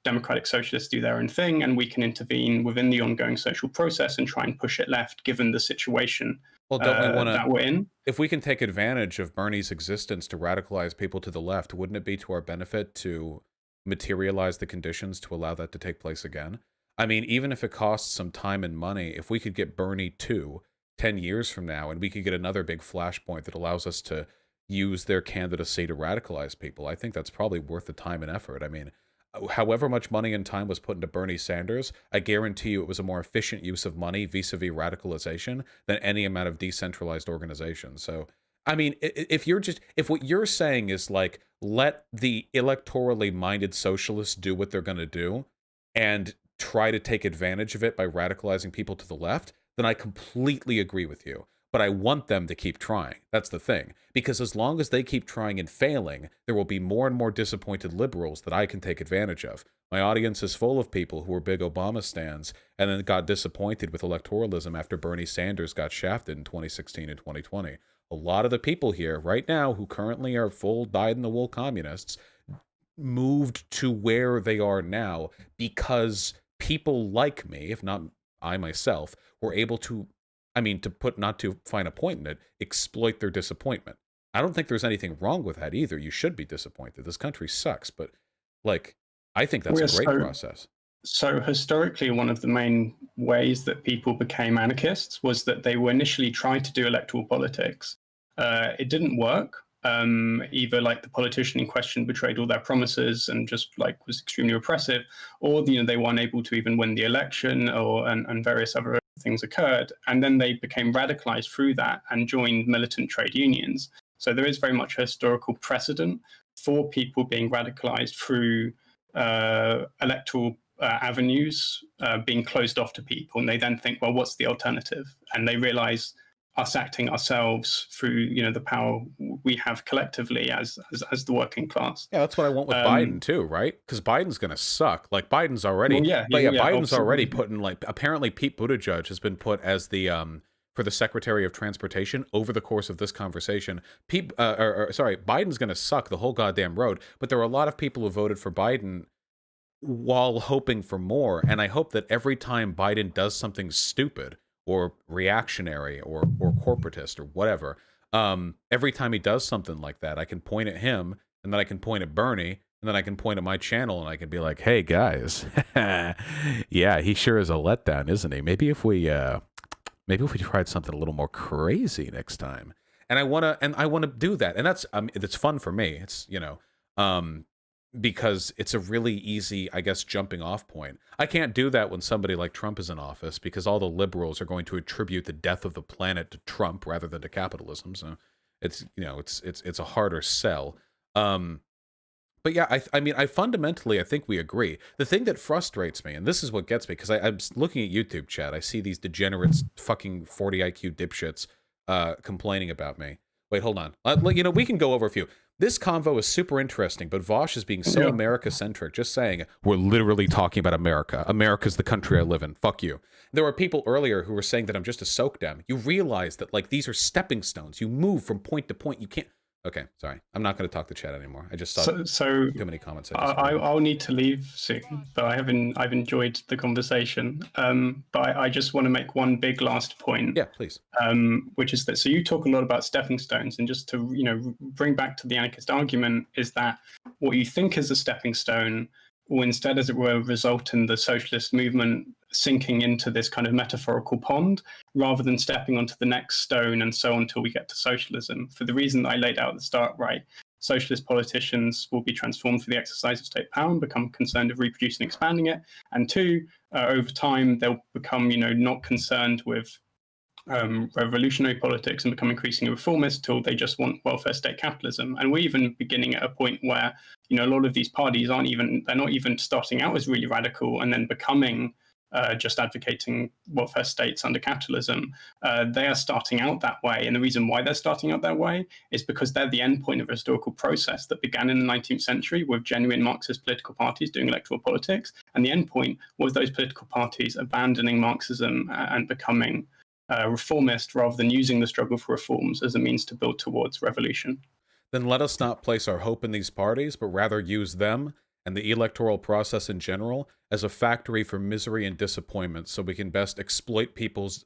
democratic socialists do their own thing, and we can intervene within the ongoing social process and try and push it left, given the situation well, don't we want that we're in. If we can take advantage of Bernie's existence to radicalize people to the left, wouldn't it be to our benefit to materialize the conditions to allow that to take place again? I mean, even if it costs some time and money, if we could get Bernie 10 years from now, and we could get another big flashpoint that allows us to use their candidacy to radicalize people, I think that's probably worth the time and effort. I mean, however much money and time was put into Bernie Sanders, I guarantee you it was a more efficient use of money vis-a-vis radicalization than any amount of decentralized organization. So, I mean, if what you're saying is like, let the electorally minded socialists do what they're going to do and try to take advantage of it by radicalizing people to the left, then I completely agree with you. But I want them to keep trying. That's the thing. Because as long as they keep trying and failing, there will be more and more disappointed liberals that I can take advantage of. My audience is full of people who were big Obama stans and then got disappointed with electoralism after Bernie Sanders got shafted in 2016 and 2020. A lot of the people here right now who currently are full dyed-in-the-wool communists moved to where they are now because people like me, if not I myself, were able to, not to find a point in it, exploit their disappointment. I don't think there's anything wrong with that either. You should be disappointed. This country sucks, but I think that's a great process. So historically, one of the main ways that people became anarchists was that they were initially trying to do electoral politics. It didn't work. Either the politician in question betrayed all their promises and just was extremely repressive, or they weren't able to even win the election, and various other things occurred, and then they became radicalized through that and joined militant trade unions. So there is very much a historical precedent for people being radicalized through electoral avenues being closed off to people, and they then think, well, what's the alternative? And they realize us acting ourselves through the power we have collectively as the working class. Yeah, that's what I want with Biden too, right? Because Biden's gonna suck. Biden's already, Biden's already put in apparently Pete Buttigieg has been put as the for the Secretary of Transportation over the course of this conversation. Biden's gonna suck the whole goddamn road. But there are a lot of people who voted for Biden while hoping for more, and I hope that every time Biden does something stupid or reactionary or corporatist or whatever, every time he does something like that, I can point at him, and then I can point at Bernie, and then I can point at my channel, and I can be like, hey guys, yeah, he sure is a letdown, isn't he? Maybe if we tried something a little more crazy next time. And I wanna do that, and that's it's fun for me. It's because it's a really easy, I guess, jumping off point. I can't do that when somebody like Trump is in office because all the liberals are going to attribute the death of the planet to Trump rather than to capitalism. So it's a harder sell. But yeah, I fundamentally, I think we agree. The thing that frustrates me, and this is what gets me, because I'm looking at YouTube chat, I see these degenerates, fucking 40 IQ dipshits complaining about me. Wait, hold on. We can go over a few. This convo is super interesting, but Vosh is being so America-centric, just saying, we're literally talking about America. America's the country I live in. Fuck you. There were people earlier who were saying that I'm just a soak dem. You realize that, these are stepping stones. You move from point to point. You can't... Okay, sorry. I'm not going to talk to chat anymore. I just saw too many comments. I'll need to leave soon, but I've enjoyed the conversation. But I just want to make one big last point. Yeah, please. Which is that, so you talk a lot about stepping stones, and just to bring back to the anarchist argument is that what you think is a stepping stone will instead, as it were, result in the socialist movement sinking into this kind of metaphorical pond rather than stepping onto the next stone and so on until we get to socialism, for the reason that I laid out at the start, right? socialist politicians will be transformed for the exercise of state power and become concerned of reproducing and expanding it. And two, over time, they'll become, not concerned with revolutionary politics and become increasingly reformist till they just want welfare state capitalism. And we're even beginning at a point where, a lot of these parties they're not even starting out as really radical and then becoming just advocating welfare states under capitalism. They are starting out that way. And the reason why they're starting out that way is because they're the end point of a historical process that began in the 19th century with genuine Marxist political parties doing electoral politics. And the end point was those political parties abandoning Marxism and becoming reformist rather than using the struggle for reforms as a means to build towards revolution. Then let us not place our hope in these parties, but rather use them and the electoral process in general as a factory for misery and disappointment, so we can best exploit people's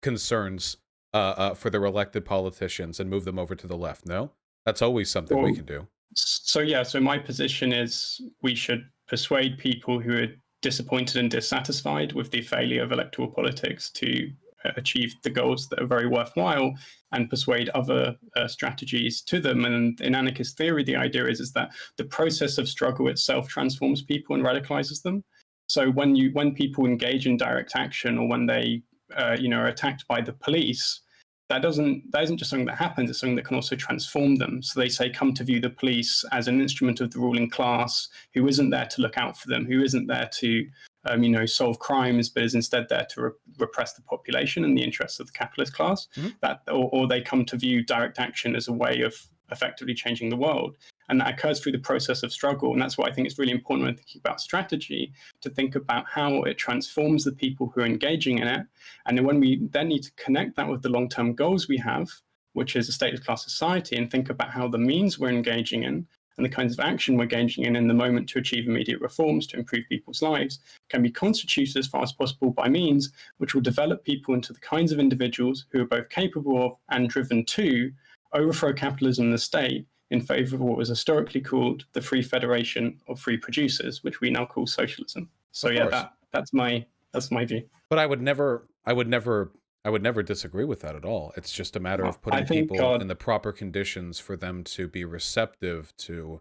concerns for their elected politicians and move them over to the left. No? That's always something we can do. So my position is we should persuade people who are disappointed and dissatisfied with the failure of electoral politics to achieve the goals that are very worthwhile and persuade other strategies to them. And in anarchist theory, the idea is that the process of struggle itself transforms people and radicalizes them. So when people engage in direct action, or when they are attacked by the police, that isn't just something that happens, it's something that can also transform them. So they say, come to view the police as an instrument of the ruling class who isn't there to look out for them, who isn't there to solve crimes, but is instead there to repress the population in the interests of the capitalist class. Mm-hmm. Or they come to view direct action as a way of effectively changing the world. And that occurs through the process of struggle. And that's why I think it's really important when thinking about strategy to think about how it transforms the people who are engaging in it. And then when we then need to connect that with the long-term goals we have, which is a stateless class society, and think about how the means we're engaging in and the kinds of action we're engaging in the moment to achieve immediate reforms, to improve people's lives, can be constituted as far as possible by means which will develop people into the kinds of individuals who are both capable of and driven to overthrow capitalism and the state in favor of what was historically called the free federation of free producers, which we now call socialism. So that's my view. But I would never disagree with that at all. It's just a matter of putting people in the proper conditions for them to be receptive to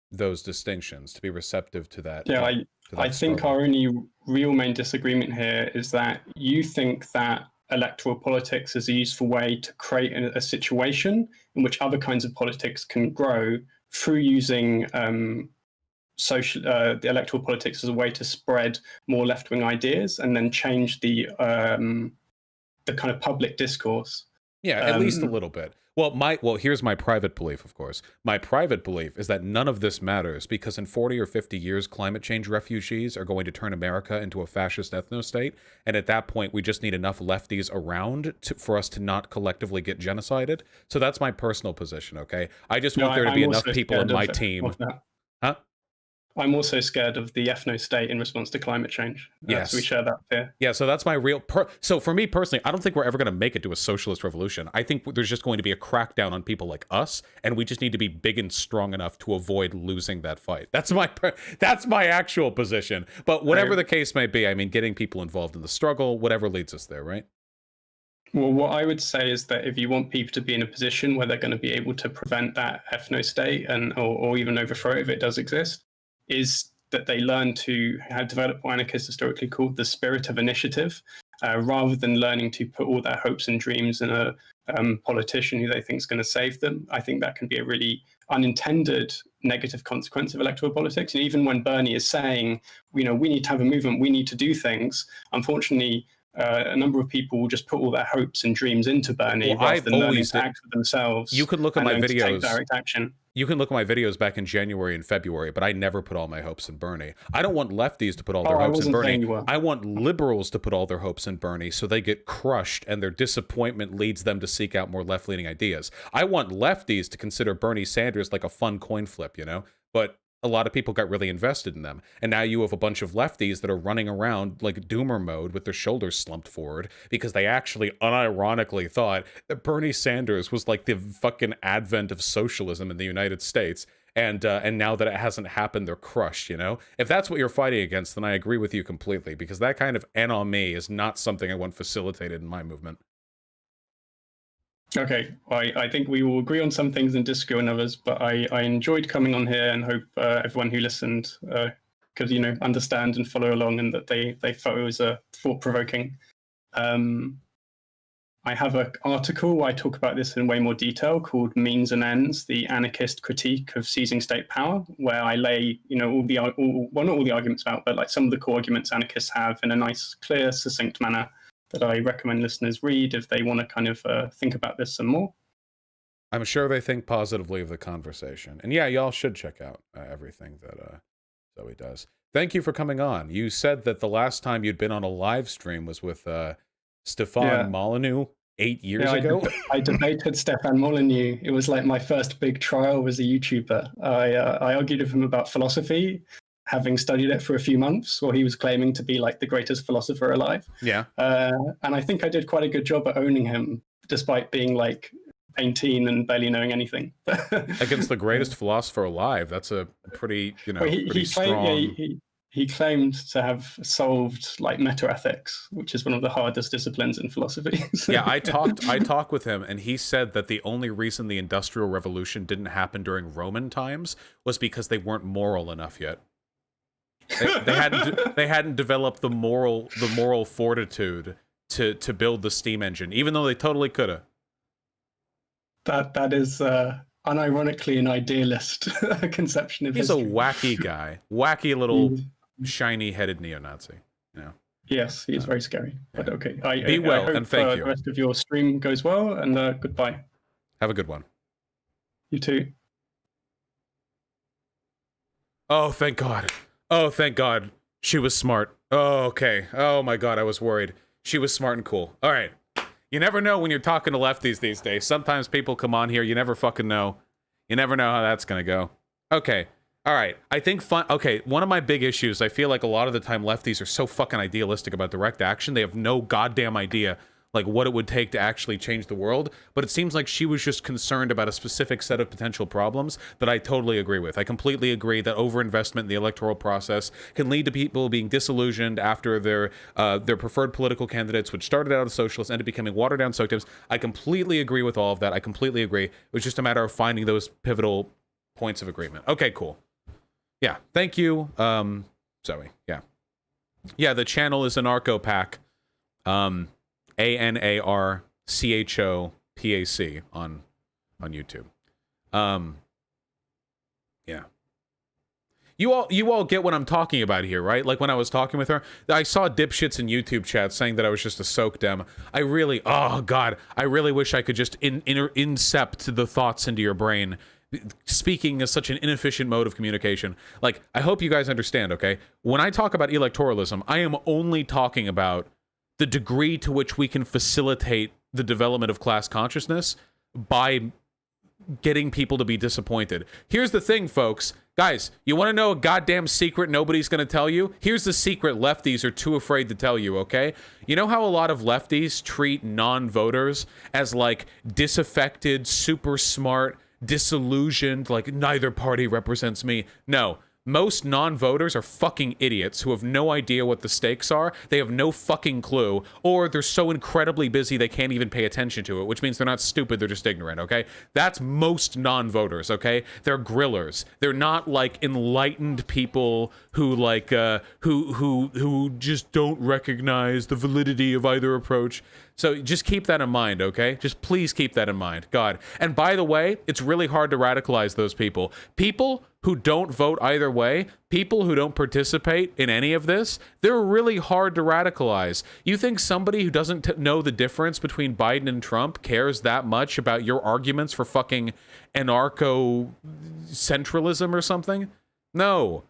those distinctions, to be receptive to that. Yeah, I think our only real main disagreement here is that you think that electoral politics is a useful way to create a situation in which other kinds of politics can grow through using the electoral politics as a way to spread more left-wing ideas and then change the kind of public discourse. Yeah, at least a little bit. Well, here's my private belief, of course. My private belief is that none of this matters because in 40 or 50 years, climate change refugees are going to turn America into a fascist ethno-state. And at that point, we just need enough lefties around for us to not collectively get genocided. So that's my personal position, okay? I just want there to be enough people in my team. Huh? I'm also scared of the ethno-state in response to climate change. Yes. So we share that fear. Yeah, so that's my real... So for me personally, I don't think we're ever going to make it to a socialist revolution. I think there's just going to be a crackdown on people like us, and we just need to be big and strong enough to avoid losing that fight. That's my actual position. But whatever the case may be, I mean, getting people involved in the struggle, whatever leads us there, right? Well, what I would say is that if you want people to be in a position where they're going to be able to prevent that ethno-state or even overthrow it if it does exist, is that they learn to develop what anarchists historically called the spirit of initiative, rather than learning to put all their hopes and dreams in a politician who they think is going to save them. I think that can be a really unintended negative consequence of electoral politics. And even when Bernie is saying, we need to have a movement, we need to do things, unfortunately, a number of people will just put all their hopes and dreams into Bernie rather than learning to act for themselves. You could look at my videos. Take direct action. You can look at my videos back in January and February, but I never put all my hopes in Bernie. I don't want lefties to put all their hopes in Bernie. I want liberals to put all their hopes in Bernie so they get crushed and their disappointment leads them to seek out more left-leaning ideas. I want lefties to consider Bernie Sanders like a fun coin flip, But a lot of people got really invested in them. And now you have a bunch of lefties that are running around like doomer mode with their shoulders slumped forward because they actually unironically thought that Bernie Sanders was like the fucking advent of socialism in the United States. And now that it hasn't happened, they're crushed, If that's what you're fighting against, then I agree with you completely because that kind of anomie is not something I want facilitated in my movement. Okay, I think we will agree on some things and disagree on others, but I enjoyed coming on here and hope everyone who listened could, you know, understand and follow along, and that they thought it was thought-provoking. I have an article where I talk about this in way more detail called Means and Ends, the Anarchist Critique of Seizing State Power, where I lay, you know, well, not all the arguments out, but like some of the core arguments anarchists have in a nice, clear, succinct manner that I recommend listeners read if they want to kind of think about this some more. I'm sure they think positively of the conversation. And yeah, y'all should check out everything that Zoey does. Thank you for coming on. You said that the last time you'd been on a live stream was with Stefan Molyneux 8 years ago. I debated Stefan Molyneux. It was like my first big trial as a YouTuber. I argued with him about philosophy, having studied it for a few months, while he was claiming to be like the greatest philosopher alive. Yeah. And I think I did quite a good job at owning him, despite being like 18 and barely knowing anything. Against the greatest philosopher alive. That's a pretty, you know, pretty strong... He claimed to have solved like metaethics, which is one of the hardest disciplines in philosophy. Yeah, I talked with him, and he said that the only reason the Industrial Revolution didn't happen during Roman times was because they weren't moral enough yet. They hadn't developed the moral fortitude to build the steam engine, even though they totally could have. That is unironically an idealist conception of history. He's a wacky guy, wacky little shiny-headed neo-Nazi. You know. Yes, he is very scary. But okay, Be well, I hope and thank you. The rest of your stream goes well, and goodbye. Have a good one. You too. Oh, thank God. Oh, thank God. She was smart. Oh, okay. Oh my God, I was worried. She was smart and cool. All right. You never know when you're talking to lefties these days. Sometimes people come on here, you never fucking know. You never know how that's gonna go. Okay. All right. I think okay, one of my big issues, I feel like a lot of the time lefties are so fucking idealistic about direct action. They have no goddamn idea like what it would take to actually change the world. But it seems like she was just concerned about a specific set of potential problems that I totally agree with. I completely agree that overinvestment in the electoral process can lead to people being disillusioned after their preferred political candidates, which started out as socialists, ended up becoming watered down socialism. I completely agree with all of that. I completely agree. It was just a matter of finding those pivotal points of agreement. Okay, cool. Yeah, thank you, Zoey. Yeah. Yeah, the channel is Anarcho-Pac. ANARCHOPAC on YouTube. Yeah. You all get what I'm talking about here, right? Like when I was talking with her, I saw dipshits in YouTube chat saying that I was just a soak dem. Oh God, I really wish I could just incept the thoughts into your brain. Speaking is such an inefficient mode of communication. Like, I hope you guys understand, okay? When I talk about electoralism, I am only talking about the degree to which we can facilitate the development of class consciousness by getting people to be disappointed. Here's the thing, folks. Guys, you want to know a goddamn secret nobody's going to tell you? Here's the secret lefties are too afraid to tell you, okay? You know how a lot of lefties treat non-voters as, like, disaffected, super smart, disillusioned, like, neither party represents me? No. Most non-voters are fucking idiots who have no idea what the stakes are. They have no fucking clue, or they're so incredibly busy they can't even pay attention to it, which means they're not stupid, they're just ignorant, okay? That's most non-voters, okay? They're grillers. They're not, like, enlightened people who, like, who just don't recognize the validity of either approach. So just keep that in mind, okay? Just please keep that in mind. God. And by the way, it's really hard to radicalize those people. People who don't vote either way, people who don't participate in any of this, they're really hard to radicalize. You think somebody who doesn't know the difference between Biden and Trump cares that much about your arguments for fucking anarcho-centralism or something? No.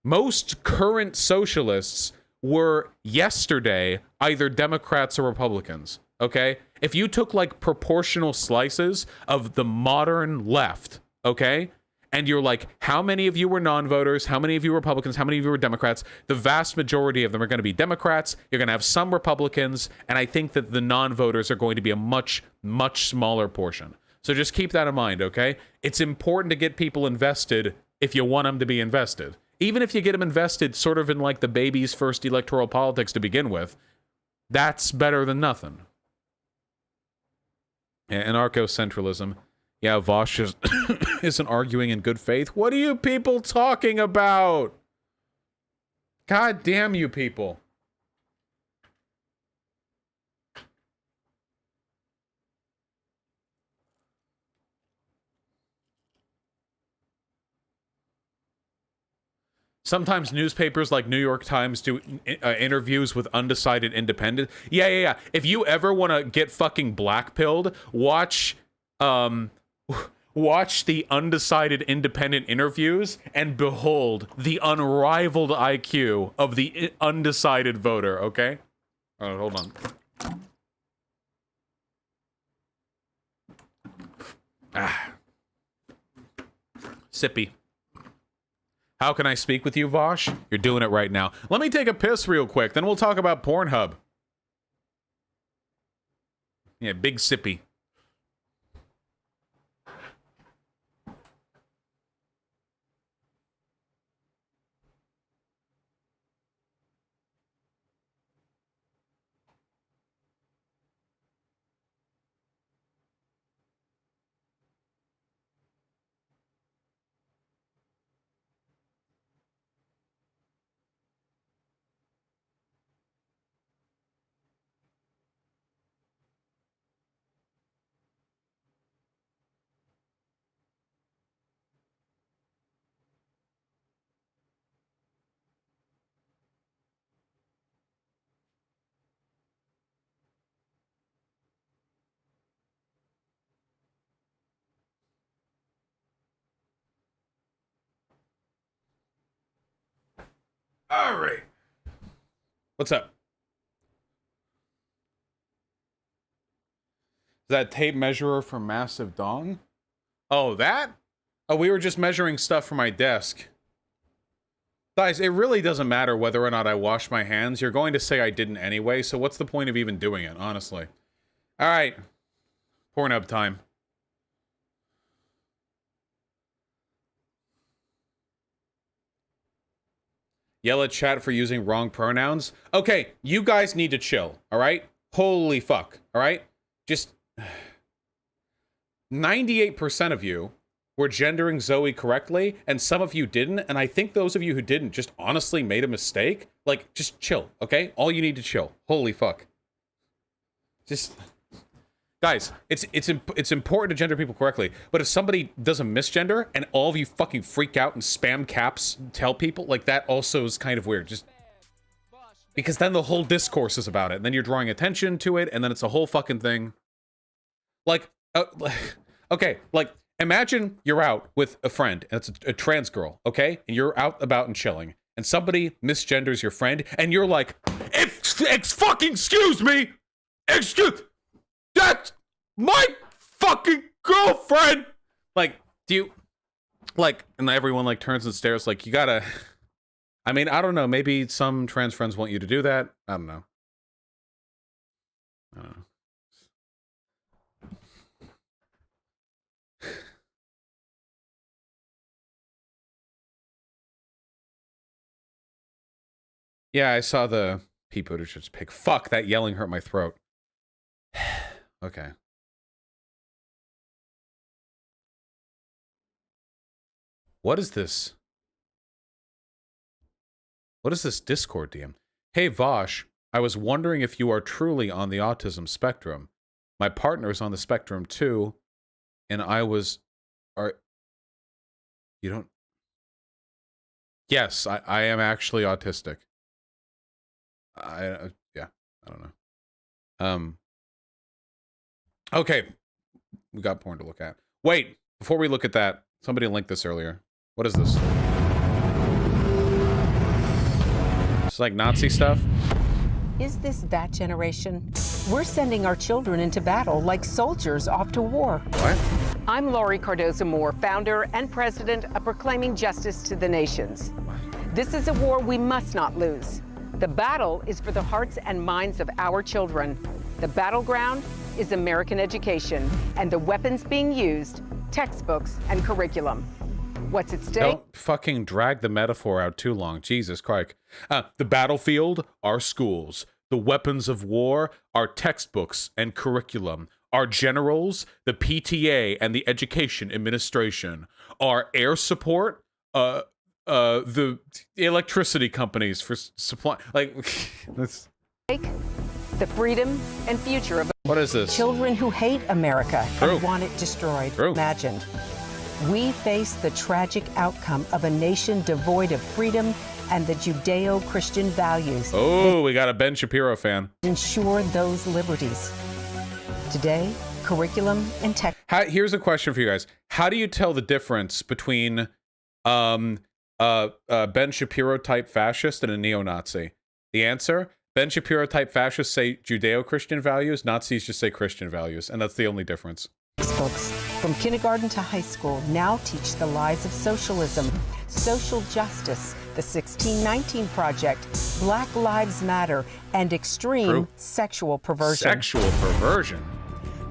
Most current socialists were yesterday either Democrats or Republicans, okay? If you took like proportional slices of the modern left, okay? And you're like, how many of you were non-voters? How many of you were Republicans? How many of you were Democrats? The vast majority of them are going to be Democrats. You're going to have some Republicans. And I think that the non-voters are going to be a much, much smaller portion. So just keep that in mind, okay? It's important to get people invested if you want them to be invested. Even if you get them invested sort of in like the baby's first electoral politics to begin with, that's better than nothing. Anarcho-centralism. Yeah, Vosh just isn't arguing in good faith. What are you people talking about? God damn you people. Sometimes newspapers like New York Times do interviews with undecided independent. Yeah. If you ever want to get fucking blackpilled, watch the undecided independent interviews and behold the unrivaled IQ of the undecided voter, okay? Hold on. Sippy. How can I speak with you, Vosh? You're doing it right now. Let me take a piss real quick, then we'll talk about Pornhub. Yeah, big sippy. All right. What's up? Is that tape measurer for massive dong? Oh, that? Oh, we were just measuring stuff for my desk. Guys, it really doesn't matter whether or not I wash my hands. You're going to say I didn't anyway, so what's the point of even doing it, honestly? All right. Pornhub time. Yell at chat for using wrong pronouns. Okay, you guys need to chill, all right? Holy fuck, all right? Just 98% of you were gendering Zoey correctly, and some of you didn't, and I think those of you who didn't just honestly made a mistake. Like, just chill, okay? All you need to chill. Holy fuck. Just... Guys, it's important to gender people correctly, but if somebody does a misgender and all of you fucking freak out and spam caps tell people, like, that also is kind of weird. Just because then the whole discourse is about it, and then you're drawing attention to it, and then it's a whole fucking thing. Like, okay, like, imagine you're out with a friend, and it's a trans girl, okay? And you're out about and chilling, and somebody misgenders your friend, and you're like, fucking excuse me! That's my fucking girlfriend! Like, do you... Like, and everyone, like, turns and stares, like, you gotta... I mean, I don't know, maybe some trans friends want you to do that. I don't know. Yeah, I saw the Pete Buttigieg pic. Fuck, that yelling hurt my throat. Okay. What is this? What is this Discord DM? Hey Vosh, I was wondering if you are truly on the autism spectrum. My partner is on the spectrum too, and you don't... Yes, I am actually autistic. Yeah, I don't know. Okay, we got porn to look at. Wait, before we look at that, somebody linked this earlier. What is this? It's like Nazi stuff? Is this that generation? We're sending our children into battle like soldiers off to war. What? I'm Laurie Cardozo-Moore, founder and president of Proclaiming Justice to the Nations. This is a war we must not lose. The battle is for the hearts and minds of our children. The battleground is American education, and the weapons being used, textbooks and curriculum. What's at stake? Don't fucking drag the metaphor out too long. Jesus Christ. The battlefield are schools. The weapons of war are textbooks and curriculum. our generals, the PTA, and the Education Administration, our air support, the electricity companies for supply. Like, that's The freedom and future of what is this? children who hate America True. and want it destroyed. True. Imagined. We face the tragic outcome of a nation devoid of freedom and the Judeo-Christian values Oh, we got a Ben Shapiro fan. that ensure those liberties. Today, curriculum and tech. Here's a question for you guys. How do you tell the difference between Ben Shapiro type fascist and a neo-Nazi? The answer: Ben Shapiro type fascists say Judeo-Christian values, Nazis just say Christian values, and that's the only difference. Textbooks from kindergarten to high school now teach the lies of socialism, social justice, the 1619 Project, Black Lives Matter, and extreme True. sexual perversion. Sexual perversion.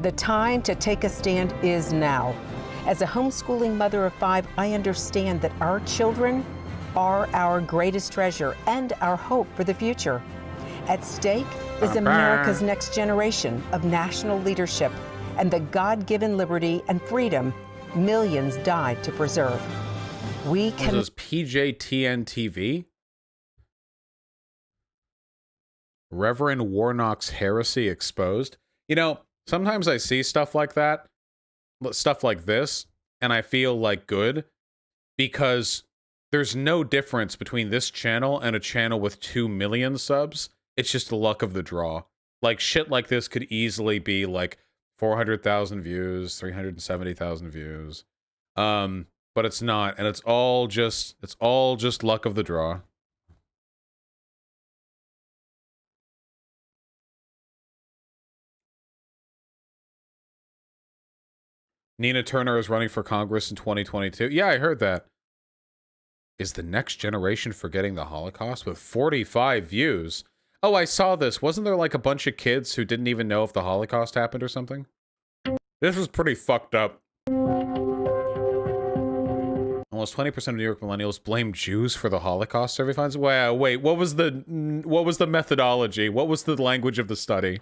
The time to take a stand is now. As a homeschooling mother of 5, I understand that our children are our greatest treasure and our hope for the future. At stake is America's next generation of national leadership and the God-given liberty and freedom millions died to preserve. We can... This is PJTN TV? Reverend Warnock's heresy exposed. You know, sometimes I see stuff like that, stuff like this, and I feel like good, because there's no difference between this channel and a channel with 2 million subs. It's just the luck of the draw. Like, shit like this could easily be like 400,000 views, 370,000 views. But it's not, and it's all just luck of the draw. Nina Turner is running for Congress in 2022. Yeah, I heard that. Is the next generation forgetting the Holocaust? With 45 views. Oh, I saw this. Wasn't there like a bunch of kids who didn't even know if the Holocaust happened or something? This was pretty fucked up. Almost 20% of New York millennials blame Jews for the Holocaust, survey finds. Wait, what was the methodology? What was the language of the study?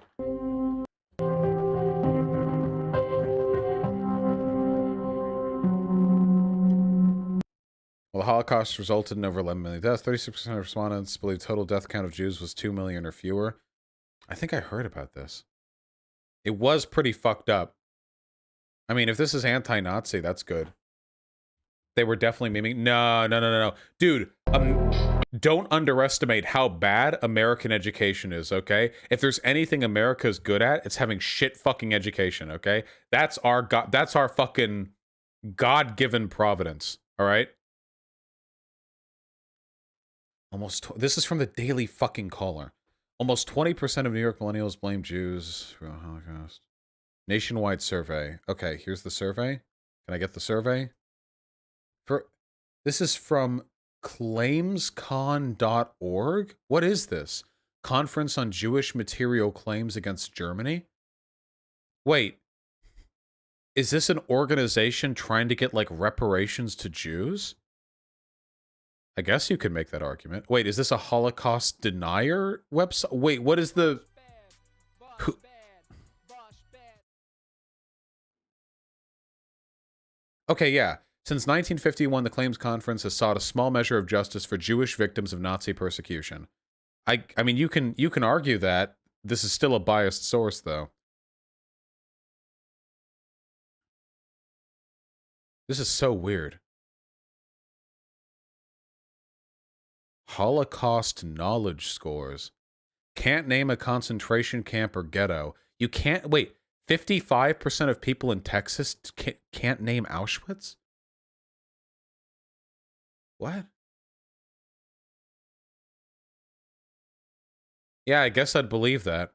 Well, the Holocaust resulted in over 11 million deaths. 36% of respondents believe total death count of Jews was 2 million or fewer. I think I heard about this. It was pretty fucked up. I mean, if this is anti-Nazi, that's good. They were definitely miming. No. Dude, don't underestimate how bad American education is, okay? If there's anything America's good at, it's having shit fucking education, okay? That's our fucking God-given providence, all right? This is from the Daily fucking Caller. Almost 20% of New York millennials blame Jews for the Holocaust. Nationwide survey. Okay, here's the survey. Can I get the survey? This is from claimscon.org. What is this? Conference on Jewish Material Claims Against Germany? Wait. Is this an organization trying to get like reparations to Jews? I guess you could make that argument. Wait, is this a Holocaust denier website? Wait, what is the... Okay, yeah. Since 1951, the Claims Conference has sought a small measure of justice for Jewish victims of Nazi persecution. I mean, you can argue that. This is still a biased source, though. This is so weird. Holocaust knowledge scores. Can't name a concentration camp or ghetto. You can't... Wait, 55% of people in Texas can't name Auschwitz? What? Yeah, I guess I'd believe that.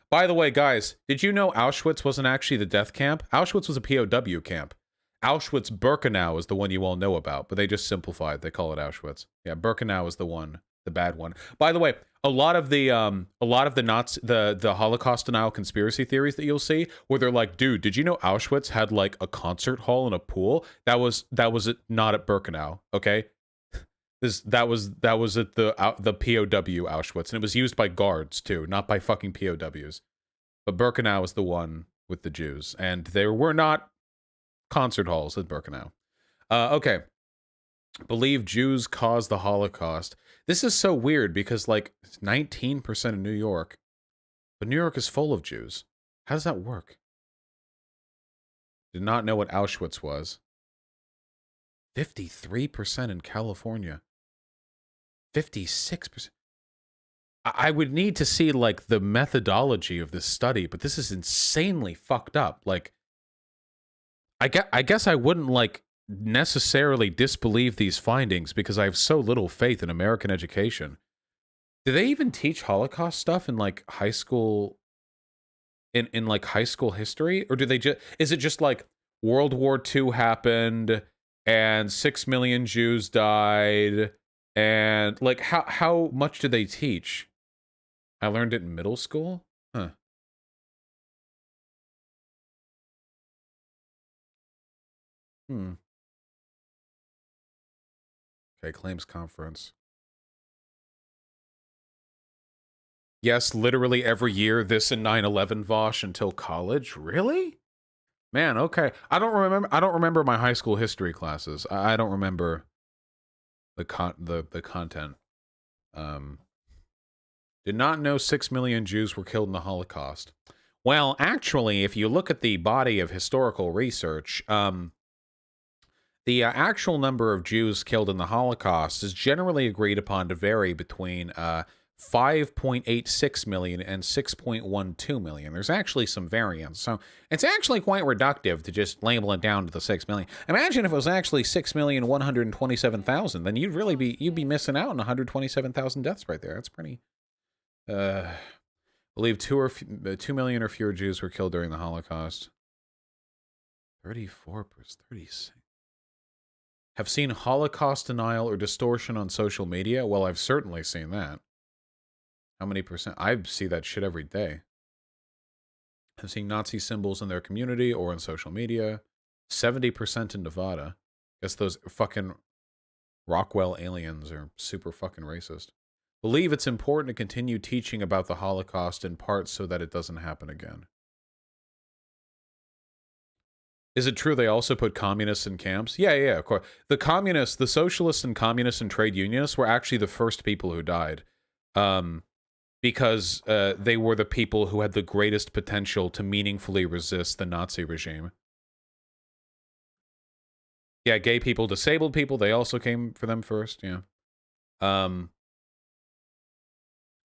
By the way, guys, did you know Auschwitz wasn't actually the death camp? Auschwitz was a POW camp. Auschwitz-Birkenau is the one you all know about, but they just simplified. They call it Auschwitz. Yeah, Birkenau is the one, the bad one. By the way, a lot of the Holocaust denial conspiracy theories that you'll see, where they're like, dude, did you know Auschwitz had like a concert hall and a pool? That was not at Birkenau, okay? That was at the POW Auschwitz, and it was used by guards too, not by fucking POWs. But Birkenau is the one with the Jews, and there were not concert halls at Birkenau. Okay. Believe Jews caused the Holocaust. This is so weird because, like, 19% of New York, but New York is full of Jews. How does that work? Did not know what Auschwitz was. 53% in California. 56%. I would need to see, like, the methodology of this study, but this is insanely fucked up. Like, I guess I wouldn't, like, necessarily disbelieve these findings because I have so little faith in American education. Do they even teach Holocaust stuff in, like, high school, in like, high school history? Or do they just, is it just, like, World War II happened, and 6 million Jews died, and, like, how much do they teach? I learned it in middle school? Huh. Okay, claims conference. Yes, literally every year, this and 9/11 Vosh until college. Really? Man, okay. I don't remember my high school history classes. I don't remember the content. Did not know 6 million Jews were killed in the Holocaust. Well, actually, if you look at the body of historical research, the actual number of Jews killed in the Holocaust is generally agreed upon to vary between 5.86 million and 6.12 million. There's actually some variance, so it's actually quite reductive to just label it down to the 6 million. Imagine if it was actually 6,127,000, then you'd be missing out on 127,000 deaths right there. That's pretty. Believe 2 million or fewer Jews were killed during the Holocaust. 34%, 36. Have seen Holocaust denial or distortion on social media? Well, I've certainly seen that. How many percent? I see that shit every day. Have seen Nazi symbols in their community or on social media. 70% in Nevada. Guess those fucking Rockwell aliens are super fucking racist. Believe it's important to continue teaching about the Holocaust in part so that it doesn't happen again. Is it true they also put communists in camps? Yeah, of course. The communists, the socialists and communists and trade unionists were actually the first people who died. Because they were the people who had the greatest potential to meaningfully resist the Nazi regime. Yeah, gay people, disabled people, they also came for them first, yeah.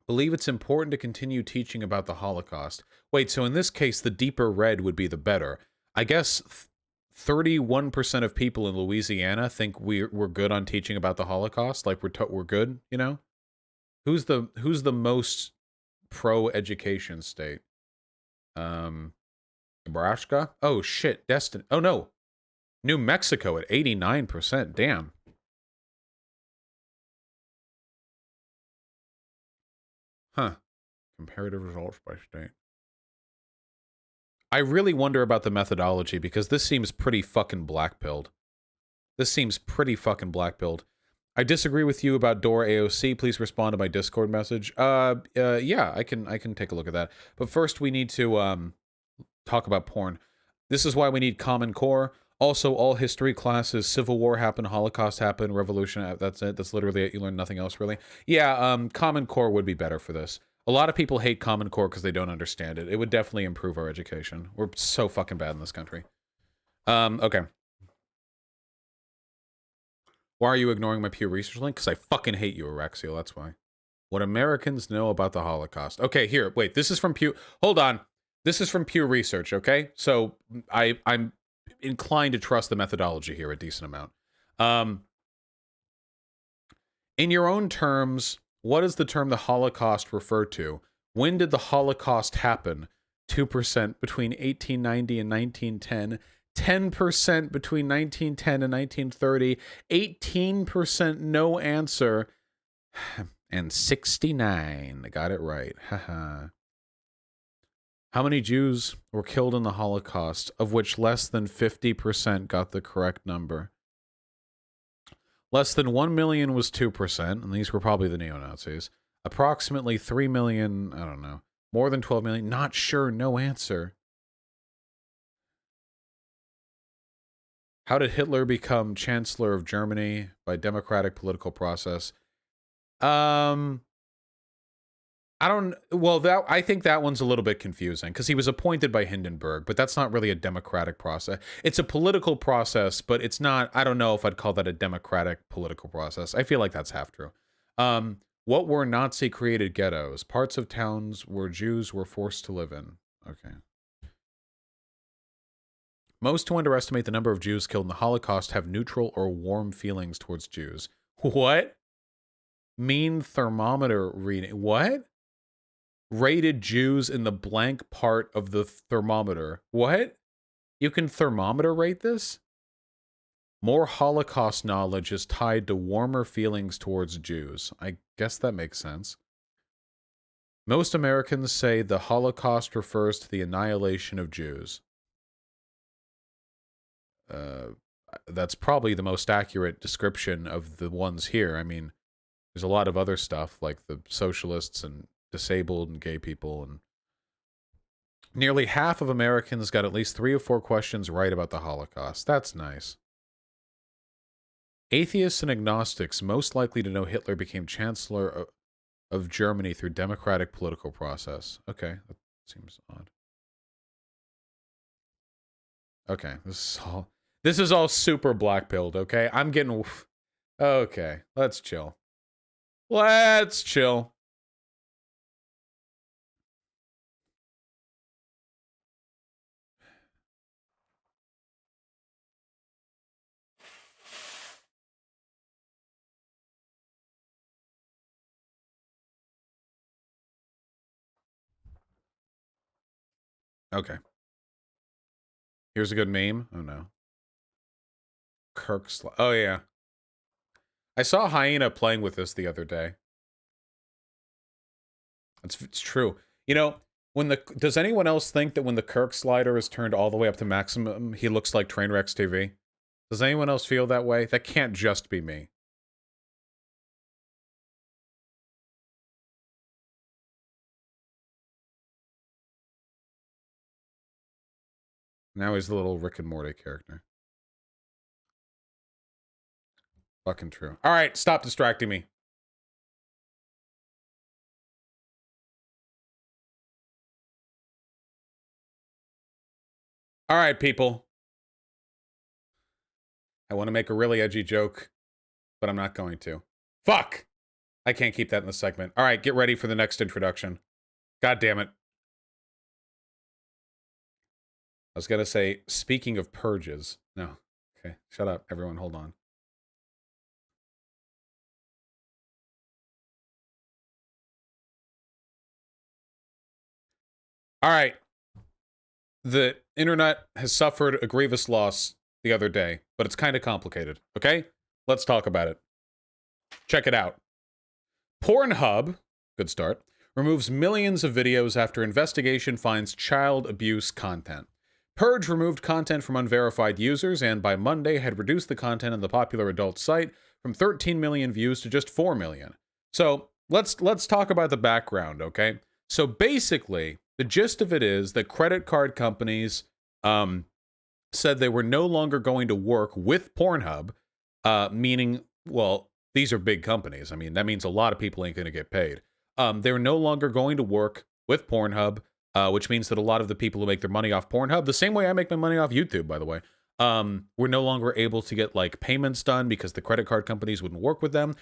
Believe it's important to continue teaching about the Holocaust. Wait, so in this case, the deeper red would be the better. I guess 31% of people in Louisiana think we're good on teaching about the Holocaust. Like we're good, you know? Who's the most pro-education state? Nebraska? Oh shit, Destin. Oh no. New Mexico at 89%. Damn. Huh. Comparative results by state. I really wonder about the methodology because this seems pretty fucking black-pilled. This seems pretty fucking black-pilled. I disagree with you about Dore AOC. Please respond to my Discord message. Yeah, I can take a look at that. But first we need to talk about porn. This is why we need Common Core. Also, all history classes, Civil War happened, Holocaust happened, Revolution, that's it. That's literally it. You learn nothing else, really. Yeah, Common Core would be better for this. A lot of people hate Common Core because they don't understand it. It would definitely improve our education. We're so fucking bad in this country. Okay. Why are you ignoring my Pew Research link? Because I fucking hate you, Erexio, that's why. What Americans know about the Holocaust. Okay, here, wait, this is from Pew... Hold on. This is from Pew Research, okay? So, I'm inclined to trust the methodology here a decent amount. In your own terms, what does the term the Holocaust refer to? When did the Holocaust happen? 2% between 1890 and 1910. 10% between 1910 and 1930. 18% no answer. And 69. I got it right. Haha. How many Jews were killed in the Holocaust, of which less than 50% got the correct number? Less than 1 million was 2%, and these were probably the neo-Nazis. Approximately 3 million, I don't know. More than 12 million, not sure, no answer. How did Hitler become Chancellor of Germany? By democratic political process. I think that one's a little bit confusing because he was appointed by Hindenburg, but that's not really a democratic process. It's a political process, but it's not, I don't know if I'd call that a democratic political process. I feel like that's half true. What were Nazi-created ghettos? Parts of towns where Jews were forced to live in. Okay. Most who underestimate the number of Jews killed in the Holocaust have neutral or warm feelings towards Jews. What? Mean thermometer reading. What? Rated Jews in the blank part of the thermometer. What? You can thermometer rate this? More Holocaust knowledge is tied to warmer feelings towards Jews. I guess that makes sense. Most Americans say the Holocaust refers to the annihilation of Jews. That's probably the most accurate description of the ones here. I mean, there's a lot of other stuff like the socialists and disabled and gay people, and nearly half of Americans got at least 3 or 4 questions right about the Holocaust. That's nice. Atheists and agnostics most likely to know Hitler became Chancellor of Germany through democratic political process. Okay, that seems odd. Okay, this is all super black-pilled, okay? I'm getting... Okay, let's chill. Let's chill. Okay. Here's a good meme. Oh, no. Oh, yeah. I saw Hyena playing with this the other day. It's true. You know, does anyone else think that when the Kirk slider is turned all the way up to maximum, he looks like Trainwrecks TV? Does anyone else feel that way? That can't just be me. Now he's the little Rick and Morty character. Fucking true. All right, stop distracting me. All right, people. I want to make a really edgy joke, but I'm not going to. Fuck! I can't keep that in the segment. All right, get ready for the next introduction. God damn it. I was going to say, speaking of purges. No. Okay, shut up. Everyone, hold on. All right. The internet has suffered a grievous loss the other day, but it's kind of complicated, okay? Let's talk about it. Check it out. Pornhub, good start, removes millions of videos after investigation finds child abuse content. Purge removed content from unverified users and by Monday had reduced the content on the popular adult site from 13 million views to just 4 million. So let's talk about the background, okay? So basically, the gist of it is that credit card companies said they were no longer going to work with Pornhub, meaning, well, these are big companies. I mean, that means a lot of people ain't going to get paid. They're no longer going to work with Pornhub, which means that a lot of the people who make their money off Pornhub, the same way I make my money off YouTube, by the way, were no longer able to get, like, payments done because the credit card companies wouldn't work with them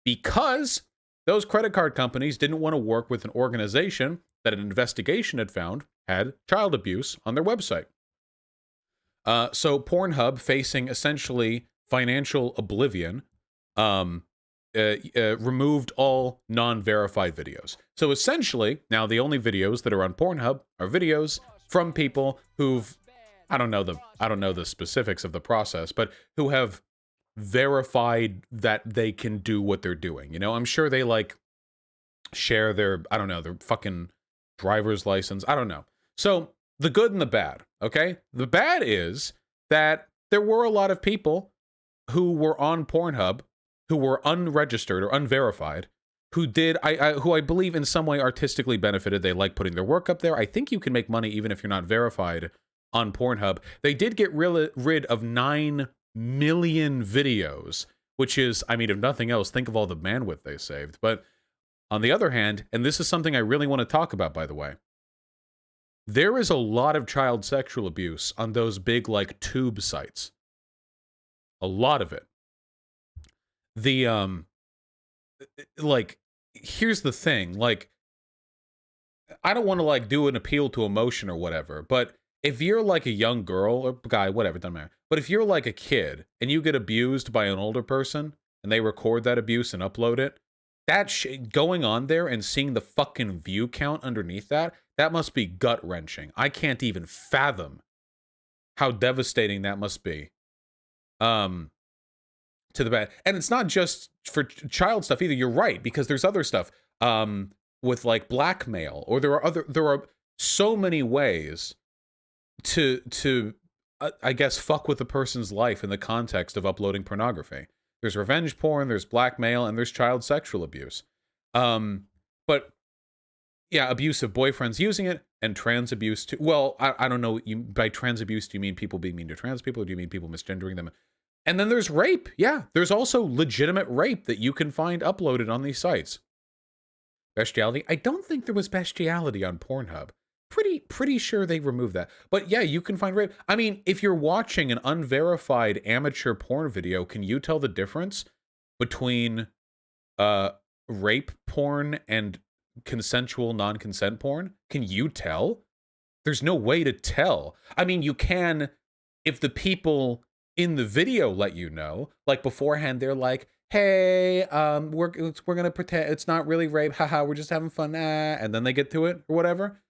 because those credit card companies didn't want to work with an organization that an investigation had found had child abuse on their website. So Pornhub, facing essentially financial oblivion, removed all non-verified videos. So essentially, now the only videos that are on Pornhub are videos from people who've, I don't know the specifics of the process, but who have verified that they can do what they're doing. You know, I'm sure they like share their, I don't know, their fucking driver's license. I don't know. So the good and the bad, okay? The bad is that there were a lot of people who were on Pornhub who were unregistered or unverified, who did, who I believe in some way artistically benefited. They like putting their work up there. I think you can make money even if you're not verified on Pornhub. They did get rid of 9 million videos, which is, I mean, if nothing else, think of all the bandwidth they saved. But on the other hand, and this is something I really want to talk about, by the way, there is a lot of child sexual abuse on those big, like, tube sites. A lot of it. The, like, here's the thing, like, I don't want to, like, do an appeal to emotion or whatever, but if you're, like, a young girl or guy, whatever, doesn't matter, but if you're, like, a kid and you get abused by an older person and they record that abuse and upload it, that going on there and seeing the fucking view count underneath that, that must be gut-wrenching. I can't even fathom how devastating that must be. To the bad. And it's not just for child stuff either. You're right, because there's other stuff with, like, blackmail, or there are so many ways to I guess fuck with a person's life in the context of uploading pornography. There's revenge porn, there's blackmail, and there's child sexual abuse. But yeah, abusive boyfriends using it, and trans abuse too. Well, I don't know. By trans abuse, do you mean people being mean to trans people, or do you mean people misgendering them? And then there's rape. Yeah, there's also legitimate rape that you can find uploaded on these sites. Bestiality. I don't think there was bestiality on Pornhub. Pretty sure they removed that. But yeah, you can find rape. I mean, if you're watching an unverified amateur porn video, can you tell the difference between rape porn and consensual non-consent porn? Can you tell? There's no way to tell. I mean, you can if the people in the video let you know, like beforehand, they're like, hey, we're gonna pretend it's not really rape, haha, we're just having fun, and then they get to it or whatever.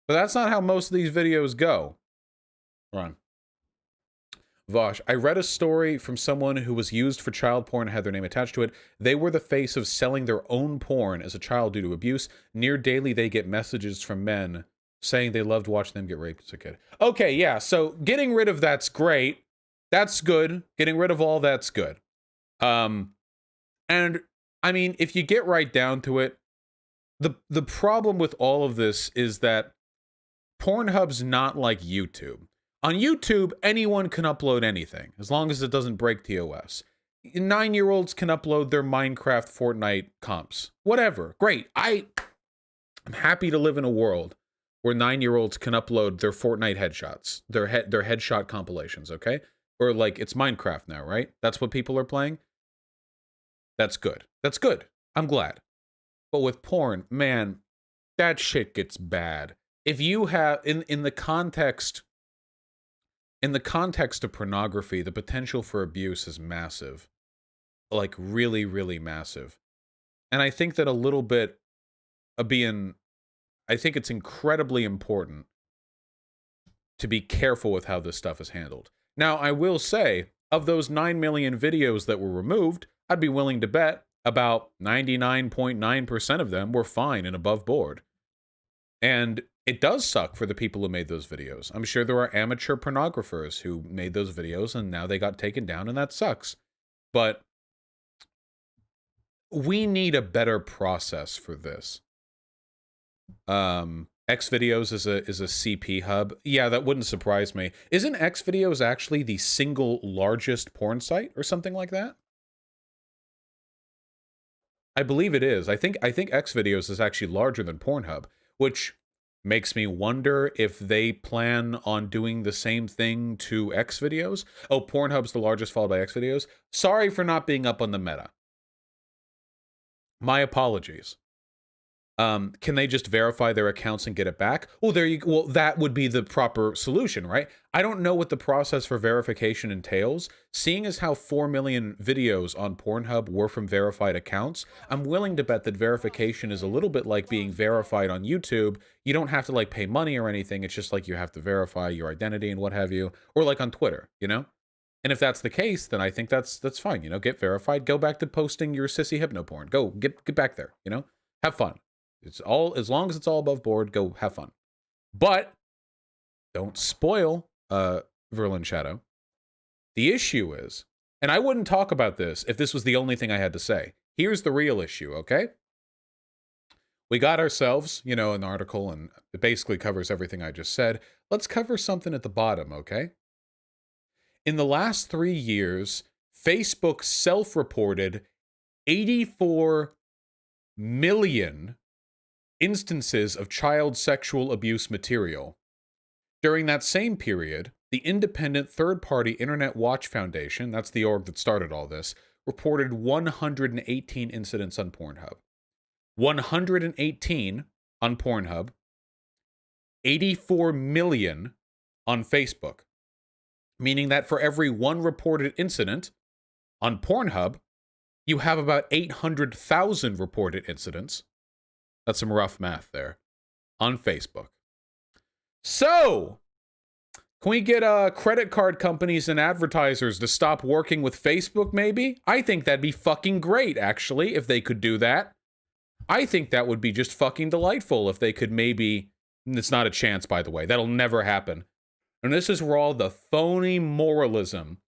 But that's not how most of these videos go. Run. Vosh, I read a story from someone who was used for child porn and had their name attached to it. They were the face of selling their own porn as a child due to abuse. Near daily, they get messages from men saying they loved watching them get raped as a kid. Okay, yeah, so getting rid of that's great. That's good. Getting rid of all that's good. And I mean, if you get right down to it, the problem with all of this is that Pornhub's not like YouTube. On YouTube, anyone can upload anything, as long as it doesn't break TOS. 9-year-olds can upload their Minecraft, Fortnite comps. Whatever. Great. I'm happy to live in a world where 9-year-olds can upload their Fortnite headshots, their headshot compilations, okay? Or, like, it's Minecraft now, right? That's what people are playing? That's good. That's good. I'm glad. But with porn, man, that shit gets bad. If you have, in the context of pornography, the potential for abuse is massive. Like, really, really massive. And I think that a little bit of I think it's incredibly important to be careful with how this stuff is handled. Now, I will say, of those 9 million videos that were removed, I'd be willing to bet about 99.9% of them were fine and above board. And it does suck for the people who made those videos. I'm sure there are amateur pornographers who made those videos and now they got taken down, and that sucks. But we need a better process for this. Xvideos is a CP hub. Yeah, that wouldn't surprise me. Isn't Xvideos actually the single largest porn site or something like that? I believe it is. I think Xvideos is actually larger than Pornhub, which makes me wonder if they plan on doing the same thing to Xvideos. Oh, Pornhub's the largest, followed by Xvideos. Sorry for not being up on the meta. My apologies. Can they just verify their accounts and get it back? Well, there you go. Well, that would be the proper solution, right? I don't know what the process for verification entails. Seeing as how 4 million videos on Pornhub were from verified accounts, I'm willing to bet that verification is a little bit like being verified on YouTube. You don't have to, like, pay money or anything. It's just like you have to verify your identity and what have you, or like on Twitter, you know? And if that's the case, then I think that's fine, you know? Get verified, go back to posting your sissy hypno porn. Go get back there, you know? Have fun. It's all, as long as it's all above board, go have fun. But don't spoil Verlin Shadow. The issue is, and I wouldn't talk about this if this was the only thing I had to say. Here's the real issue, okay? we got ourselves, you know, an article, and it basically covers everything I just said. Let's cover something at the bottom, okay? In the last 3 years, Facebook self-reported 84 million instances of child sexual abuse material. During that same period, the independent third-party Internet Watch Foundation, that's the org that started all this, reported 118 incidents on Pornhub. 118 on Pornhub, 84 million on Facebook, meaning that for every one reported incident on Pornhub, you have about 800,000 reported incidents. That's some rough math there. On Facebook. So, can we get credit card companies and advertisers to stop working with Facebook, maybe? I think that'd be fucking great, actually, if they could do that. I think that would be just fucking delightful if they could maybe... It's not a chance, by the way. That'll never happen. And this is where all the phony moralism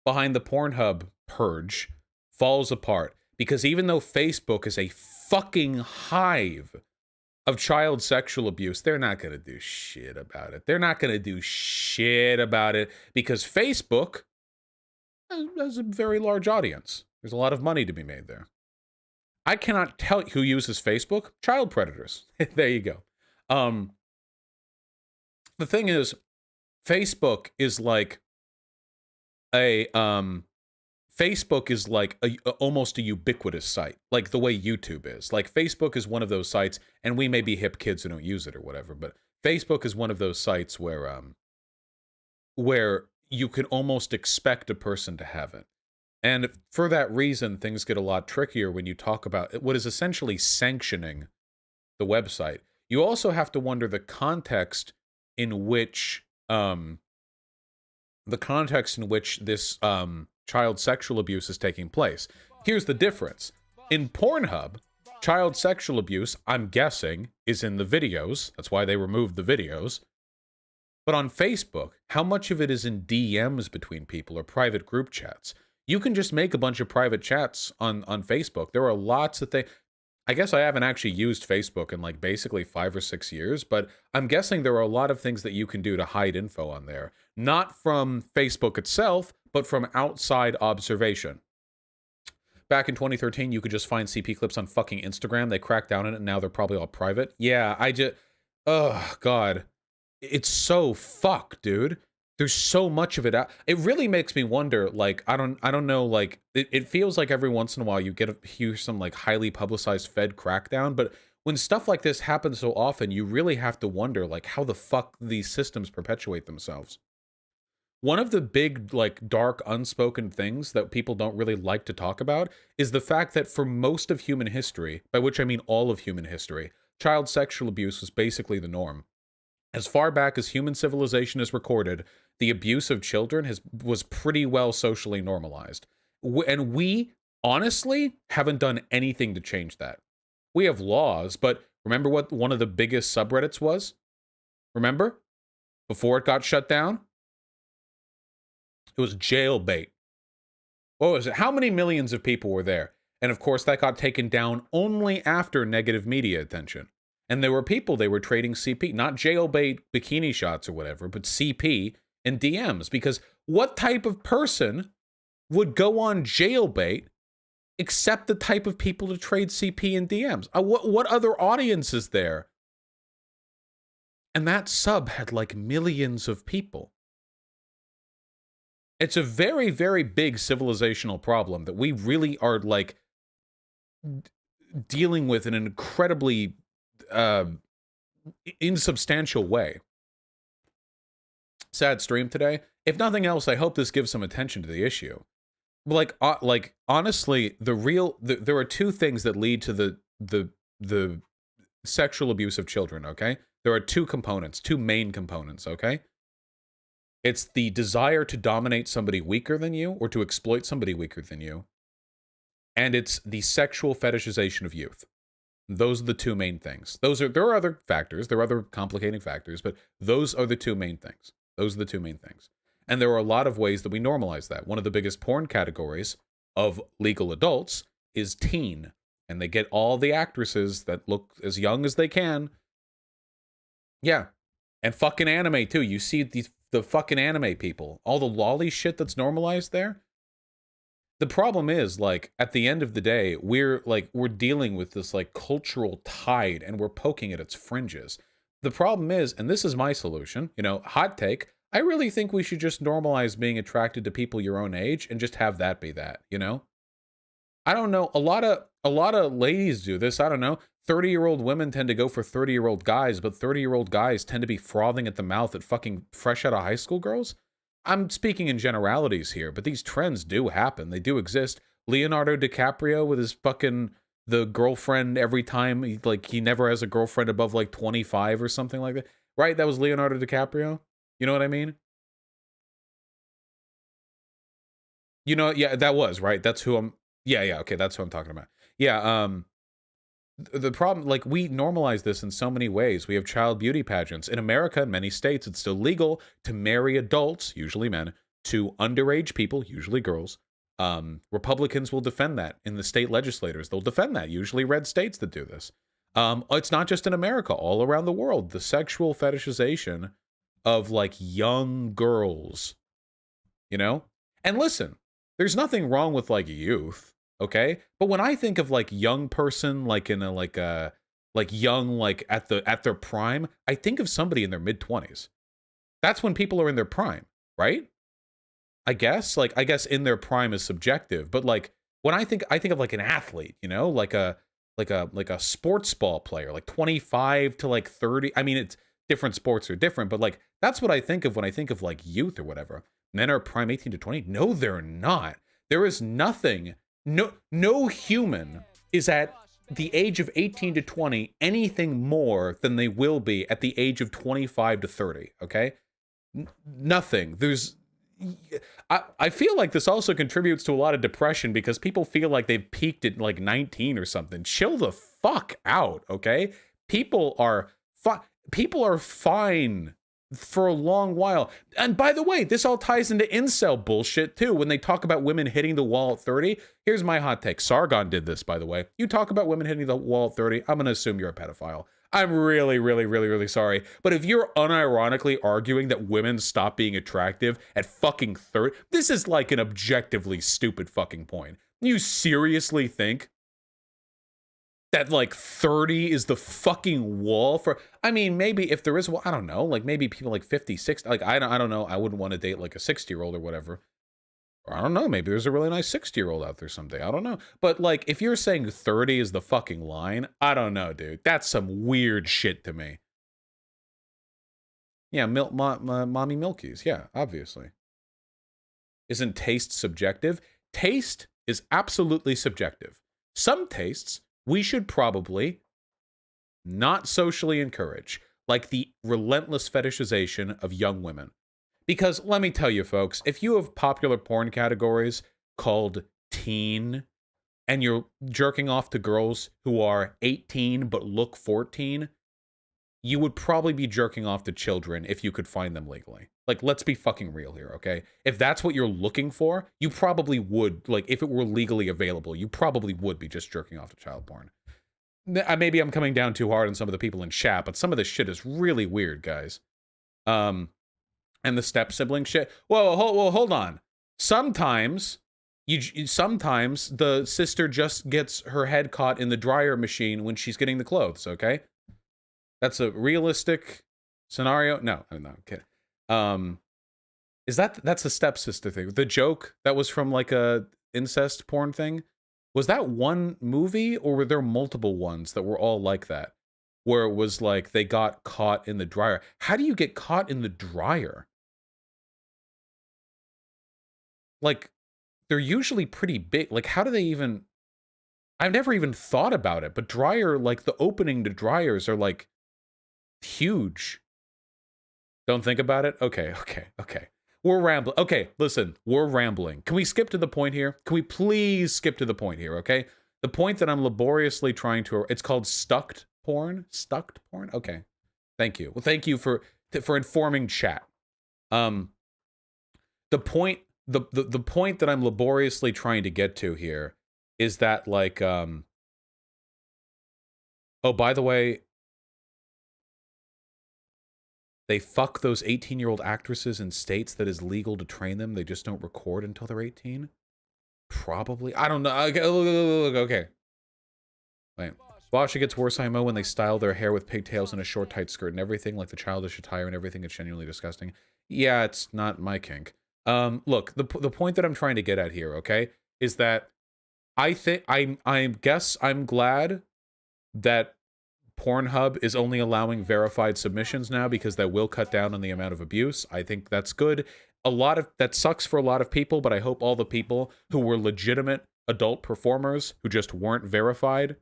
behind the Pornhub purge falls apart. Because even though Facebook is a fucking hive of child sexual abuse, they're not going to do shit about it. They're not going to do shit about it because Facebook has a very large audience. There's a lot of money to be made there. I cannot tell who uses Facebook. Child predators. There you go. The thing is, Facebook is like a almost a ubiquitous site, like the way YouTube is. Like Facebook is one of those sites, and we may be hip kids who don't use it or whatever, but Facebook is one of those sites where you can almost expect a person to have it. And for that reason, things get a lot trickier when you talk about what is essentially sanctioning the website. You also have to wonder the context in which this child sexual abuse is taking place. Here's the difference. In Pornhub, child sexual abuse, I'm guessing, is in the videos. That's why they removed the videos. But on Facebook, how much of it is in DMs between people or private group chats? You can just make a bunch of private chats on Facebook. There are lots of things. I guess I haven't actually used Facebook in like basically 5 or 6 years, but I'm guessing there are a lot of things that you can do to hide info on there. Not from Facebook itself, but from outside observation. Back in 2013, you could just find CP clips on fucking Instagram. They cracked down on it, and now they're probably all private. Yeah, oh, God. It's so fucked, dude. There's so much of it out. It really makes me wonder, like, I don't know, like, it feels like every once in a while you hear some, like, highly publicized Fed crackdown, but when stuff like this happens so often, you really have to wonder, like, how the fuck these systems perpetuate themselves. One of the big, like, dark, unspoken things that people don't really like to talk about is the fact that for most of human history, by which I mean all of human history, child sexual abuse was basically the norm. As far back as human civilization is recorded, the abuse of children was pretty well socially normalized. And we, honestly, haven't done anything to change that. We have laws, but remember what one of the biggest subreddits was? Remember? Before it got shut down? It was jailbait. What was it? How many millions of people were there? And of course, that got taken down only after negative media attention. And there were people, they were trading CP, not jailbait bikini shots or whatever, but CP and DMs. Because what type of person would go on jailbait except the type of people to trade CP and DMs? What other audience is there? And that sub had like millions of people. It's a very, very big civilizational problem that we really are like dealing with in an incredibly insubstantial way. Sad stream today. If nothing else, I hope this gives some attention to the issue. Like honestly, there are two things that lead to the sexual abuse of children. Okay, there are two main components. Okay, it's the desire to dominate somebody weaker than you or to exploit somebody weaker than you, and it's the sexual fetishization of youth. Those are the two main things. There are other factors, there are other complicating factors, but those are the two main things. Those are the two main things. And there are a lot of ways that we normalize that. One of the biggest porn categories of legal adults is teen. and they get all the actresses that look as young as they can. Yeah. And fucking anime too. You see the fucking anime people. All the lolly shit that's normalized there. The problem is, like, at the end of the day, we're dealing with this, like, cultural tide, and we're poking at its fringes. The problem is, and this is my solution, you know, hot take, I really think we should just normalize being attracted to people your own age and just have that be that, you know? I don't know, a lot of ladies do this, I don't know. 30-year-old women tend to go for 30-year-old guys, but 30-year-old guys tend to be frothing at the mouth at fucking fresh out of high school girls. I'm speaking in generalities here, but these trends do happen. They do exist. Leonardo DiCaprio with his fucking the girlfriend every time. He never has a girlfriend above like 25 or something like that. Right? That was Leonardo DiCaprio. You know what I mean? You know, yeah, that was, right? That's who I'm... Yeah, okay, that's who I'm talking about. Yeah, the problem, like, we normalize this in so many ways. We have child beauty pageants. In America, in many states, it's still legal to marry adults, usually men, to underage people, usually girls. Republicans will defend that. In the state legislators, they'll defend that. Usually red states that do this. It's not just in America, all around the world. The sexual fetishization of, like, young girls, you know? And listen, there's nothing wrong with, like, youth. Okay, but when I think of like young person, like in a like young, like at their prime, I think of somebody in their mid-20s. That's when people are in their prime, right? I guess in their prime is subjective, but like when I think of like an athlete, you know, like a sports ball player, like 25 to like 30. I mean, it's different, sports are different, but like that's what I think of when I think of like youth or whatever. Men are prime 18 to 20. No, they're not. There is nothing. No human is at the age of 18 to 20 anything more than they will be at the age of 25 to 30, okay? Nothing. I feel like this also contributes to a lot of depression because people feel like they've peaked at like 19 or something. Chill the fuck out, okay? People are fine for a long while. And by the way, this all ties into incel bullshit too. When they talk about women hitting the wall at 30, here's my hot take. Sargon did this, by the way. You talk about women hitting the wall at 30, I'm going to assume you're a pedophile. I'm really, really, really, really sorry. But if you're unironically arguing that women stop being attractive at fucking 30, this is like an objectively stupid fucking point. You seriously think that like 30 is the fucking wall for, I mean, maybe if there is, well, I don't know, like maybe people like 50, 60, like I don't know, I wouldn't want to date like a 60-year-old or whatever. Or I don't know, maybe there's a really nice 60-year-old out there someday, I don't know. But like, if you're saying 30 is the fucking line, I don't know, dude. That's some weird shit to me. Yeah, mommy milkies, yeah, obviously. Isn't taste subjective? Taste is absolutely subjective. Some tastes we should probably not socially encourage, like the relentless fetishization of young women. Because let me tell you, folks, if you have popular porn categories called teen, and you're jerking off to girls who are 18 but look 14, you would probably be jerking off to children if you could find them legally. Like, let's be fucking real here, okay? If that's what you're looking for, you probably would, like, if it were legally available, you probably would be just jerking off to child porn. Maybe I'm coming down too hard on some of the people in chat, but some of this shit is really weird, guys. And the step-sibling shit. Whoa, hold on. Sometimes the sister just gets her head caught in the dryer machine when she's getting the clothes, okay? That's a realistic scenario. No, I'm not kidding. That's a stepsister thing. The joke that was from like a incest porn thing, was that one movie or were there multiple ones that were all like that? Where it was like they got caught in the dryer. How do you get caught in the dryer? Like, they're usually pretty big. Like, how do they even... I've never even thought about it, but dryer, like the opening to dryers are like huge. Don't think about it? Okay. We're rambling. Okay, listen, we're rambling. Can we skip to the point here? Can we please skip to the point here, okay? The point that I'm laboriously trying to... It's called stucked porn? Stucked porn? Okay. Thank you. Well, thank you for informing chat. The point that I'm laboriously trying to get to here is that, like, Oh, by the way, they fuck those 18-year-old actresses in states that is legal to train them. They just don't record until they're 18. Probably. I don't know. Okay. Okay. Wait. Watch, it gets worse, IMO, when they style their hair with pigtails and a short, tight skirt and everything, like the childish attire and everything. It's genuinely disgusting. Yeah, it's not my kink. Look, the point that I'm trying to get at here, okay, is that I guess I'm glad that Pornhub is only allowing verified submissions now, because that will cut down on the amount of abuse. I think that's good. That sucks for a lot of people, but I hope all the people who were legitimate adult performers who just weren't verified,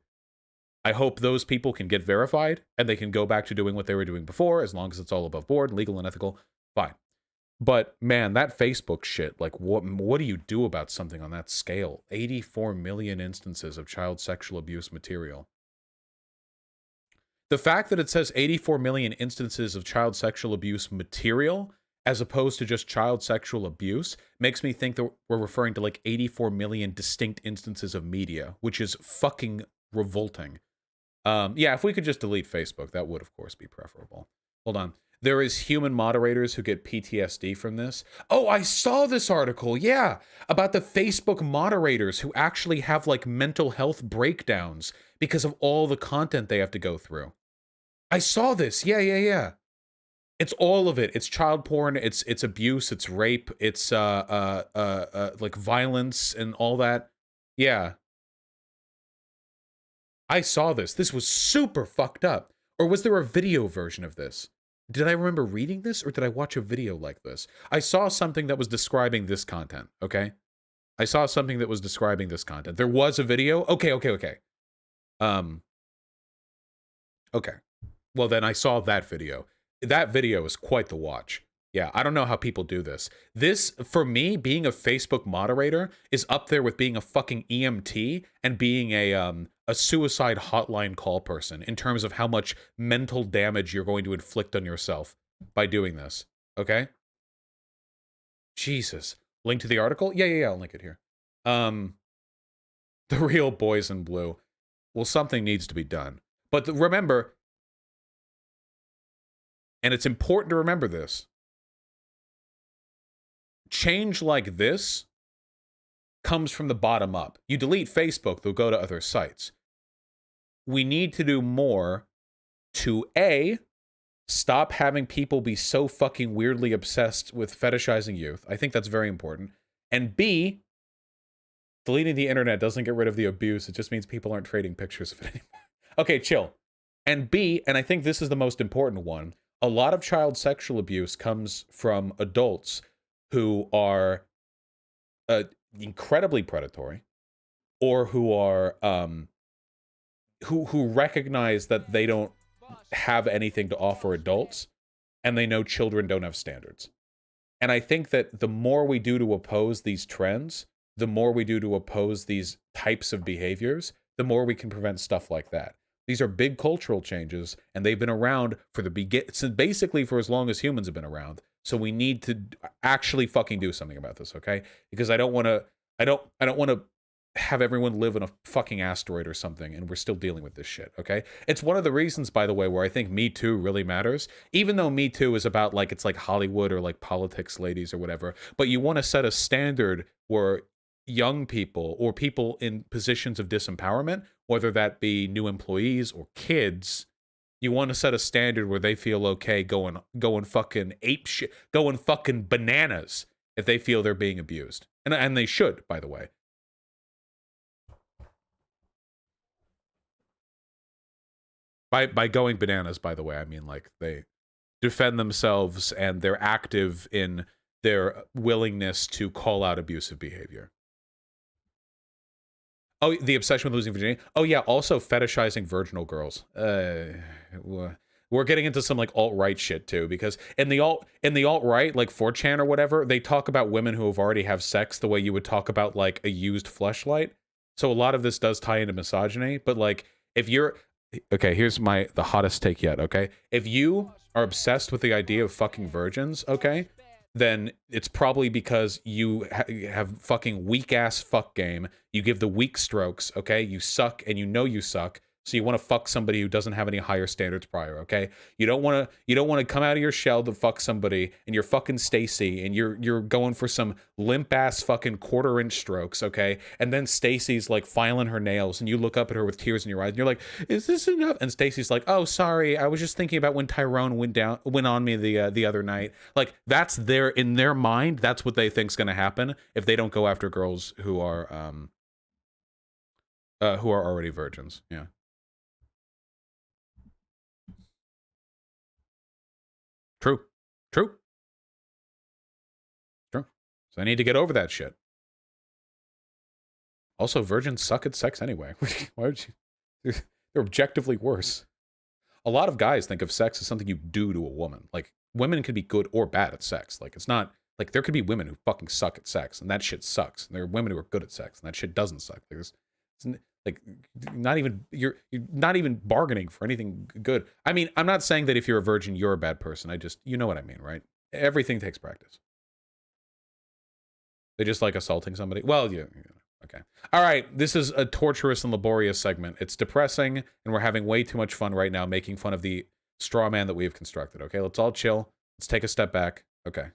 I hope those people can get verified and they can go back to doing what they were doing before, as long as it's all above board, legal and ethical, fine. But man, that Facebook shit, like what do you do about something on that scale? 84 million instances of child sexual abuse material. The fact that it says 84 million instances of child sexual abuse material as opposed to just child sexual abuse makes me think that we're referring to like 84 million distinct instances of media, which is fucking revolting. Yeah, if we could just delete Facebook, that would of course be preferable. Hold on. There is human moderators who get PTSD from this. Oh, I saw this article, yeah, about the Facebook moderators who actually have like mental health breakdowns because of all the content they have to go through. I saw this, yeah. It's all of it. It's child porn, it's abuse, it's rape, it's like violence and all that. Yeah. I saw this. This was super fucked up. Or was there a video version of this? Did I remember reading this, or did I watch a video like this? I saw something that was describing this content, okay? I saw something that was describing this content. There was a video? Okay. Okay. Well, then I saw that video. That video is quite the watch. Yeah, I don't know how people do this. This, for me, being a Facebook moderator is up there with being a fucking EMT and being a suicide hotline call person in terms of how much mental damage you're going to inflict on yourself by doing this. Okay? Jesus. Link to the article? Yeah, I'll link it here. The real boys in blue. Well, something needs to be done. But remember, and it's important to remember this, change like this comes from the bottom up. You delete Facebook, they'll go to other sites. We need to do more to A, stop having people be so fucking weirdly obsessed with fetishizing youth. I think that's very important. And B, deleting the internet doesn't get rid of the abuse. It just means people aren't trading pictures of it anymore. Okay, chill. And B, and I think this is the most important one, a lot of child sexual abuse comes from adults who are incredibly predatory, or who are who recognize that they don't have anything to offer adults, and they know children don't have standards. And I think that the more we do to oppose these trends, the more we do to oppose these types of behaviors, the more we can prevent stuff like that. These are big cultural changes, and they've been around for basically for as long as humans have been around. So we need to actually fucking do something about this, okay? Because I don't want to have everyone live in a fucking asteroid or something, and we're still dealing with this shit, okay? It's one of the reasons, by the way, where I think Me Too really matters. Even though Me Too is about, like, it's like Hollywood or like politics ladies or whatever, but you want to set a standard where young people or people in positions of disempowerment, whether that be new employees or kids, you want to set a standard where they feel okay going fucking ape shit, going fucking bananas if they feel they're being abused. And they should, by the way. By going bananas, by the way, I mean like they defend themselves and they're active in their willingness to call out abusive behavior. Oh, the obsession with losing virginity. Oh yeah, also fetishizing virginal girls. We're getting into some like alt-right shit too, because in the alt-right, like 4chan or whatever, they talk about women who have already have sex the way you would talk about like a used fleshlight. So a lot of this does tie into misogyny, but like if you're okay, here's the hottest take yet, okay? If you are obsessed with the idea of fucking virgins, okay, then it's probably because you have fucking weak-ass fuck game. You give the weak strokes, okay? You suck, and you know you suck, So you want to fuck somebody who doesn't have any higher standards prior, okay? You don't want to come out of your shell to fuck somebody and you're fucking Stacy and you're going for some limp ass fucking 1/4 inch strokes, okay? And then Stacy's like filing her nails and you look up at her with tears in your eyes and you're like, "Is this enough?" And Stacy's like, "Oh, sorry. I was just thinking about when Tyrone went on me the other night." Like that's in their mind, that's what they think's going to happen if they don't go after girls who are already virgins. Yeah. True. So I need to get over that shit. Also, virgins suck at sex anyway. Why would you? They're objectively worse. A lot of guys think of sex as something you do to a woman. Like, women can be good or bad at sex. Like, it's not, like, there could be women who fucking suck at sex, and that shit sucks. And there are women who are good at sex, and that shit doesn't suck. Like, you're not even bargaining for anything good. I mean, I'm not saying that if you're a virgin, you're a bad person. You know what I mean, right? Everything takes practice. They just like assaulting somebody. Well, yeah. Okay. All right. This is a torturous and laborious segment. It's depressing, and we're having way too much fun right now making fun of the straw man that we have constructed. Okay, let's all chill. Let's take a step back. Okay.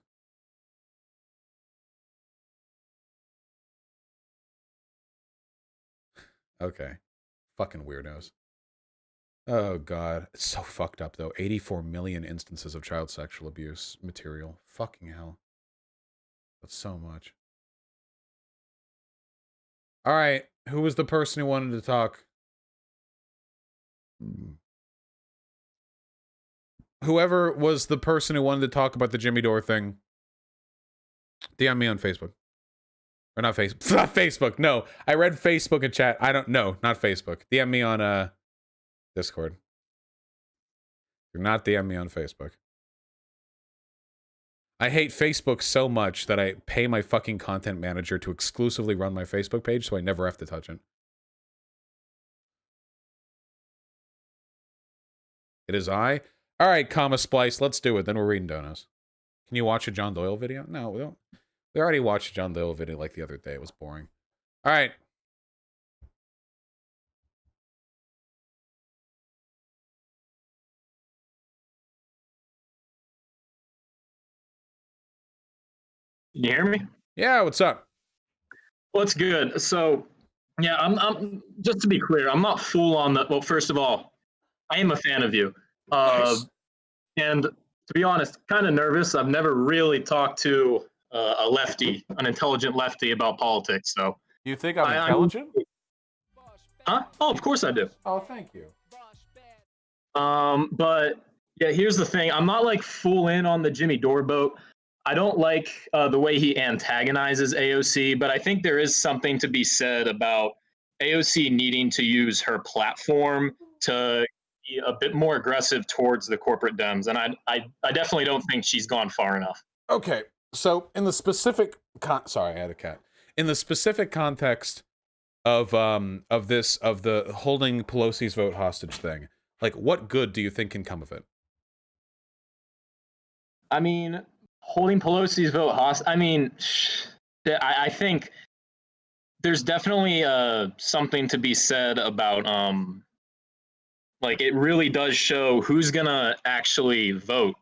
Okay. Fucking weirdos. Oh, God. It's so fucked up, though. 84 million instances of child sexual abuse material. Fucking hell. That's so much. All right. Who was the person who wanted to talk? Whoever was the person who wanted to talk about the Jimmy Dore thing, DM me on Facebook. Or not Facebook. Not Facebook. No. I read Facebook in chat. I don't know. Not Facebook. DM me on Discord. Do not DM me on Facebook. I hate Facebook so much that I pay my fucking content manager to exclusively run my Facebook page so I never have to touch it. It is I. All right, comma splice. Let's do it. Then we're reading donos. Can you watch a John Doyle video? No, we don't. We already watched a John Doyle video like the other day. It was boring. All right. Can you hear me? Yeah, what's up? What's good? So, yeah, I'm just to be clear, I'm not full on the. Well, first of all, I am a fan of you. Nice. And to be honest, kind of nervous. I've never really talked to a lefty, an intelligent lefty about politics. So you think I'm intelligent? Huh? Oh, of course I do. Oh, thank you. But yeah, here's the thing. I'm not like full in on the Jimmy Dore boat. I don't like the way he antagonizes AOC, but I think there is something to be said about AOC needing to use her platform to be a bit more aggressive towards the corporate Dems, and I definitely don't think she's gone far enough. Okay, so in the specific sorry, I had a cat. In the specific context of the holding Pelosi's vote hostage thing, like, what good do you think can come of it? I mean, holding Pelosi's vote hostage. I mean, I think there's definitely something to be said about like, it really does show who's gonna actually vote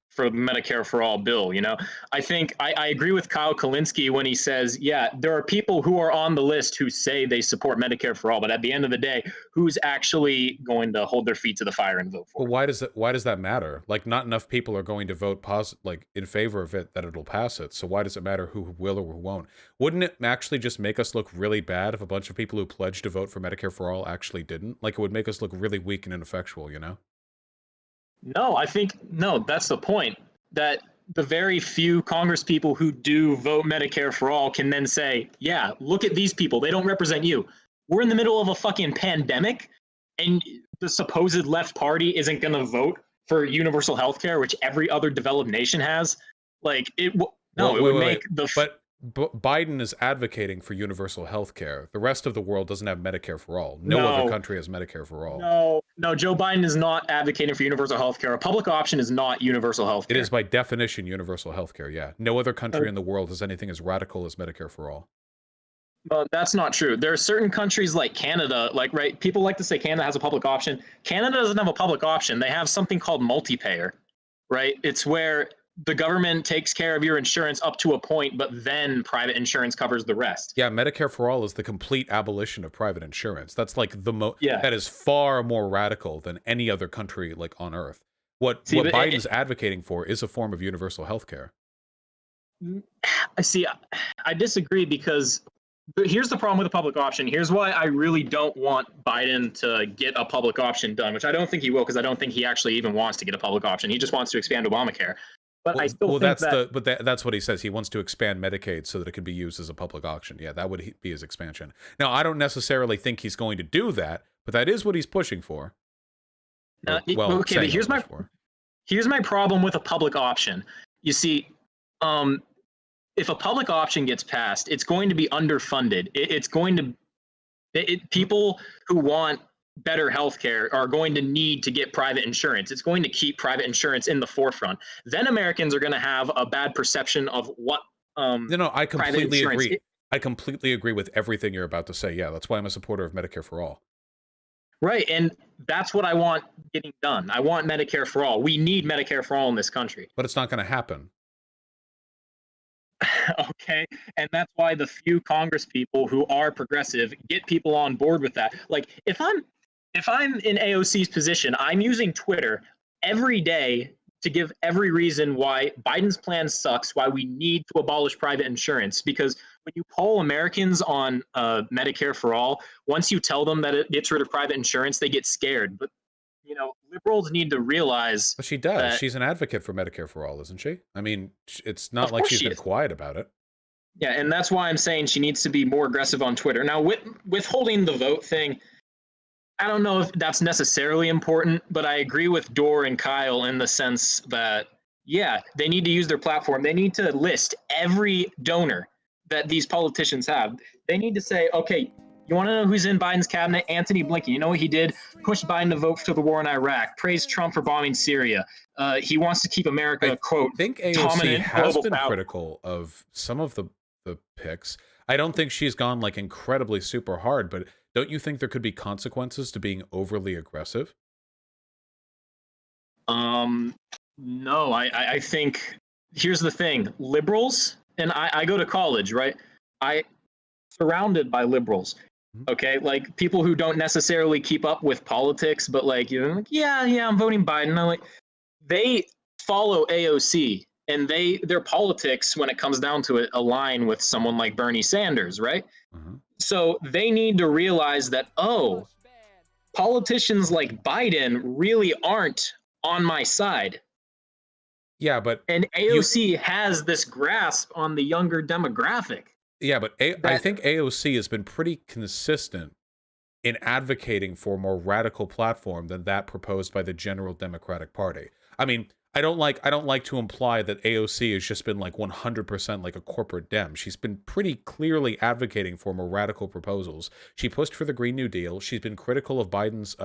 for the Medicare for All bill, you know? I think I agree with Kyle Kalinske when he says, yeah, there are people who are on the list who say they support Medicare for All, but at the end of the day, who's actually going to hold their feet to the fire and vote for it? Well, why does that matter? Like, not enough people are going to vote in favor of it that it'll pass it. So why does it matter who will or who won't? Wouldn't it actually just make us look really bad if a bunch of people who pledged to vote for Medicare for All actually didn't? Like, it would make us look really weak and ineffectual, you know? No, I think, no, that's the point. That the very few Congress people who do vote Medicare for All can then say, yeah, look at these people. They don't represent you. We're in the middle of a fucking pandemic, and the supposed left party isn't going to vote for universal health care, which every other developed nation has. Like, it would make the... But Biden is advocating for universal health care. The rest of the world doesn't have Medicare for All. No other country has Medicare for All. No, Joe Biden is not advocating for universal health care. A public option is not universal health care. It is by definition universal health care, yeah. No other country in the world has anything as radical as Medicare for All. That's not true. There are certain countries like Canada, like, right, people like to say Canada has a public option. Canada doesn't have a public option. They have something called multi-payer, right? It's where the government takes care of your insurance up to a point, but then private insurance covers the rest. Yeah, Medicare for All is the complete abolition of private insurance. That's like that is far more radical than any other country like on earth. What Biden's advocating for is a form of universal health care. I disagree because here's the problem with a public option. Here's why I really don't want Biden to get a public option done, which I don't think he will, because I don't think he actually even wants to get a public option. He just wants to expand Obamacare. But I still think that's what he says. He wants to expand Medicaid so that it can be used as a public auction. Yeah, that would be his expansion. Now, I don't necessarily think he's going to do that, but that is what he's pushing for. Okay, but here's my problem with a public option. You see, if a public option gets passed, it's going to be underfunded. People who want better healthcare are going to need to get private insurance. It's going to keep private insurance in the forefront. Then Americans are going to have a bad perception of what I completely agree. I completely agree with everything you're about to say. Yeah, that's why I'm a supporter of Medicare for All. Right, and that's what I want getting done. I want Medicare for All. We need Medicare for All in this country. But it's not going to happen. Okay, and that's why the few Congress people who are progressive get people on board with that. Like, if I'm in AOC's position, I'm using Twitter every day to give every reason why Biden's plan sucks, why we need to abolish private insurance. Because when you poll Americans on Medicare for All, once you tell them that it gets rid of private insurance, they get scared. But liberals need to realize. But she does. She's an advocate for Medicare for All, isn't she? I mean, it's not like she's been quiet about it. Yeah, and that's why I'm saying she needs to be more aggressive on Twitter. Now, withholding the vote thing, I don't know if that's necessarily important, but I agree with Dore and Kyle in the sense that, yeah, they need to use their platform. They need to list every donor that these politicians have. They need to say, okay, you want to know who's in Biden's cabinet? Anthony Blinken. You know what he did? Pushed Biden to vote for the war in Iraq. Praised Trump for bombing Syria. He wants to keep America, quote, I think AOC has been critical of some of the picks. I don't think she's gone like incredibly super hard, but don't you think there could be consequences to being overly aggressive? No, I think here's the thing. Liberals, and I go to college, right? Surrounded by liberals. Okay, like people who don't necessarily keep up with politics, but like, yeah, I'm voting Biden. They follow AOC, and their politics, when it comes down to it, align with someone like Bernie Sanders, right? So they need to realize that, politicians like Biden really aren't on my side. Yeah, but and AOC has this grasp on the younger demographic. Yeah, but I think AOC has been pretty consistent in advocating for a more radical platform than that proposed by the general Democratic Party. I mean, I don't like to imply that AOC has just been like 100% like a corporate Dem. She's been pretty clearly advocating for more radical proposals. She pushed for the Green New Deal. She's been critical of Biden's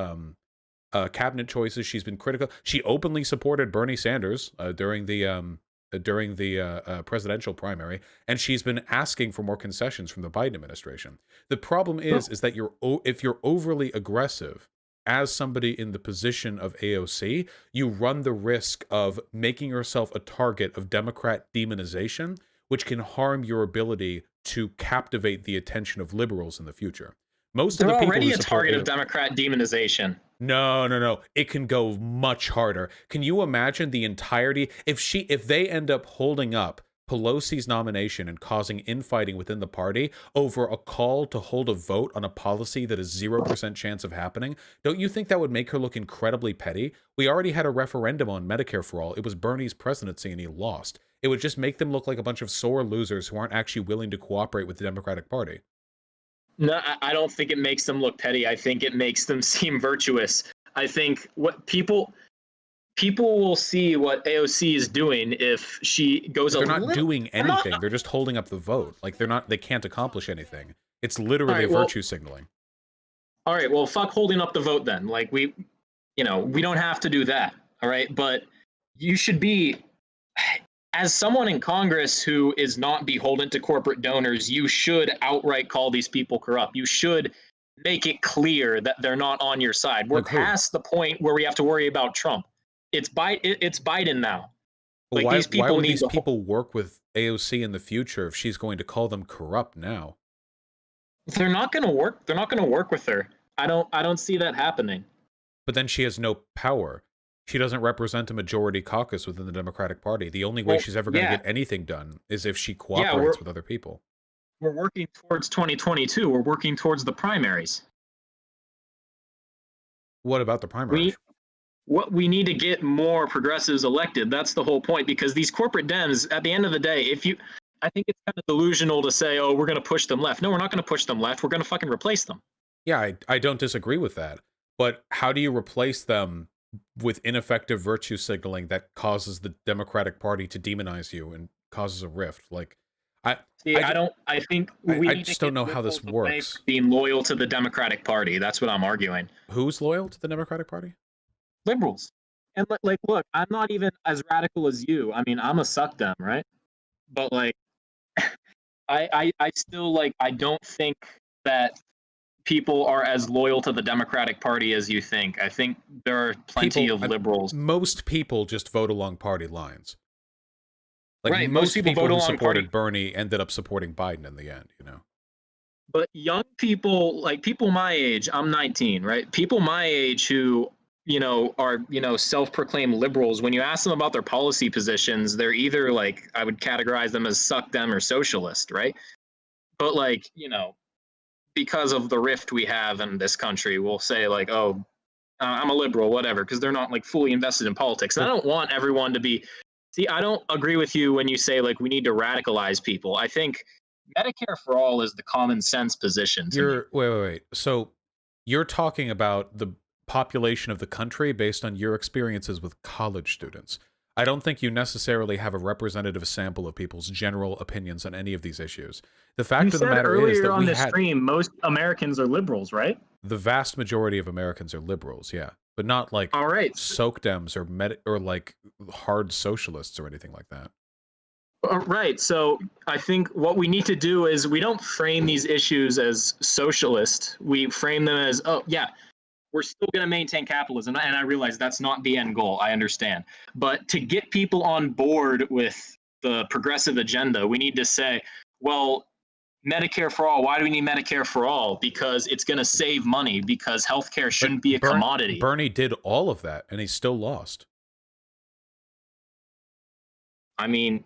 cabinet choices. She's been critical. She openly supported Bernie Sanders during the presidential primary, and she's been asking for more concessions from the Biden administration. The problem is that if you're overly aggressive as somebody in the position of AOC, you run the risk of making yourself a target of Democrat demonization, which can harm your ability to captivate the attention of liberals in the future. They're already a target of Democrat demonization. No. It can go much harder. Can you imagine the entirety? If they end up holding up Pelosi's nomination and causing infighting within the party over a call to hold a vote on a policy that is 0% chance of happening, don't you think that would make her look incredibly petty? We already had a referendum on Medicare for All. It was Bernie's presidency and he lost. It would just make them look like a bunch of sore losers who aren't actually willing to cooperate with the Democratic Party. No, I don't think it makes them look petty. I think it makes them seem virtuous. I think what people will see what AOC is doing if she goes. They're not doing anything. They're just holding up the vote. Like they can't accomplish anything. It's literally virtue signaling. All right. Well, fuck holding up the vote then. Like we don't have to do that. All right. But you should be. as someone in Congress who is not beholden to corporate donors, you should outright call these people corrupt. You should make it clear that they're not on your side. We're past the point where we have to worry about Trump. It's Biden now. But Like, why would these people work with AOC in the future if she's going to call them corrupt now? They're not going to work. They're not going to work with her. I don't see that happening. But then she has no power. She doesn't represent a majority caucus within the Democratic Party. The only way she's ever going to get anything done is if she cooperates with other people. We're working towards 2022. We're working towards the primaries. What about the primaries? We need to get more progressives elected. That's the whole point, because these corporate Dems, at the end of the day, I think it's kind of delusional to say, oh, we're going to push them left. No, we're not going to push them left. We're going to fucking replace them. Yeah, I don't disagree with that. But how do you replace them with ineffective virtue signaling that causes the Democratic Party to demonize you and causes a rift? Like, I think we just don't know how this works. Being loyal to the Democratic Party. That's what I'm arguing. Who's loyal to the Democratic Party? Liberals. And like, look, I'm not even as radical as you. I mean, I'm a suck them, right? But like, I still, like, I don't think that people are as loyal to the Democratic Party as you think. I think there are plenty of liberals. Most people just vote along party lines. Like, right, most people vote who supported Bernie ended up supporting Biden in the end, you know. But young people, like people my age, I'm 19, right? People my age who, are, self-proclaimed liberals, when you ask them about their policy positions, they're either like, I would categorize them as suck them or socialist, right? But like, because of the rift we have in this country, we'll say like, oh, I'm a liberal, whatever, because they're not like fully invested in politics. And I don't want everyone to be, I don't agree with you when you say like we need to radicalize people. I think Medicare for all is the common sense position. Wait. So you're talking about the population of the country based on your experiences with college students. I don't think you necessarily have a representative sample of people's general opinions on any of these issues. The fact of the matter is that on the stream, most Americans are liberals, right? The vast majority of Americans are liberals, yeah, but not like soak dems or like hard socialists or anything like that. Right. So I think what we need to do is we don't frame these issues as socialist. We frame them as, oh yeah, we're still going to maintain capitalism. And I realize that's not the end goal. I understand. But to get people on board with the progressive agenda, we need to say, well, Medicare for all. Why do we need Medicare for all? Because it's going to save money, because healthcare shouldn't be a commodity. Bernie did all of that and he still lost. I mean,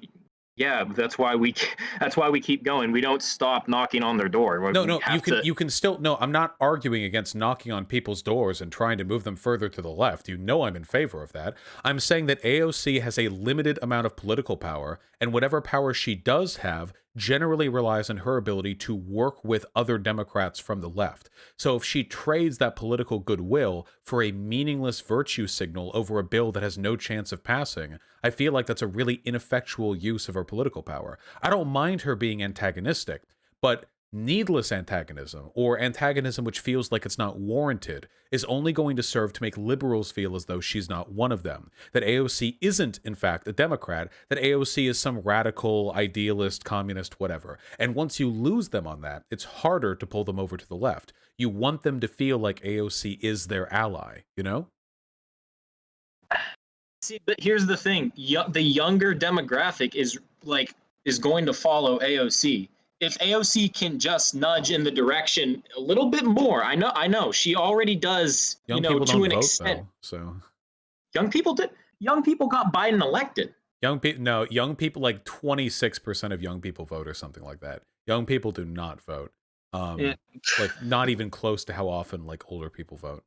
yeah, that's why we keep going. We don't stop knocking on their door. No, you can still. No, I'm not arguing against knocking on people's doors and trying to move them further to the left. You know I'm in favor of that. I'm saying that AOC has a limited amount of political power, and whatever power she does have generally relies on her ability to work with other Democrats from the left. So if she trades that political goodwill for a meaningless virtue signal over a bill that has no chance of passing, I feel like that's a really ineffectual use of her political power. I don't mind her being antagonistic, but needless antagonism, or antagonism which feels like it's not warranted, is only going to serve to make liberals feel as though she's not one of them. That AOC isn't, in fact, a Democrat, that AOC is some radical, idealist, communist, whatever. And once you lose them on that, it's harder to pull them over to the left. You want them to feel like AOC is their ally, you know? See, but here's the thing. The younger demographic is going to follow AOC. If AOC can just nudge in the direction a little bit more, I know she already does, young people to don't an vote, extent. though, so young people got Biden elected. Young people, like 26% of young people vote or something like that. Young people do not vote. Like not even close to how often like older people vote.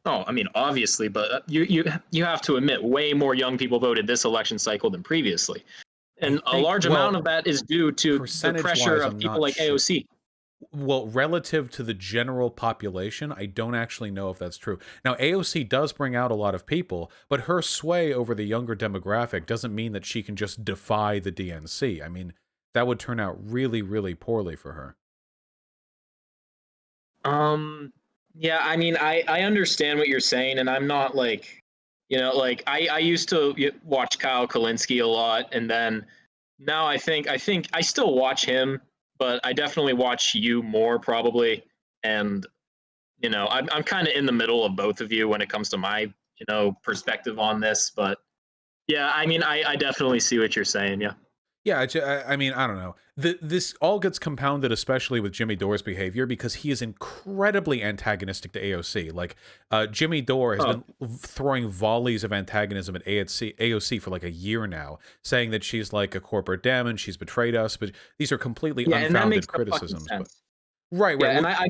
Oh, I mean, obviously, but you have to admit, way more young people voted this election cycle than previously. And a large amount of that is due to the pressure of people like AOC. Well, relative to the general population, I don't actually know if that's true. Now, AOC does bring out a lot of people, but her sway over the younger demographic doesn't mean that she can just defy the DNC. I mean, that would turn out really, really poorly for her. Yeah, I mean, I understand what you're saying, and I'm not like You know, like I used to watch Kyle Kalinske a lot, and then now I think I still watch him, but I definitely watch you more probably. And you know, I'm kind of in the middle of both of you when it comes to my perspective on this. But yeah, I mean, I definitely see what you're saying. Yeah. Yeah, I mean, I don't know. This all gets compounded, especially with Jimmy Dore's behavior, because he is incredibly antagonistic to AOC. Like, Jimmy Dore has been throwing volleys of antagonism at AOC for like a year now, saying that she's like a corporate dem and she's betrayed us. But these are completely unfounded criticisms. But, right. Yeah, and I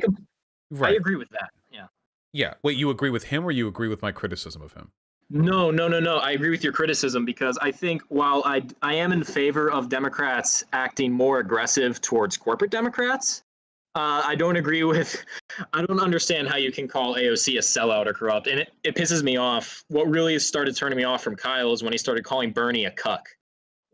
agree with that. Yeah. Yeah. Wait, you agree with him, or you agree with my criticism of him? No. I agree with your criticism, because I think while I am in favor of Democrats acting more aggressive towards corporate Democrats, I don't understand how you can call AOC a sellout or corrupt. And it pisses me off. What really started turning me off from Kyle is when he started calling Bernie a cuck.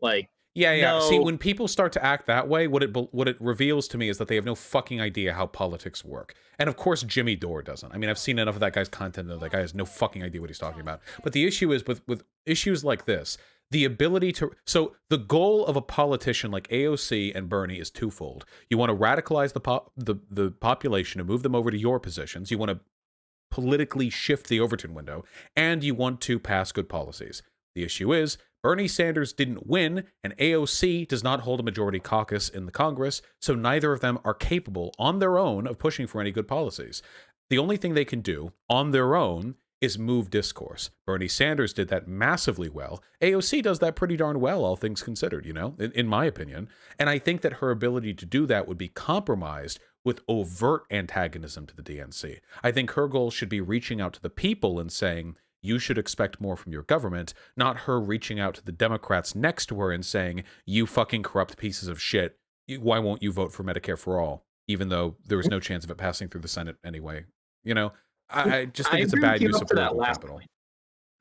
Like, yeah. No. See, when people start to act that way, what it reveals to me is that they have no fucking idea how politics work. And of course, Jimmy Dore doesn't. I mean, I've seen enough of that guy's content that guy has no fucking idea what he's talking about. But the issue is with issues like this, the ability to... So the goal of a politician like AOC and Bernie is twofold. You want to radicalize the population and move them over to your positions. You want to politically shift the Overton window. And you want to pass good policies. The issue is, Bernie Sanders didn't win, and AOC does not hold a majority caucus in the Congress, so neither of them are capable on their own of pushing for any good policies. The only thing they can do on their own is move discourse. Bernie Sanders did that massively well. AOC does that pretty darn well, all things considered, in my opinion. And I think that her ability to do that would be compromised with overt antagonism to the DNC. I think her goal should be reaching out to the people and saying, you should expect more from your government, not her reaching out to the Democrats next to her and saying, you fucking corrupt pieces of shit, why won't you vote for Medicare for all, even though there was no chance of it passing through the Senate anyway. I just think it's a bad use of political capital.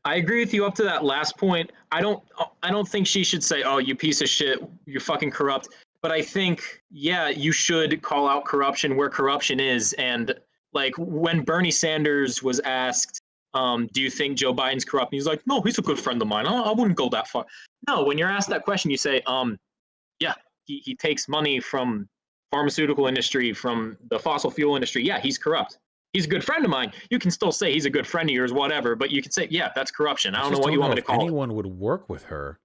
I agree with you up to that last point. I don't think she should say, oh, you piece of shit, you're fucking corrupt. But I think, yeah, you should call out corruption where corruption is. And like when Bernie Sanders was asked, do you think Joe Biden's corrupt? And he's like, no, he's a good friend of mine. I wouldn't go that far. No, when you're asked that question, you say, yeah, he takes money from pharmaceutical industry, from the fossil fuel industry. Yeah, he's corrupt. He's a good friend of mine. You can still say he's a good friend of yours, whatever, but you can say, yeah, that's corruption. I don't know what you want me to call it. Anyone would work with her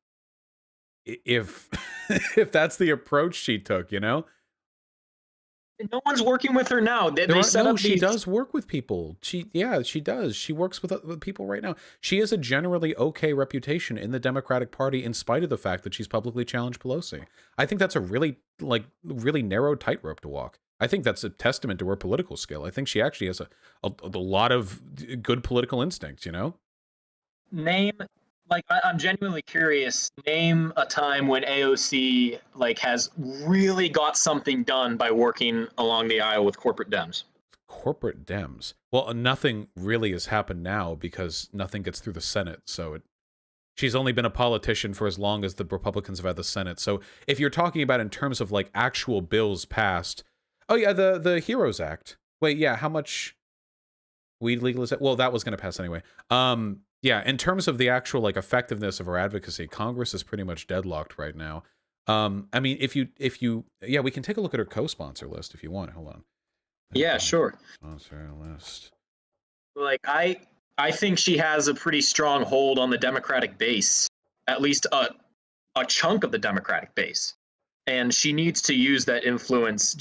if if that's the approach she took, No one's working with her now. She does work with people. She does. She works with people right now. She has a generally okay reputation in the Democratic Party, in spite of the fact that she's publicly challenged Pelosi. I think that's a really narrow tightrope to walk. I think that's a testament to her political skill. I think she actually has a lot of good political instincts. I'm genuinely curious. Name a time when AOC has really got something done by working along the aisle with corporate Dems. Corporate Dems. Well, nothing really has happened now because nothing gets through the Senate. So she's only been a politician for as long as the Republicans have had the Senate. So if you're talking about in terms of actual bills passed, oh yeah, the HEROES Act. Wait, yeah, how much weed legalization? Well, that was going to pass anyway. Yeah, in terms of the actual effectiveness of her advocacy, Congress is pretty much deadlocked right now. I mean, if you yeah, we can take a look at her co-sponsor list if you want. Hold on. Yeah, sure. Sponsor list. I think she has a pretty strong hold on the Democratic base, at least a chunk of the Democratic base, and she needs to use that influence.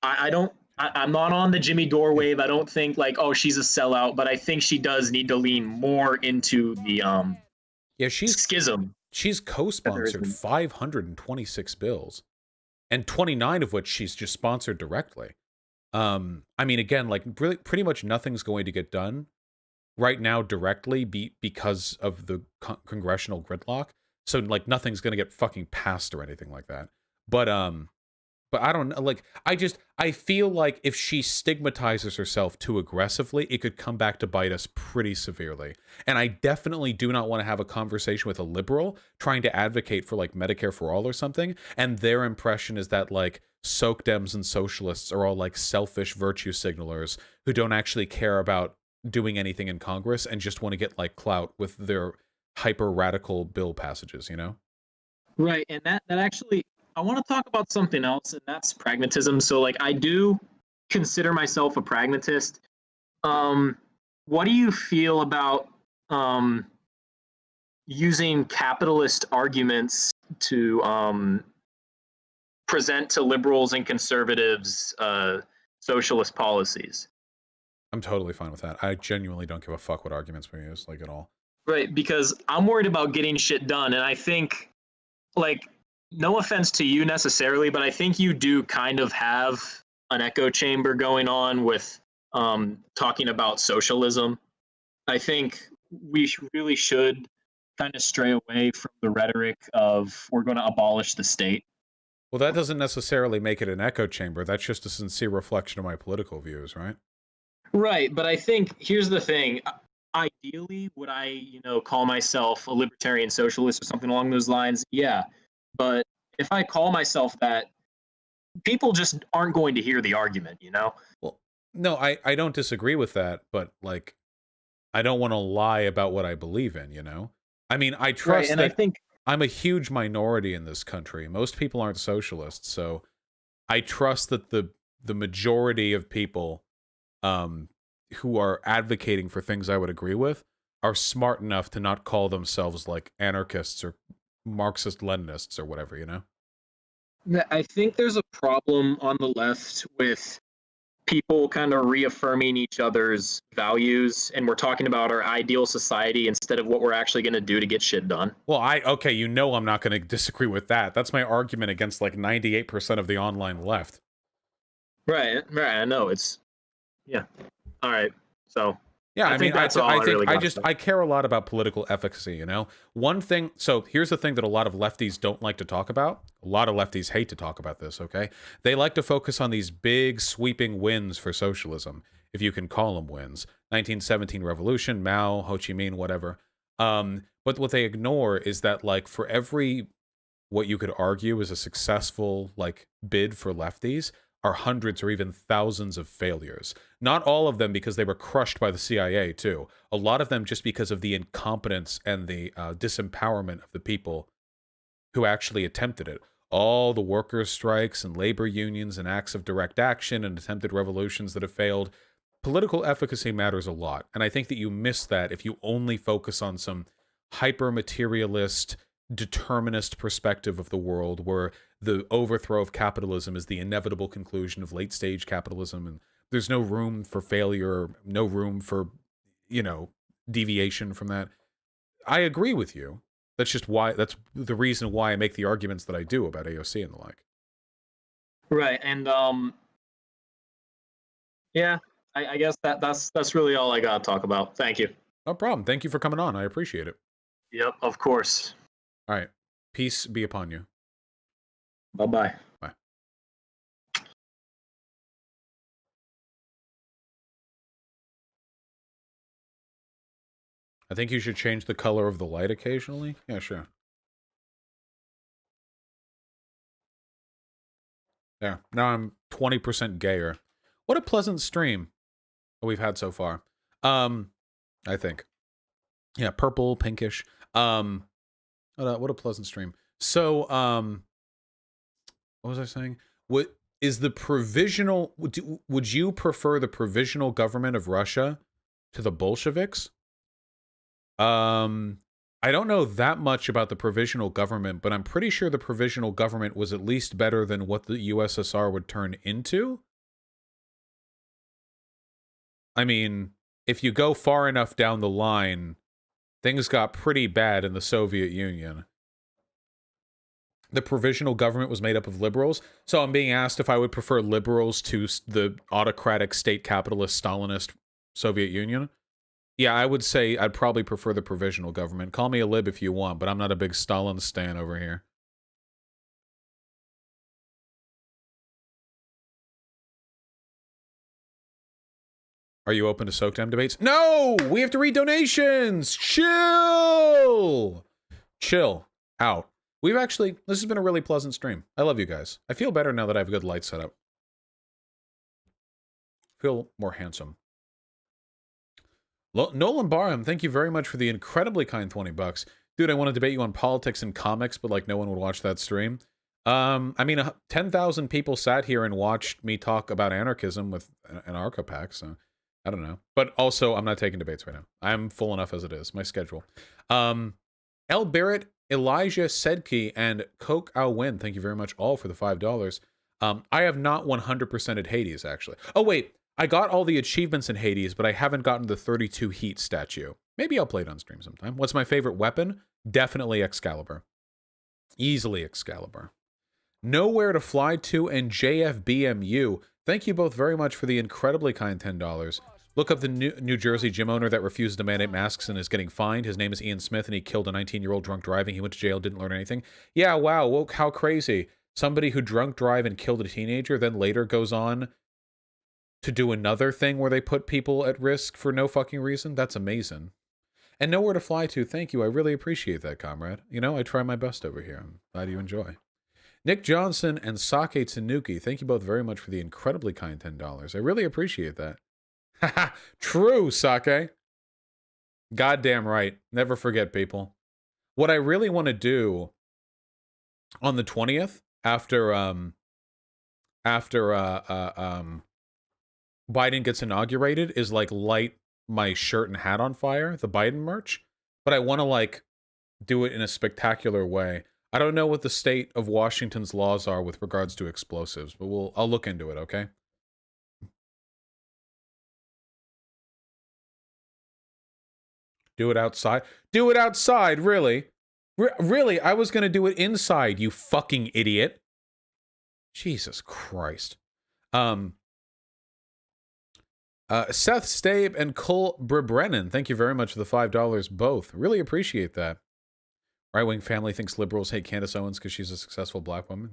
I'm not on the Jimmy Dore wave. I don't think she's a sellout, but I think she does need to lean more into the she's schism. She's co-sponsored 526 bills, and 29 of which she's just sponsored directly. I mean, again, pretty much nothing's going to get done right now directly because of the congressional gridlock. So nothing's going to get fucking passed or anything like that. But I don't know, I feel like if she stigmatizes herself too aggressively, it could come back to bite us pretty severely. And I definitely do not want to have a conversation with a liberal trying to advocate for Medicare for all or something. And their impression is that soak Dems and socialists are all selfish virtue signalers who don't actually care about doing anything in Congress and just want to get like clout with their hyper radical bill passages, you know? Right, and that actually, I want to talk about something else, and that's pragmatism. So, like, I do consider myself a pragmatist. What do you feel about using capitalist arguments to present to liberals and conservatives socialist policies? I'm totally fine with that. I genuinely don't give a fuck what arguments we use, like, at all. Right, because I'm worried about getting shit done, and I think, like, no offense to you necessarily, but I think you do kind of have an echo chamber going on with talking about socialism. I think we really should kind of stray away from the rhetoric of we're going to abolish the state. Well, that doesn't necessarily make it an echo chamber. That's just a sincere reflection of my political views, right? Right, but I think here's the thing. Ideally, would I, call myself a libertarian socialist or something along those lines? Yeah. But if I call myself that, people just aren't going to hear the argument, Well, no, I don't disagree with that, but, like, I don't want to lie about what I believe in, I mean, I trust and that I think I'm a huge minority in this country. Most people aren't socialists, so I trust that the majority of people who are advocating for things I would agree with are smart enough to not call themselves like anarchists or Marxist-Leninists or whatever, I think there's a problem on the left with people kind of reaffirming each other's values, and we're talking about our ideal society instead of what we're actually going to do to get shit done. Well, okay, I'm not going to disagree with that. That's my argument against like 98% of the online left. Right. I know yeah. All right. So yeah, I mean, I care a lot about political efficacy, One thing, so here's the thing that a lot of lefties don't like to talk about. A lot of lefties hate to talk about this, okay? They like to focus on these big sweeping wins for socialism, if you can call them wins. 1917 revolution, Mao, Ho Chi Minh, whatever. But what they ignore is that, like, for every, what you could argue is a successful, like, bid for lefties, are hundreds or even thousands of failures. Not all of them because they were crushed by the CIA, too. A lot of them just because of the incompetence and the disempowerment of the people who actually attempted it. All the workers' strikes and labor unions and acts of direct action and attempted revolutions that have failed. Political efficacy matters a lot, and I think that you miss that if you only focus on some hyper-materialist, determinist perspective of the world where the overthrow of capitalism is the inevitable conclusion of late-stage capitalism, and there's no room for failure, no room for, deviation from that. I agree with you. That's the reason why I make the arguments that I do about AOC and the like. Right, and yeah, I guess that's really all I got to talk about. Thank you. No problem. Thank you for coming on. I appreciate it. Yep, of course. All right. Peace be upon you. Bye-bye. Bye. I think you should change the color of the light occasionally. Yeah, sure. Yeah, now I'm 20% gayer. What a pleasant stream we've had so far. I think. Yeah, purple, pinkish. What a pleasant stream. So, what was I saying? What is the provisional? Would you prefer the provisional government of Russia to the Bolsheviks? I don't know that much about the provisional government, but I'm pretty sure the provisional government was at least better than what the USSR would turn into. I mean, if you go far enough down the line, things got pretty bad in the Soviet Union. The provisional government was made up of liberals, so I'm being asked if I would prefer liberals to the autocratic, state capitalist, Stalinist Soviet Union. Yeah, I would say I'd probably prefer the provisional government. Call me a lib if you want, but I'm not a big Stalin stan over here. Are you open to SOCDEM debates? No! We have to read donations! Chill! Chill out. This has been a really pleasant stream. I love you guys. I feel better now that I have a good light setup. Feel more handsome. Nolan Barham, thank you very much for the incredibly kind 20 bucks. Dude, I want to debate you on politics and comics, but like no one would watch that stream. I mean, 10,000 people sat here and watched me talk about anarchism with an Arca pack, so I don't know. But also, I'm not taking debates right now. I'm full enough as it is, my schedule. El Barrett, Elijah Sedke, and Coke Win, thank you very much all for the $5. I have not 100%ed Hades, actually. Oh, wait. I got all the achievements in Hades, but I haven't gotten the 32 Heat statue. Maybe I'll play it on stream sometime. What's my favorite weapon? Definitely Excalibur. Easily Excalibur. Nowhere to Fly To and JFBMU. Thank you both very much for the incredibly kind $10. Look up the New Jersey gym owner that refuses to mandate masks and is getting fined. His name is Ian Smith, and he killed a 19-year-old drunk driving. He went to jail, didn't learn anything. Yeah, wow, well, how crazy. Somebody who drunk drive and killed a teenager then later goes on to do another thing where they put people at risk for no fucking reason? That's amazing. And Nowhere to Fly To, thank you. I really appreciate that, comrade. You know, I try my best over here. I'm glad you enjoy. Nick Johnson and Sake Tsunuki, thank you both very much for the incredibly kind $10. I really appreciate that. Haha, true, Sake. Goddamn right. Never forget, people. What I really want to do on the 20th, after Biden gets inaugurated, is like light my shirt and hat on fire, the Biden merch, but I want to like do it in a spectacular way. I don't know what the state of Washington's laws are with regards to explosives, but I'll look into it, okay? Do it outside? Do it outside, really? Really? I was going to do it inside, you fucking idiot. Jesus Christ. Seth Stabe and Cole Brennan, thank you very much for the $5 both. Really appreciate that. Right-wing family thinks liberals hate Candace Owens because she's a successful black woman.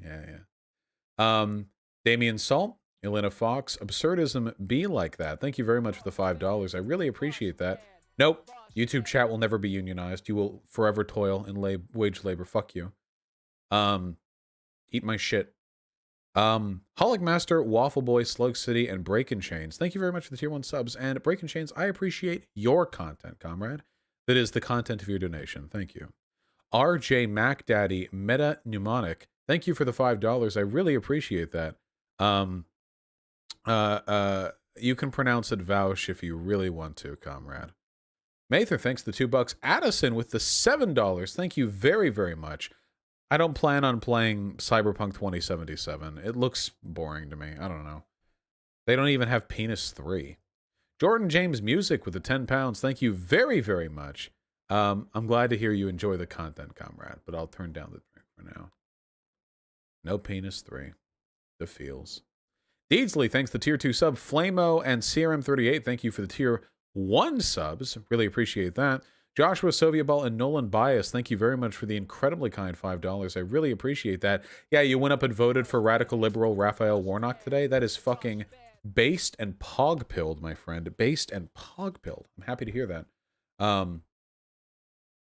Yeah. Damian Salt, Elena Fox, absurdism be like that. Thank you very much for the $5. I really appreciate that. Nope. YouTube chat will never be unionized. You will forever toil in wage labor. Fuck you. Eat my shit. Holic Master, Waffle Boy, Slug City, and Breakin' Chains. Thank you very much for the tier 1 subs. And Breakin' Chains, I appreciate your content, comrade. That is the content of your donation. Thank you. RJ MacDaddy, Meta Mnemonic. Thank you for the $5. I really appreciate that. You can pronounce it Vouch if you really want to, comrade. Mather, thanks the $2. Addison with the $7. Thank you very, very much. I don't plan on playing Cyberpunk 2077. It looks boring to me. I don't know. They don't even have Penis 3. Jordan James Music with the £10. Thank you very, very much. I'm glad to hear you enjoy the content, comrade, but I'll turn down the drink for now. No Penis 3. The feels. Deedsley, thanks the tier 2 sub. Flamo and CRM38, thank you for the tier 1 subs. Really appreciate that. Joshua Soviaball and Nolan Bias, thank you very much for the incredibly kind $5. I really appreciate that. Yeah, you went up and voted for radical liberal Raphael Warnock today. That is fucking based and pog-pilled, my friend. Based and pog-pilled. I'm happy to hear that.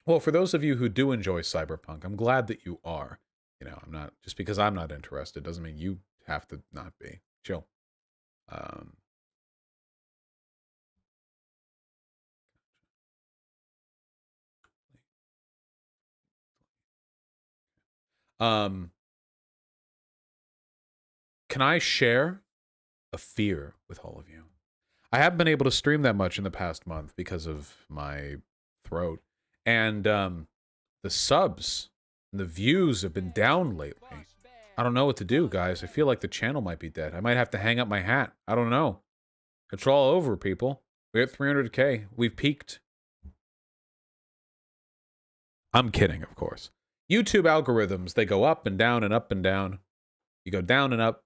Well, for those of you who do enjoy Cyberpunk, I'm glad that you are. You know, I'm not, just because I'm not interested doesn't mean you have to not be. Chill. Can I share a fear with all of you? I haven't been able to stream that much in the past month because of my throat. And the subs and the views have been down lately. I don't know what to do, guys. I feel like the channel might be dead. I might have to hang up my hat. I don't know. It's all over, people. We're at 300K. We've peaked. I'm kidding, of course. YouTube algorithms, they go up and down and up and down. You go down and up.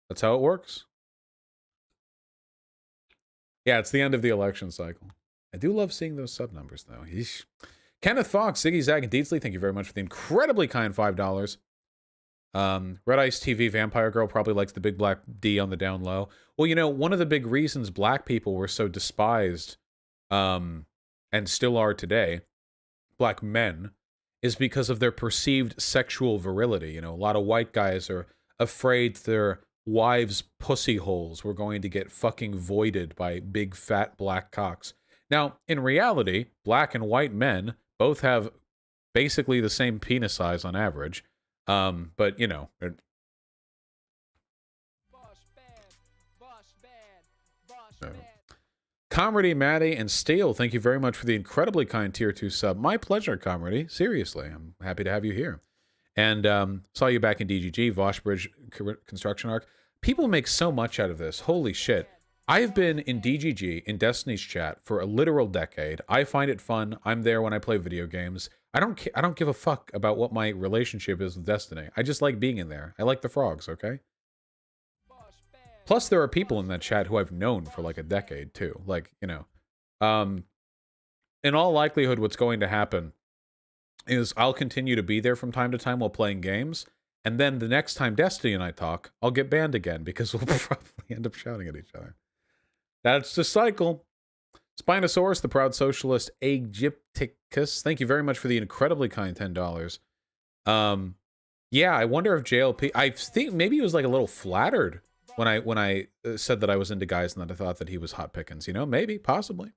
That's how it works. Yeah, it's the end of the election cycle. I do love seeing those sub numbers, though. Yeesh. Kenneth Fox, Ziggy Zag, and Deedsley, thank you very much for the incredibly kind $5. Red Ice TV Vampire Girl probably likes the big black D on the down low. Well, you know, one of the big reasons black people were so despised, and still are today, black men, is because of their perceived sexual virility. You know, a lot of white guys are afraid their wives' pussy holes were going to get fucking voided by big fat black cocks. Now, in reality, black and white men both have basically the same penis size on average. But, you know. Comedy, Maddie, and Steele, thank you very much for the incredibly kind Tier 2 sub. My pleasure, Comedy. Seriously, I'm happy to have you here. And saw you back in DGG, Vosh Bridge construction arc. People make so much out of this. Holy shit. I've been in DGG, in Destiny's chat, for a literal decade. I find it fun. I'm there when I play video games. I don't give a fuck about what my relationship is with Destiny. I just like being in there. I like the frogs, okay? Plus, there are people in that chat who I've known for like a decade, too. Like, you know. In all likelihood, what's going to happen is I'll continue to be there from time to time while playing games. And then the next time Destiny and I talk, I'll get banned again because we'll probably end up shouting at each other. That's the cycle. Spinosaurus, the proud socialist, Aegypticus, thank you very much for the incredibly kind $10. Yeah, I wonder if JLP, I think maybe he was like a little flattered when I said that I was into guys and that I thought that he was hot pickings, you know, maybe, possibly.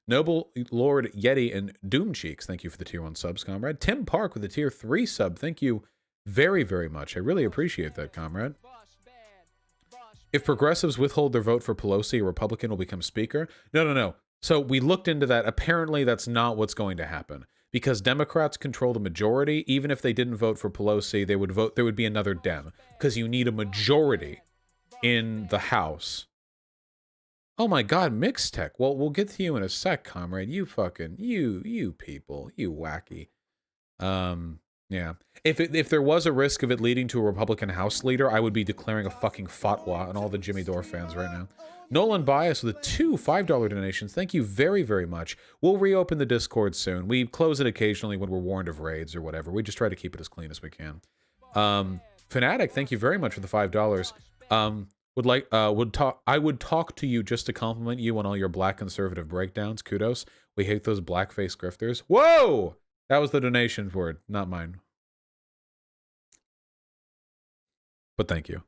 Noble Lord Yeti and Doom Cheeks, thank you for the tier 1 subs, comrade. Tim Park with the tier 3 sub, thank you very, very much. I really appreciate that, comrade. If progressives withhold their vote for Pelosi, a Republican will become speaker. No. So we looked into that. Apparently, that's not what's going to happen. Because Democrats control the majority, even if they didn't vote for Pelosi, they would vote. There would be another Dem. Because you need a majority in the House. Oh my God, Mixed Tech. Well, we'll get to you in a sec, comrade. You fucking, you people, you wacky. Yeah. If there was a risk of it leading to a Republican House leader, I would be declaring a fucking fatwa on all the Jimmy Dore fans right now. Nolan Bias with the 2 $5 donations. Thank you very, very much. We'll reopen the Discord soon. We close it occasionally when we're warned of raids or whatever. We just try to keep it as clean as we can. Fanatic, thank you very much for the $5. I would talk to you just to compliment you on all your black conservative breakdowns. Kudos. We hate those blackface grifters. Whoa! That was the donation word, not mine. But thank you.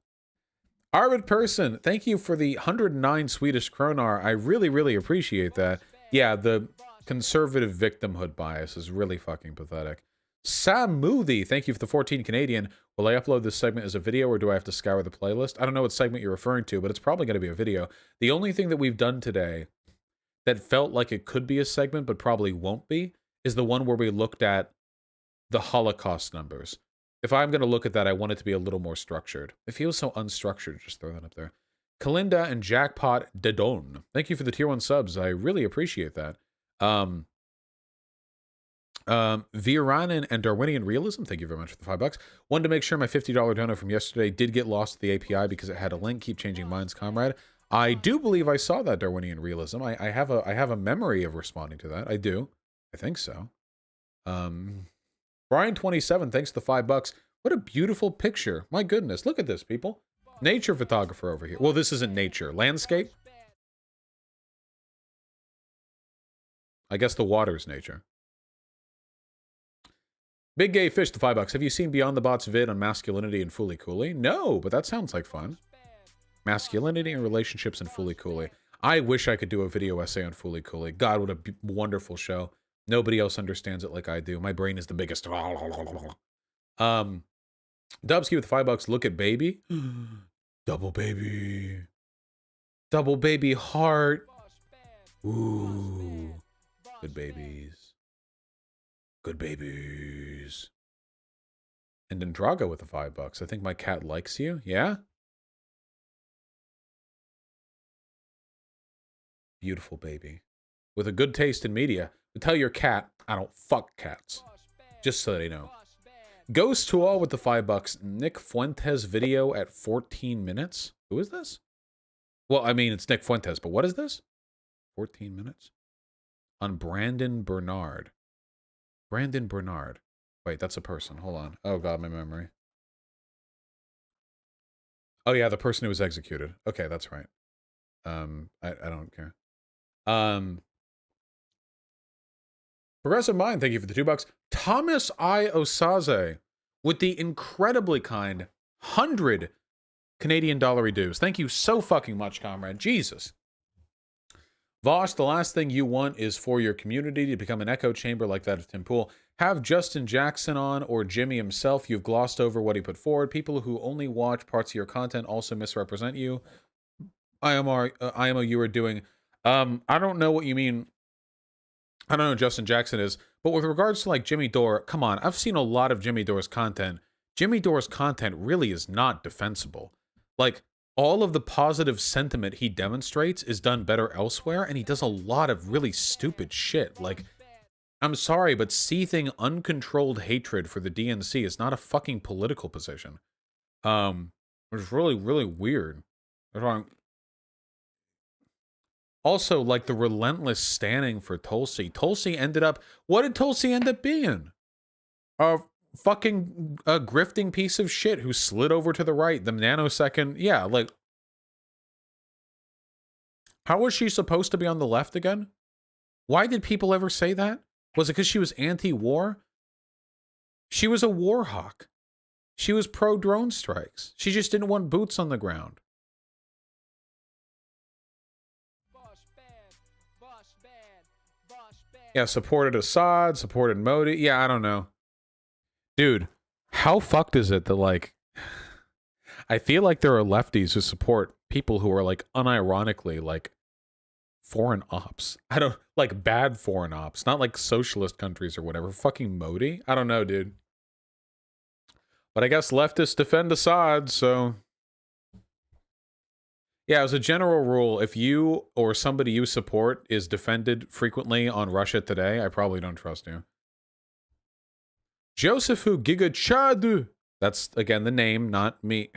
Arvid Person, thank you for the 109 Swedish kronar. I really, really appreciate that. Yeah, the conservative victimhood bias is really fucking pathetic. Sam Moody, thank you for the 14 Canadian. Will I upload this segment as a video or do I have to scour the playlist? I don't know what segment you're referring to, but it's probably going to be a video. The only thing that we've done today that felt like it could be a segment but probably won't be is the one where we looked at the Holocaust numbers. If I'm going to look at that, I want it to be a little more structured. It feels so unstructured. Just throw that up there. Kalinda and Jackpot Dedon, thank you for the tier 1 subs. I really appreciate that. Viranin and Darwinian Realism, thank you very much for the $5. Wanted to make sure my $50 dono from yesterday did get lost to the API because it had a link. Keep changing minds, comrade. I do believe I saw that Darwinian Realism. I have a memory of responding to that. I do. I think so. Brian27, thanks for the $5. What a beautiful picture. My goodness, look at this, people. Nature photographer over here. Well, this isn't nature. Landscape? I guess the water's nature. Big Gay Fish, the $5. Have you seen Beyond the Bots vid on masculinity and Fooly Cooley? No, but that sounds like fun. Masculinity and relationships and Fooly Cooley. I wish I could do a video essay on Fooly Cooley. God, what a wonderful show. Nobody else understands it like I do. My brain is the biggest. Dubsky with the $5. Look at baby. Double baby. Double baby heart. Ooh. Good babies. Good babies. And Andraga with the $5. I think my cat likes you. Yeah? Beautiful baby. With a good taste in media. But tell your cat, I don't fuck cats. Just so they know. Ghost to all with the $5. Nick Fuentes video at 14 minutes. Who is this? Well, I mean, it's Nick Fuentes, but what is this? 14 minutes? On Brandon Bernard. Brandon Bernard. Wait, that's a person. Hold on. Oh, God, my memory. Oh, yeah, the person who was executed. Okay, that's right. I don't care. Progressive Mind, thank you for the $2. Thomas I. Osaze with the incredibly kind 100 Canadian dollar dues. Thank you so fucking much, comrade. Jesus. Vosh, the last thing you want is for your community to become an echo chamber like that of Tim Pool. Have Justin Jackson on or Jimmy himself. You've glossed over what he put forward. People who only watch parts of your content also misrepresent you. IMO you are doing. I don't know what you mean. I don't know who Justin Jackson is. But with regards to like Jimmy Dore, come on. I've seen a lot of Jimmy Dore's content. Jimmy Dore's content really is not defensible. Like, all of the positive sentiment he demonstrates is done better elsewhere, and he does a lot of really stupid shit. Like, I'm sorry, but seething uncontrolled hatred for the DNC is not a fucking political position. It's really, really weird. Also, like, the relentless standing for Tulsi. Tulsi ended up... What did Tulsi end up being? Fucking a grifting piece of shit who slid over to the right the nanosecond. Yeah, like, how was she supposed to be on the left again? Why did people ever say that? Was it because she was anti-war? She was a war hawk. She was pro-drone strikes. She just didn't want boots on the ground. Yeah, supported Assad, supported Modi. Yeah, I don't know. Dude, how fucked is it that, like, I feel like there are lefties who support people who are, like, unironically, like, foreign ops. I don't, like, bad foreign ops, not like socialist countries or whatever. Fucking Modi? I don't know, dude. But I guess leftists defend Assad, so... Yeah, as a general rule, if you or somebody you support is defended frequently on Russia Today, I probably don't trust you. Josephu Gigachadu. That's, again, the name, not me.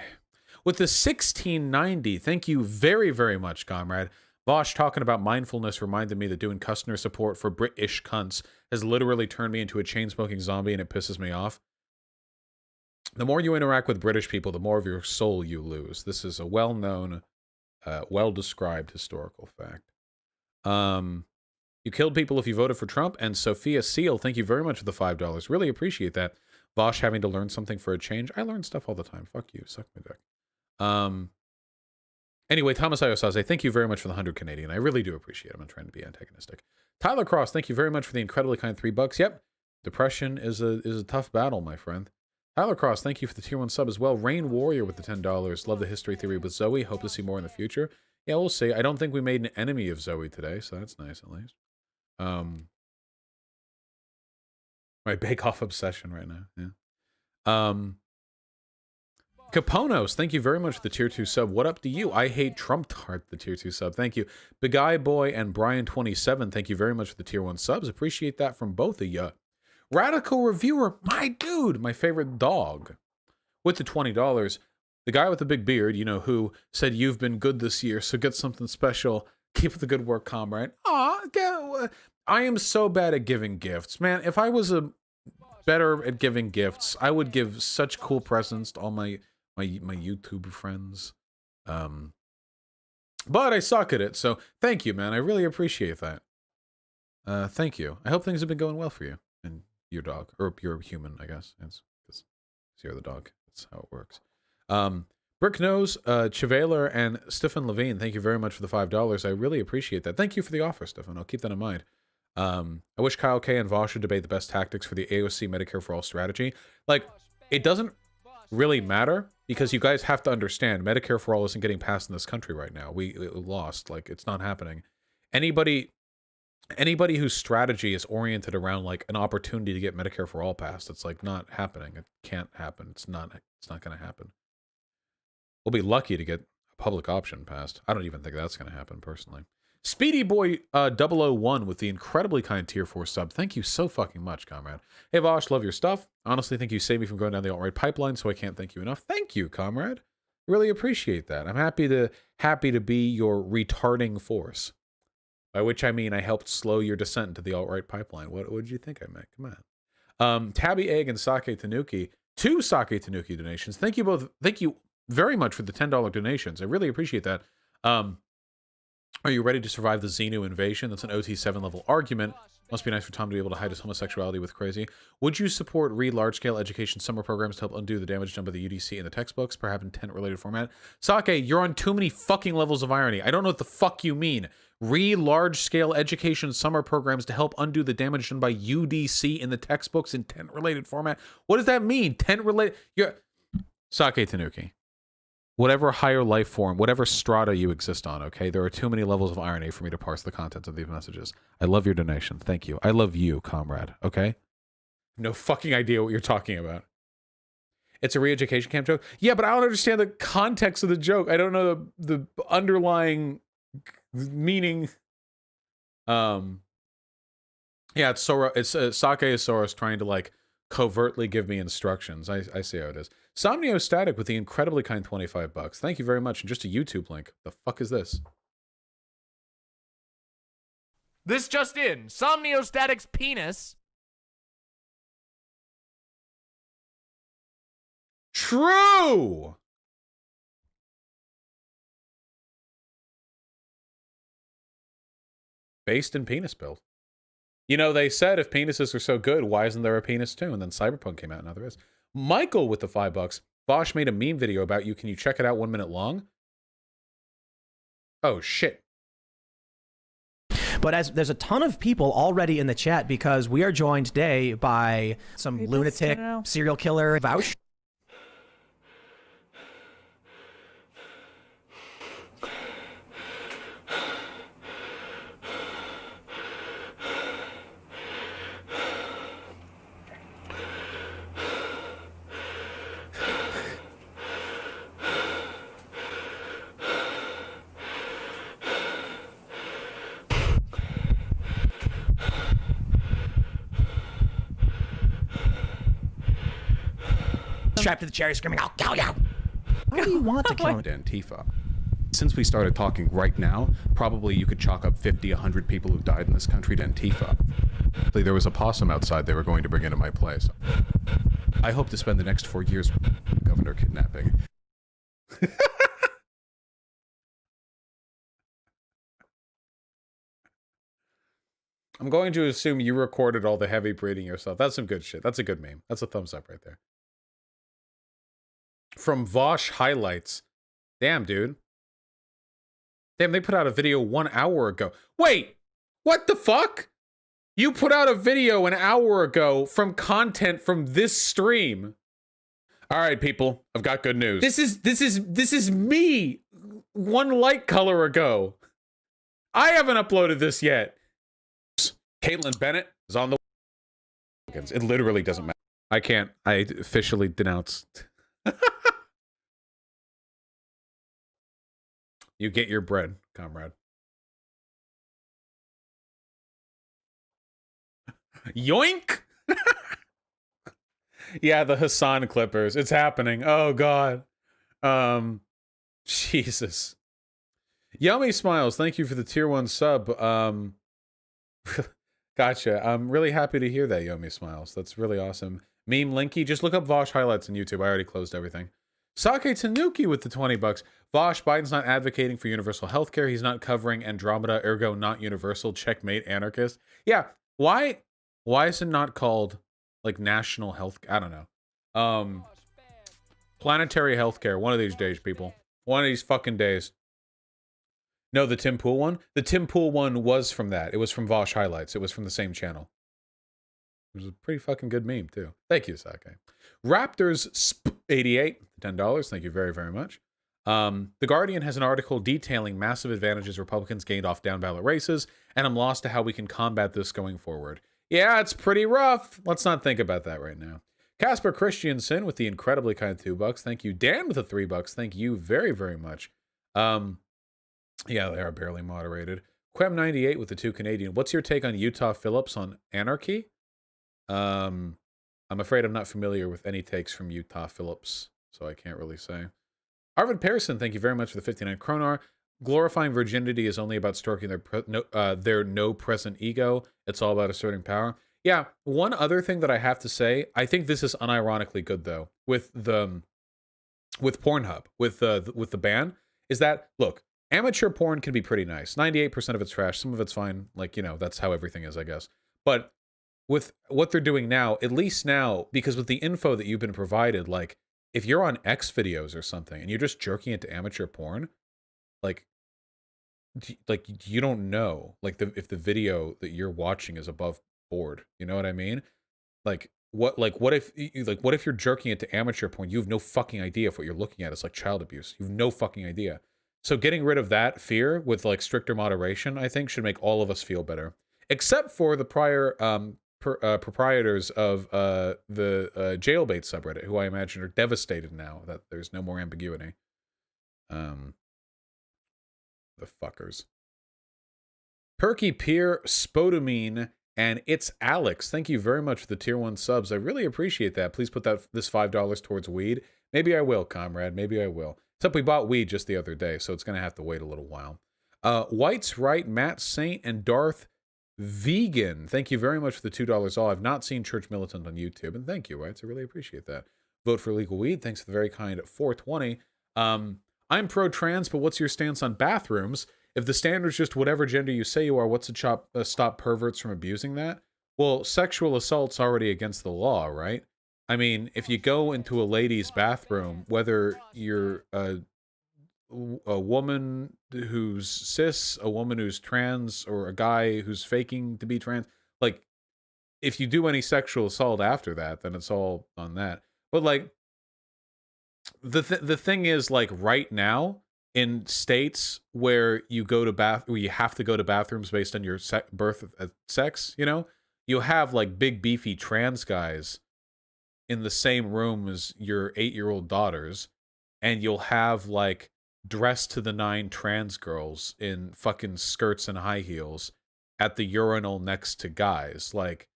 With the 1690, thank you very, very much, comrade. Vosh talking about mindfulness reminded me that doing customer support for British cunts has literally turned me into a chain-smoking zombie, and it pisses me off. The more you interact with British people, the more of your soul you lose. This is a well-known, well-described historical fact. You killed people if you voted for Trump. And Sophia Seal, thank you very much for the $5. Really appreciate that. Vosh having to learn something for a change. I learn stuff all the time. Fuck you. Suck my dick. Anyway, Thomas Iosaze, thank you very much for the 100 Canadian. I really do appreciate it. I'm not trying to be antagonistic. Tyler Cross, thank you very much for the incredibly kind $3. Yep. Depression is a tough battle, my friend. Tyler Cross, thank you for the tier 1 sub as well. Rain Warrior with the $10. Love the history theory with Zoe. Hope to see more in the future. Yeah, we'll see. I don't think we made an enemy of Zoe today, so that's nice at least. My bake-off obsession right now. Yeah. Caponos, thank you very much for the tier 2 sub. What up to you? I hate Trump Tart, the tier 2 sub. Thank you. Big Eye Boy and Brian27, thank you very much for the tier 1 subs. Appreciate that from both of you. Radical Reviewer, my dude, my favorite dog, with the $20. The guy with the big beard, you know who, said you've been good this year, so get something special. Keep up the good work, comrade. Aw, I am so bad at giving gifts. Man, if I was better at giving gifts, I would give such cool presents to all my YouTube friends. But I suck at it, so thank you, man. I really appreciate that. Thank you. I hope things have been going well for you and your dog, or your human, I guess. It's because you're the dog. That's how it works. Brick Nose, Chavaler, and Stephen Levine, thank you very much for the $5. I really appreciate that. Thank you for the offer, Stephen. I'll keep that in mind. I wish Kyle K and Vosh should debate the best tactics for the AOC Medicare for All strategy. Like, it doesn't really matter, because you guys have to understand, Medicare for All isn't getting passed in this country right now. We lost. Like, it's not happening. Anybody whose strategy is oriented around, like, an opportunity to get Medicare for All passed, it's, like, not happening. It can't happen. It's not going to happen. We'll be lucky to get a public option passed. I don't even think that's going to happen, personally. Speedy Boy 001 with the incredibly kind tier 4 sub. Thank you so fucking much, comrade. Hey, Vosh, love your stuff. Honestly, think you saved me from going down the alt-right pipeline, so I can't thank you enough. Thank you, comrade. Really appreciate that. I'm happy to be your retarding force. By which I mean I helped slow your descent into the alt-right pipeline. What did you think I meant? Come on. Tabby Egg and Sake Tanuki. 2 Sake Tanuki donations. Thank you both. Thank you very much for the $10 donations. I really appreciate that. Are you ready to survive the Xenu invasion? That's an OT7 level argument. Must be nice for Tom to be able to hide his homosexuality with crazy. Would you support large-scale education summer programs to help undo the damage done by the UDC in the textbooks, perhaps in tent-related format? Sake, you're on too many fucking levels of irony. I don't know what the fuck you mean. Large-scale education summer programs to help undo the damage done by UDC in the textbooks in tent-related format. What does that mean? Tent-related? Sake Tanuki. Whatever higher life form, whatever strata you exist on, okay? There are too many levels of irony for me to parse the contents of these messages. I love your donation. Thank you. I love you, comrade, okay? No fucking idea what you're talking about. It's a re-education camp joke? Yeah, but I don't understand the context of the joke. I don't know the underlying meaning. Yeah, it's Sora. It's Sake is Soros trying to like covertly give me instructions. I see how it is. Somnio Static with the incredibly kind 25 bucks. Thank you very much. And just a YouTube link. The fuck is this? This just in. Somnio Static's penis. True. Based in penis build. You know, they said if penises are so good, why isn't there a penis too? And then Cyberpunk came out, and now there is. Michael with the $5. Bosch made a meme video about you. Can you check it out 1 minute long? Oh, shit. But as there's a ton of people already in the chat because we are joined today by some lunatic serial killer Vouch. Strapped to the chair, screaming, "I'll kill you!" What do you want to kill him? Antifa. Since we started talking right now, probably you could chalk up 50, 100 people who died in this country to Antifa. There was a possum outside they were going to bring into my place. I hope to spend the next 4 years governor kidnapping. I'm going to assume you recorded all the heavy breathing yourself. That's some good shit. That's a good meme. That's a thumbs up right there. From Vosh Highlights. Damn, dude. Damn, they put out a video 1 hour ago. Wait! What the fuck? You put out a video an hour ago from content from this stream. All right, people. I've got good news. This is me 1 light color ago. I haven't uploaded this yet. Kaitlyn Bennett is on the... It literally doesn't matter. I can't. I officially denounced... You get your bread, comrade. Yoink! Yeah, the Hassan Clippers. It's happening. Oh, God. Jesus. Yummy Smiles, thank you for the tier 1 sub. Gotcha. I'm really happy to hear that, Yummy Smiles. That's really awesome. Meme Linky, just look up Vosh highlights on YouTube. I already closed everything. Sake Tanuki with the 20 bucks. Vosh, Biden's not advocating for universal healthcare. He's not covering Andromeda, ergo not universal. Checkmate, anarchist. Yeah, why is it not called like national health? I don't know. Planetary healthcare. One of these days, people. One of these fucking days. No, the Tim Pool one? The Tim Pool one was from that. It was from Vosh Highlights. It was from the same channel. It was a pretty fucking good meme, too. Thank you, Sake. Raptors 88, $10. Thank you very, very much. The Guardian has an article detailing massive advantages Republicans gained off down-ballot races, and I'm lost to how we can combat this going forward. Yeah, it's pretty rough. Let's not think about that right now. Casper Christiansen with the incredibly kind $2. Thank you. Dan with the $3. Thank you very, very much. Yeah, they are barely moderated. Quem98 with the 2 Canadian. What's your take on Utah Phillips on anarchy? I'm afraid I'm not familiar with any takes from Utah Phillips, so I can't really say. Arvid Pearson, thank you very much for the 59 kronar. Glorifying virginity is only about stroking their no-present ego. It's all about asserting power. Yeah, one other thing that I have to say, I think this is unironically good, though, with Pornhub, with the ban, is that, look, amateur porn can be pretty nice. 98% of it's trash. Some of it's fine. Like, you know, that's how everything is, I guess. But with what they're doing now, at least now, because with the info that you've been provided, like, if you're on X videos or something and you're just jerking into amateur porn, like, you don't know, like, if the video that you're watching is above board, you know what I mean? Like, what if you're jerking it to amateur porn? You have no fucking idea if what you're looking at is like child abuse. You have no fucking idea. So getting rid of that fear with like stricter moderation, I think, should make all of us feel better. Except for the prior proprietors of the jailbait subreddit, who I imagine are devastated now that there's no more ambiguity. The fuckers. Perky Peer, Spodamine, and It's Alex. Thank you very much for the tier 1 subs. I really appreciate that. Please put this $5 towards weed. Maybe I will, comrade. Maybe I will. Except we bought weed just the other day, so it's going to have to wait a little while. White's Right, Matt Saint, and Darth Vegan. Thank you very much for the $2 all. I've not seen Church Militant on YouTube, and thank you, Whites. I really appreciate that. Vote for legal weed. Thanks for the very kind 420. I'm pro-trans, but what's your stance on bathrooms? If the standard's just whatever gender you say you are, what's to stop perverts from abusing that? Well, sexual assault's already against the law, right? I mean, if you go into a lady's bathroom, whether you're a woman who's cis, a woman who's trans, or a guy who's faking to be trans, like, if you do any sexual assault after that, then it's all on that. But, like, the thing is, like, right now, in states where you go to where you have to go to bathrooms based on your birth sex, you know, you have like big beefy trans guys in the same room as your 8-year-old daughters, and you'll have like dressed to the 9 trans girls in fucking skirts and high heels at the urinal next to guys. Like,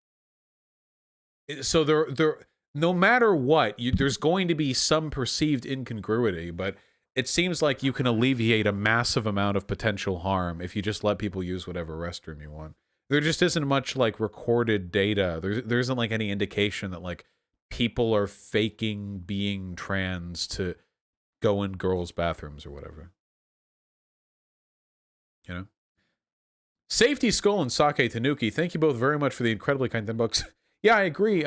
so they're no matter what, there's going to be some perceived incongruity, but it seems like you can alleviate a massive amount of potential harm if you just let people use whatever restroom you want. There just isn't much like recorded data. There isn't like any indication that like people are faking being trans to go in girls' bathrooms or whatever. You know? Safety Skull and Sake Tanuki, thank you both very much for the incredibly kind 10 bucks. Yeah, I agree.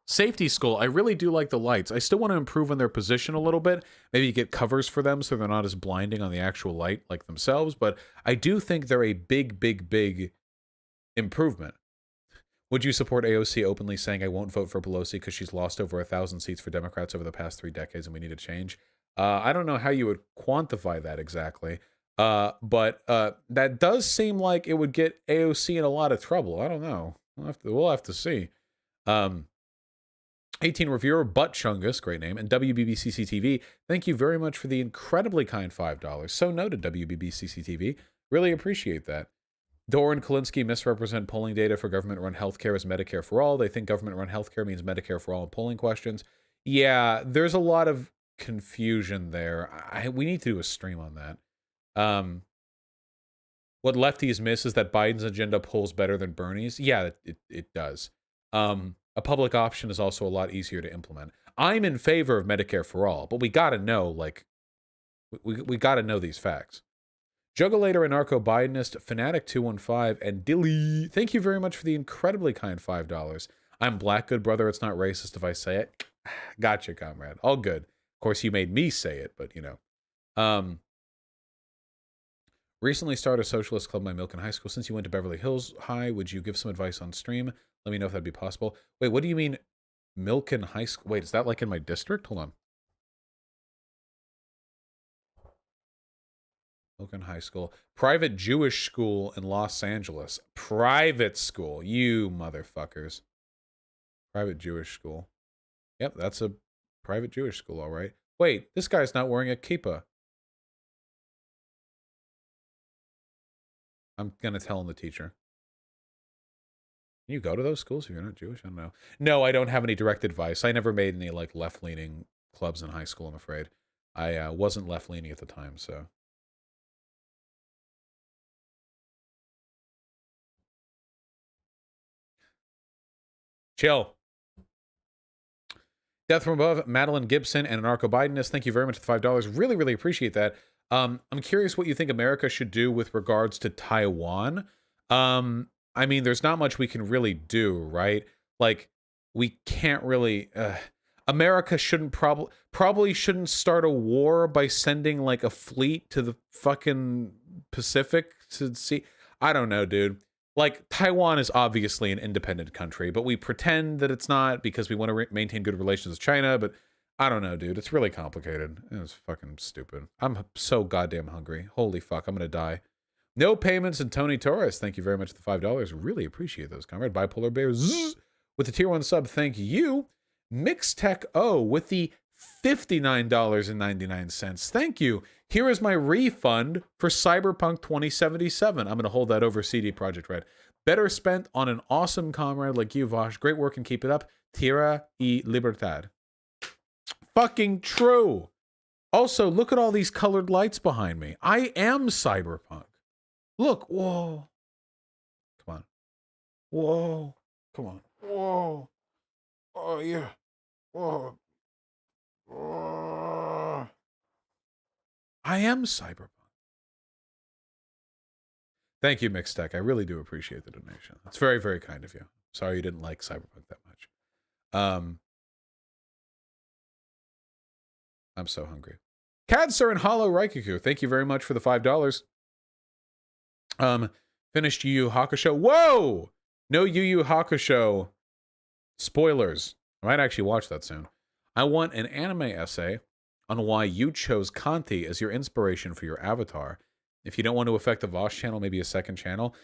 Safety Skull, I really do like the lights. I still want to improve on their position a little bit. Maybe get covers for them so they're not as blinding on the actual light like themselves, but I do think they're a big improvement. Would you support AOC openly saying I won't vote for Pelosi because she's lost over 1,000 seats for Democrats over the past 3 decades and we need a change? I don't know how you would quantify that exactly, but that does seem like it would get AOC in a lot of trouble. I don't know. We'll have to see. 18 Reviewer, Butt Chungus, great name, and WBBCCTV, thank you very much for the incredibly kind $5. So noted, WBBCCTV. Really appreciate that. Dore and Kalinsky misrepresent polling data for government-run healthcare as Medicare for all. They think government-run healthcare means Medicare for all in polling questions. Yeah, there's a lot of confusion there. We need to do a stream on that. What lefties miss is that Biden's agenda polls better than Bernie's. Yeah, it does. A public option is also a lot easier to implement. I'm in favor of Medicare for all, but we gotta know, like, we gotta know these facts. Juggulator, Anarcho-Bidenist, Fanatic215, and Dilly, thank you very much for the incredibly kind $5. I'm black, good brother. It's not racist if I say it. Gotcha, comrade. All good. Of course, you made me say it, but, you know. Recently started a socialist club in my Milken High School. Since you went to Beverly Hills High, would you give some advice on stream? Let me know if that'd be possible. Wait, what do you mean Milken High School? Wait, is that like in my district? Hold on. Milken High School. Private Jewish school in Los Angeles. Private school. You motherfuckers. Private Jewish school. Yep, that's a private Jewish school, all right. Wait, this guy's not wearing a kippah. I'm going to tell the teacher. Can you go to those schools if you're not Jewish? I don't know. No, I don't have any direct advice. I never made any like left-leaning clubs in high school, I'm afraid. I wasn't left-leaning at the time, so. Chill. Death from Above, Madeline Gibson, and Anarcho-Bidenist. Thank you very much for the $5. Really, really appreciate that. I'm curious what you think America should do with regards to Taiwan. I mean, there's not much we can really do, right? Like, we can't really... America shouldn't probably shouldn't start a war by sending, like, a fleet to the fucking Pacific to see. I don't know, dude. Like, Taiwan is obviously an independent country, but we pretend that it's not because we want to maintain good relations with China. But I don't know, dude. It's really complicated. It's fucking stupid. I'm so goddamn hungry. Holy fuck, I'm gonna die. No payments and Tony Torres. Thank you very much for the $5. Really appreciate those, comrade. Bipolar Bear Zzz, with the tier 1 sub. Thank you. Mixtech O with the $59.99. Thank you. Here is my refund for Cyberpunk 2077. I'm going to hold that over CD Projekt Red. Better spent on an awesome comrade like you, Vosh. Great work and keep it up. Tierra y Libertad. Fucking true. Also, look at all these colored lights behind me. I am Cyberpunk. Look. Whoa. Come on. Whoa. Come on. Whoa. Oh, yeah. Whoa. I am Cyberpunk. Thank you, Mixtech. I really do appreciate the donation. It's very, very kind of you. Sorry you didn't like Cyberpunk that much. I'm so hungry. Cadser and Hollow Raikuku, thank you very much for the $5. Finished Yu Yu Hakusho. Whoa! No Yu Yu Hakusho spoilers. I might actually watch that soon. I want an anime essay on why you chose Kanti as your inspiration for your avatar. If you don't want to affect the Vosh channel, maybe a second channel.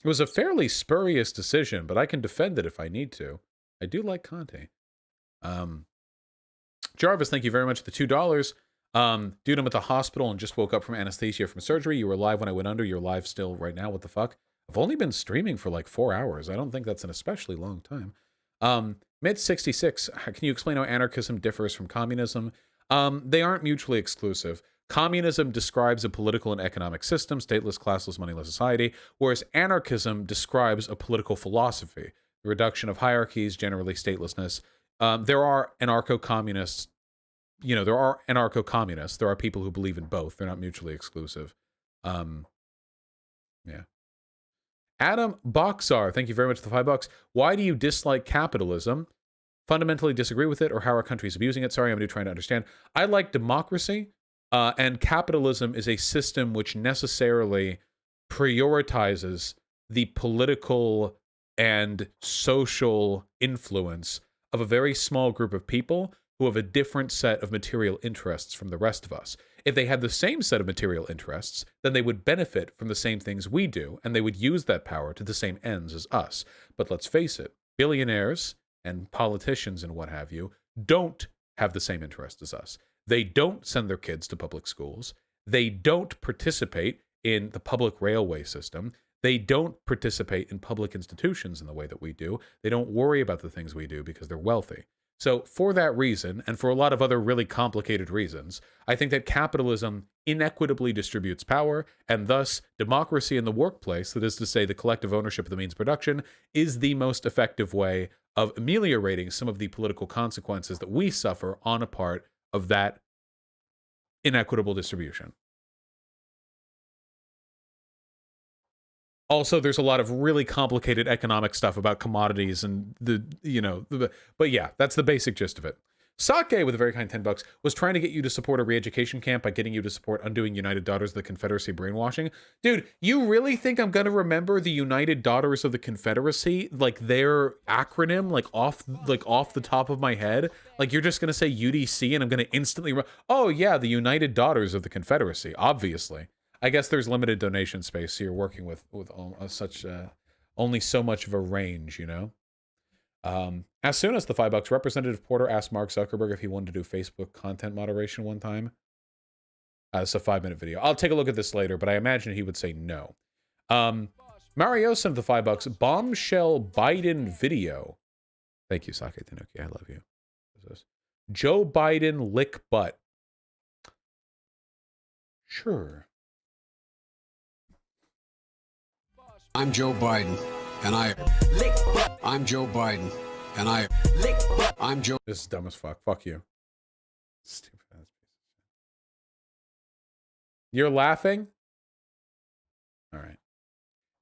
It was a fairly spurious decision, but I can defend it if I need to. I do like Kanti. Jarvis, thank you very much for the $2. Dude, I'm at the hospital and just woke up from anesthesia from surgery. You were live when I went under. You're live still right now. What the fuck? I've only been streaming for like 4 hours. I don't think that's an especially long time. Mid-66, can you explain how anarchism differs from communism? They aren't mutually exclusive. Communism describes a political and economic system, stateless, classless, moneyless society, whereas anarchism describes a political philosophy, the reduction of hierarchies, generally statelessness. There are anarcho-communists. You know, there are anarcho-communists. There are people who believe in both. They're not mutually exclusive. Yeah. Adam Boxar, thank you very much for the $5. Why do you dislike capitalism? Fundamentally disagree with it, or how our country is abusing it? Sorry, I'm trying to understand. I like democracy, and capitalism is a system which necessarily prioritizes the political and social influence of a very small group of people who have a different set of material interests from the rest of us. If they had the same set of material interests, then they would benefit from the same things we do, and they would use that power to the same ends as us. But let's face it, billionaires and politicians and what have you don't have the same interest as us. They don't send their kids to public schools. They don't participate in the public railway system. They don't participate in public institutions in the way that we do. They don't worry about the things we do because they're wealthy. So for that reason, and for a lot of other really complicated reasons, I think that capitalism inequitably distributes power, and thus democracy in the workplace, that is to say the collective ownership of the means of production, is the most effective way of ameliorating some of the political consequences that we suffer on a part of that inequitable distribution. Also, there's a lot of really complicated economic stuff about commodities and but yeah, that's the basic gist of it. Sake, with a very kind $10, was trying to get you to support a re-education camp by getting you to support Undoing United Daughters of the Confederacy brainwashing. Dude, you really think I'm going to remember the United Daughters of the Confederacy, like their acronym, like off the top of my head? Like you're just going to say UDC and I'm going to instantly, oh yeah, the United Daughters of the Confederacy, obviously. I guess there's limited donation space, so you're working with only so much of a range, you know? As soon as the $5, Representative Porter asked Mark Zuckerberg if he wanted to do Facebook content moderation one time. It's a 5-minute video. I'll take a look at this later, but I imagine he would say no. Mario sent the $5. Bombshell Biden video. Thank you, Sake Tanuki. I love you. What is this? Joe Biden lick butt. Sure. I'm Joe Biden, and I'm Joe Biden, and I'm Joe. This is dumb as fuck. Fuck you. Stupid ass piece of shit. You're laughing? All right.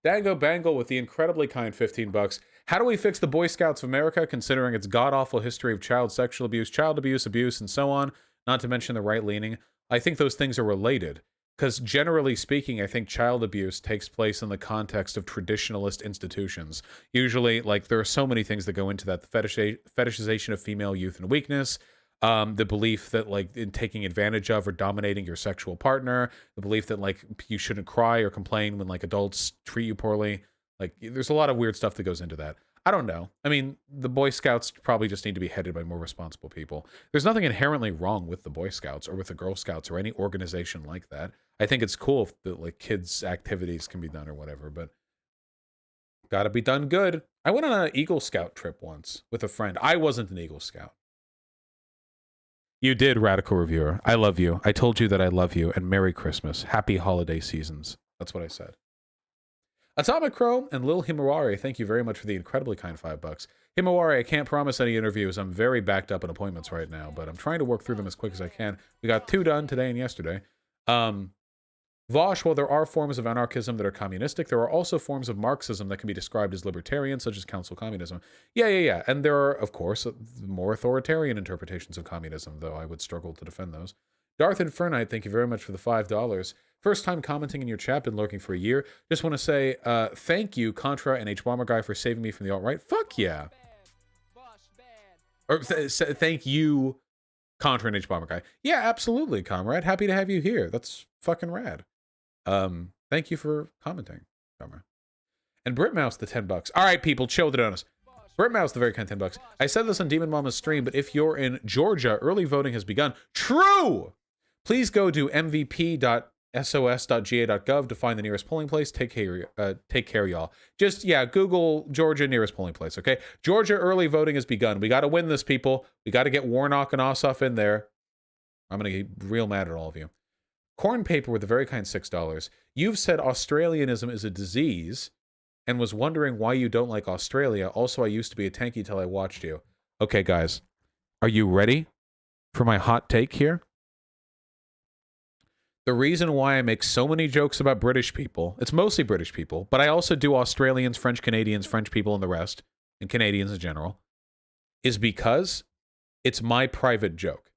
Dango Bangle with the incredibly kind $15. How do we fix the Boy Scouts of America, considering its god-awful history of child sexual abuse, abuse, and so on, not to mention the right-leaning? I think those things are related. Because generally speaking, I think child abuse takes place in the context of traditionalist institutions. Usually, like, there are so many things that go into that. The fetishization of female youth and weakness, the belief that, like, in taking advantage of or dominating your sexual partner, the belief that, like, you shouldn't cry or complain when, like, adults treat you poorly. Like, there's a lot of weird stuff that goes into that. I don't know. I mean, the Boy Scouts probably just need to be headed by more responsible people. There's nothing inherently wrong with the Boy Scouts or with the Girl Scouts or any organization like that. I think it's cool if the, like, kids' activities can be done or whatever, but gotta be done good. I went on an Eagle Scout trip once with a friend. I wasn't an Eagle Scout. You did, Radical Reviewer. I love you. I told you that I love you, and Merry Christmas. Happy holiday seasons. That's what I said. Atomic Crow and Lil Himawari, thank you very much for the incredibly kind $5. Himawari, I can't promise any interviews. I'm very backed up in appointments right now, but I'm trying to work through them as quick as I can. We got 2 done today and yesterday. Vosh, while there are forms of anarchism that are communistic, there are also forms of Marxism that can be described as libertarian, such as council communism. Yeah. And there are, of course, more authoritarian interpretations of communism, though I would struggle to defend those. Darth Infernite, thank you very much for the $5. First time commenting in your chat, been lurking for a year. Just want to say thank you, Contra and H-Bomber Guy, for saving me from the alt-right. Fuck yeah. Or thank you, Contra and H-Bomber Guy. Yeah, absolutely, comrade. Happy to have you here. That's fucking rad. Thank you for commenting, comrade. And Britmouse, the $10. All right, people, chill the donuts. Britmouse, the very kind $10. I said this on Demon Mama's stream, but if you're in Georgia, early voting has begun. True! Please go to mvp.sos.ga.gov to find the nearest polling place. Take care, y'all. Just, yeah, Google Georgia nearest polling place, okay? Georgia early voting has begun. We got to win this, people. We got to get Warnock and Ossoff in there. I'm going to get real mad at all of you. Corn Paper with a very kind $6. You've said Australianism is a disease and was wondering why you don't like Australia. Also, I used to be a tanky till I watched you. Okay, guys. Are you ready for my hot take here? The reason why I make so many jokes about British people, it's mostly British people, but I also do Australians, French Canadians, French people, and the rest, and Canadians in general, is because it's my private joke.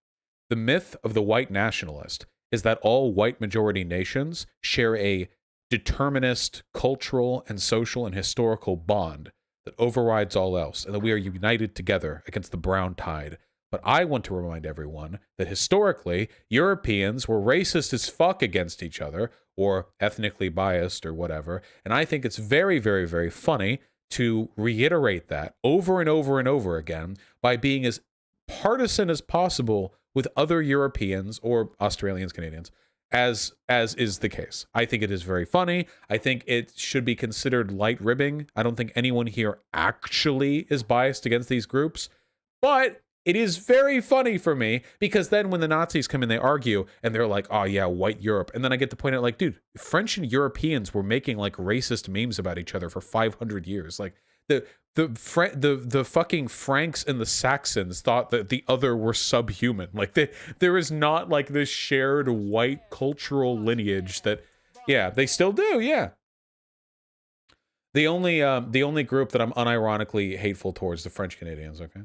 The myth of the white nationalist is that all white majority nations share a determinist cultural and social and historical bond that overrides all else, and that we are united together against the brown tide. But I want to remind everyone that historically, Europeans were racist as fuck against each other, or ethnically biased, or whatever. And I think it's very, very, very funny to reiterate that over and over and over again by being as partisan as possible with other Europeans or Australians, Canadians, as is the case. I think it is very funny. I think it should be considered light ribbing. I don't think anyone here actually is biased against these groups, but it is very funny for me because then when the Nazis come in, they argue and they're like, oh yeah, white Europe. And then I get to point out, like, dude, French and Europeans were making like racist memes about each other for 500 years. Like the fucking Franks and the Saxons thought that the other were subhuman. Like there is not like this shared white cultural lineage that, yeah, they still do. Yeah. The only group that I'm unironically hateful towards the French Canadians. Okay.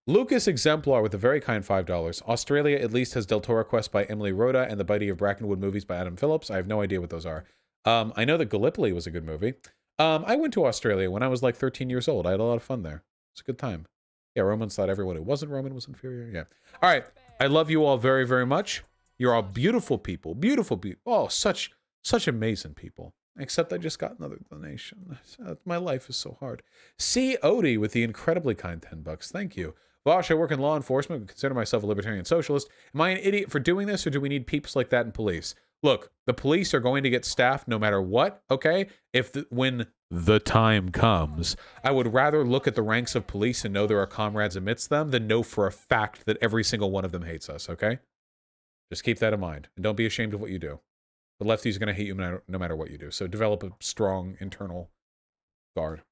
Lucas Exemplar with a very kind $5. Australia at least has Del Toro Quest by Emily Rhoda and the Bitey of Brackenwood movies by Adam Phillips. I have no idea what those are. I know that Gallipoli was a good movie. I went to Australia when I was like 13 years old. I had a lot of fun there. It's a good time. Yeah, Romans thought everyone who wasn't Roman was inferior. Yeah. All right. I love you all very, very much. You're all beautiful people. Beautiful people. Oh, such amazing people. Except I just got another donation. My life is so hard. C. Odie with the incredibly kind $10. Thank you. Vosh, I work in law enforcement and consider myself a libertarian socialist. Am I an idiot for doing this, or do we need peeps like that in police? Look, the police are going to get staffed no matter what, okay? When the time comes, I would rather look at the ranks of police and know there are comrades amidst them than know for a fact that every single one of them hates us, okay? Just keep that in mind, and don't be ashamed of what you do. The lefties are going to hate you no matter what you do, so develop a strong internal guard.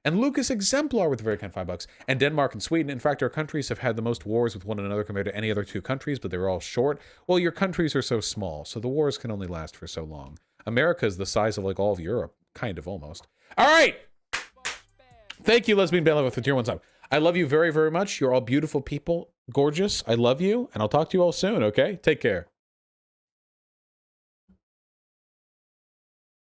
And Lucas Exemplar with a very kind $5. And Denmark and Sweden. In fact, our countries have had the most wars with one another compared to any other two countries, but they were all short. Well, your countries are so small, so the wars can only last for so long. America is the size of like all of Europe, kind of almost. All right. Thank you, Lesbian Bailiff, for tier 1 sub. I love you very, very much. You're all beautiful people, gorgeous. I love you, and I'll talk to you all soon, okay? Take care.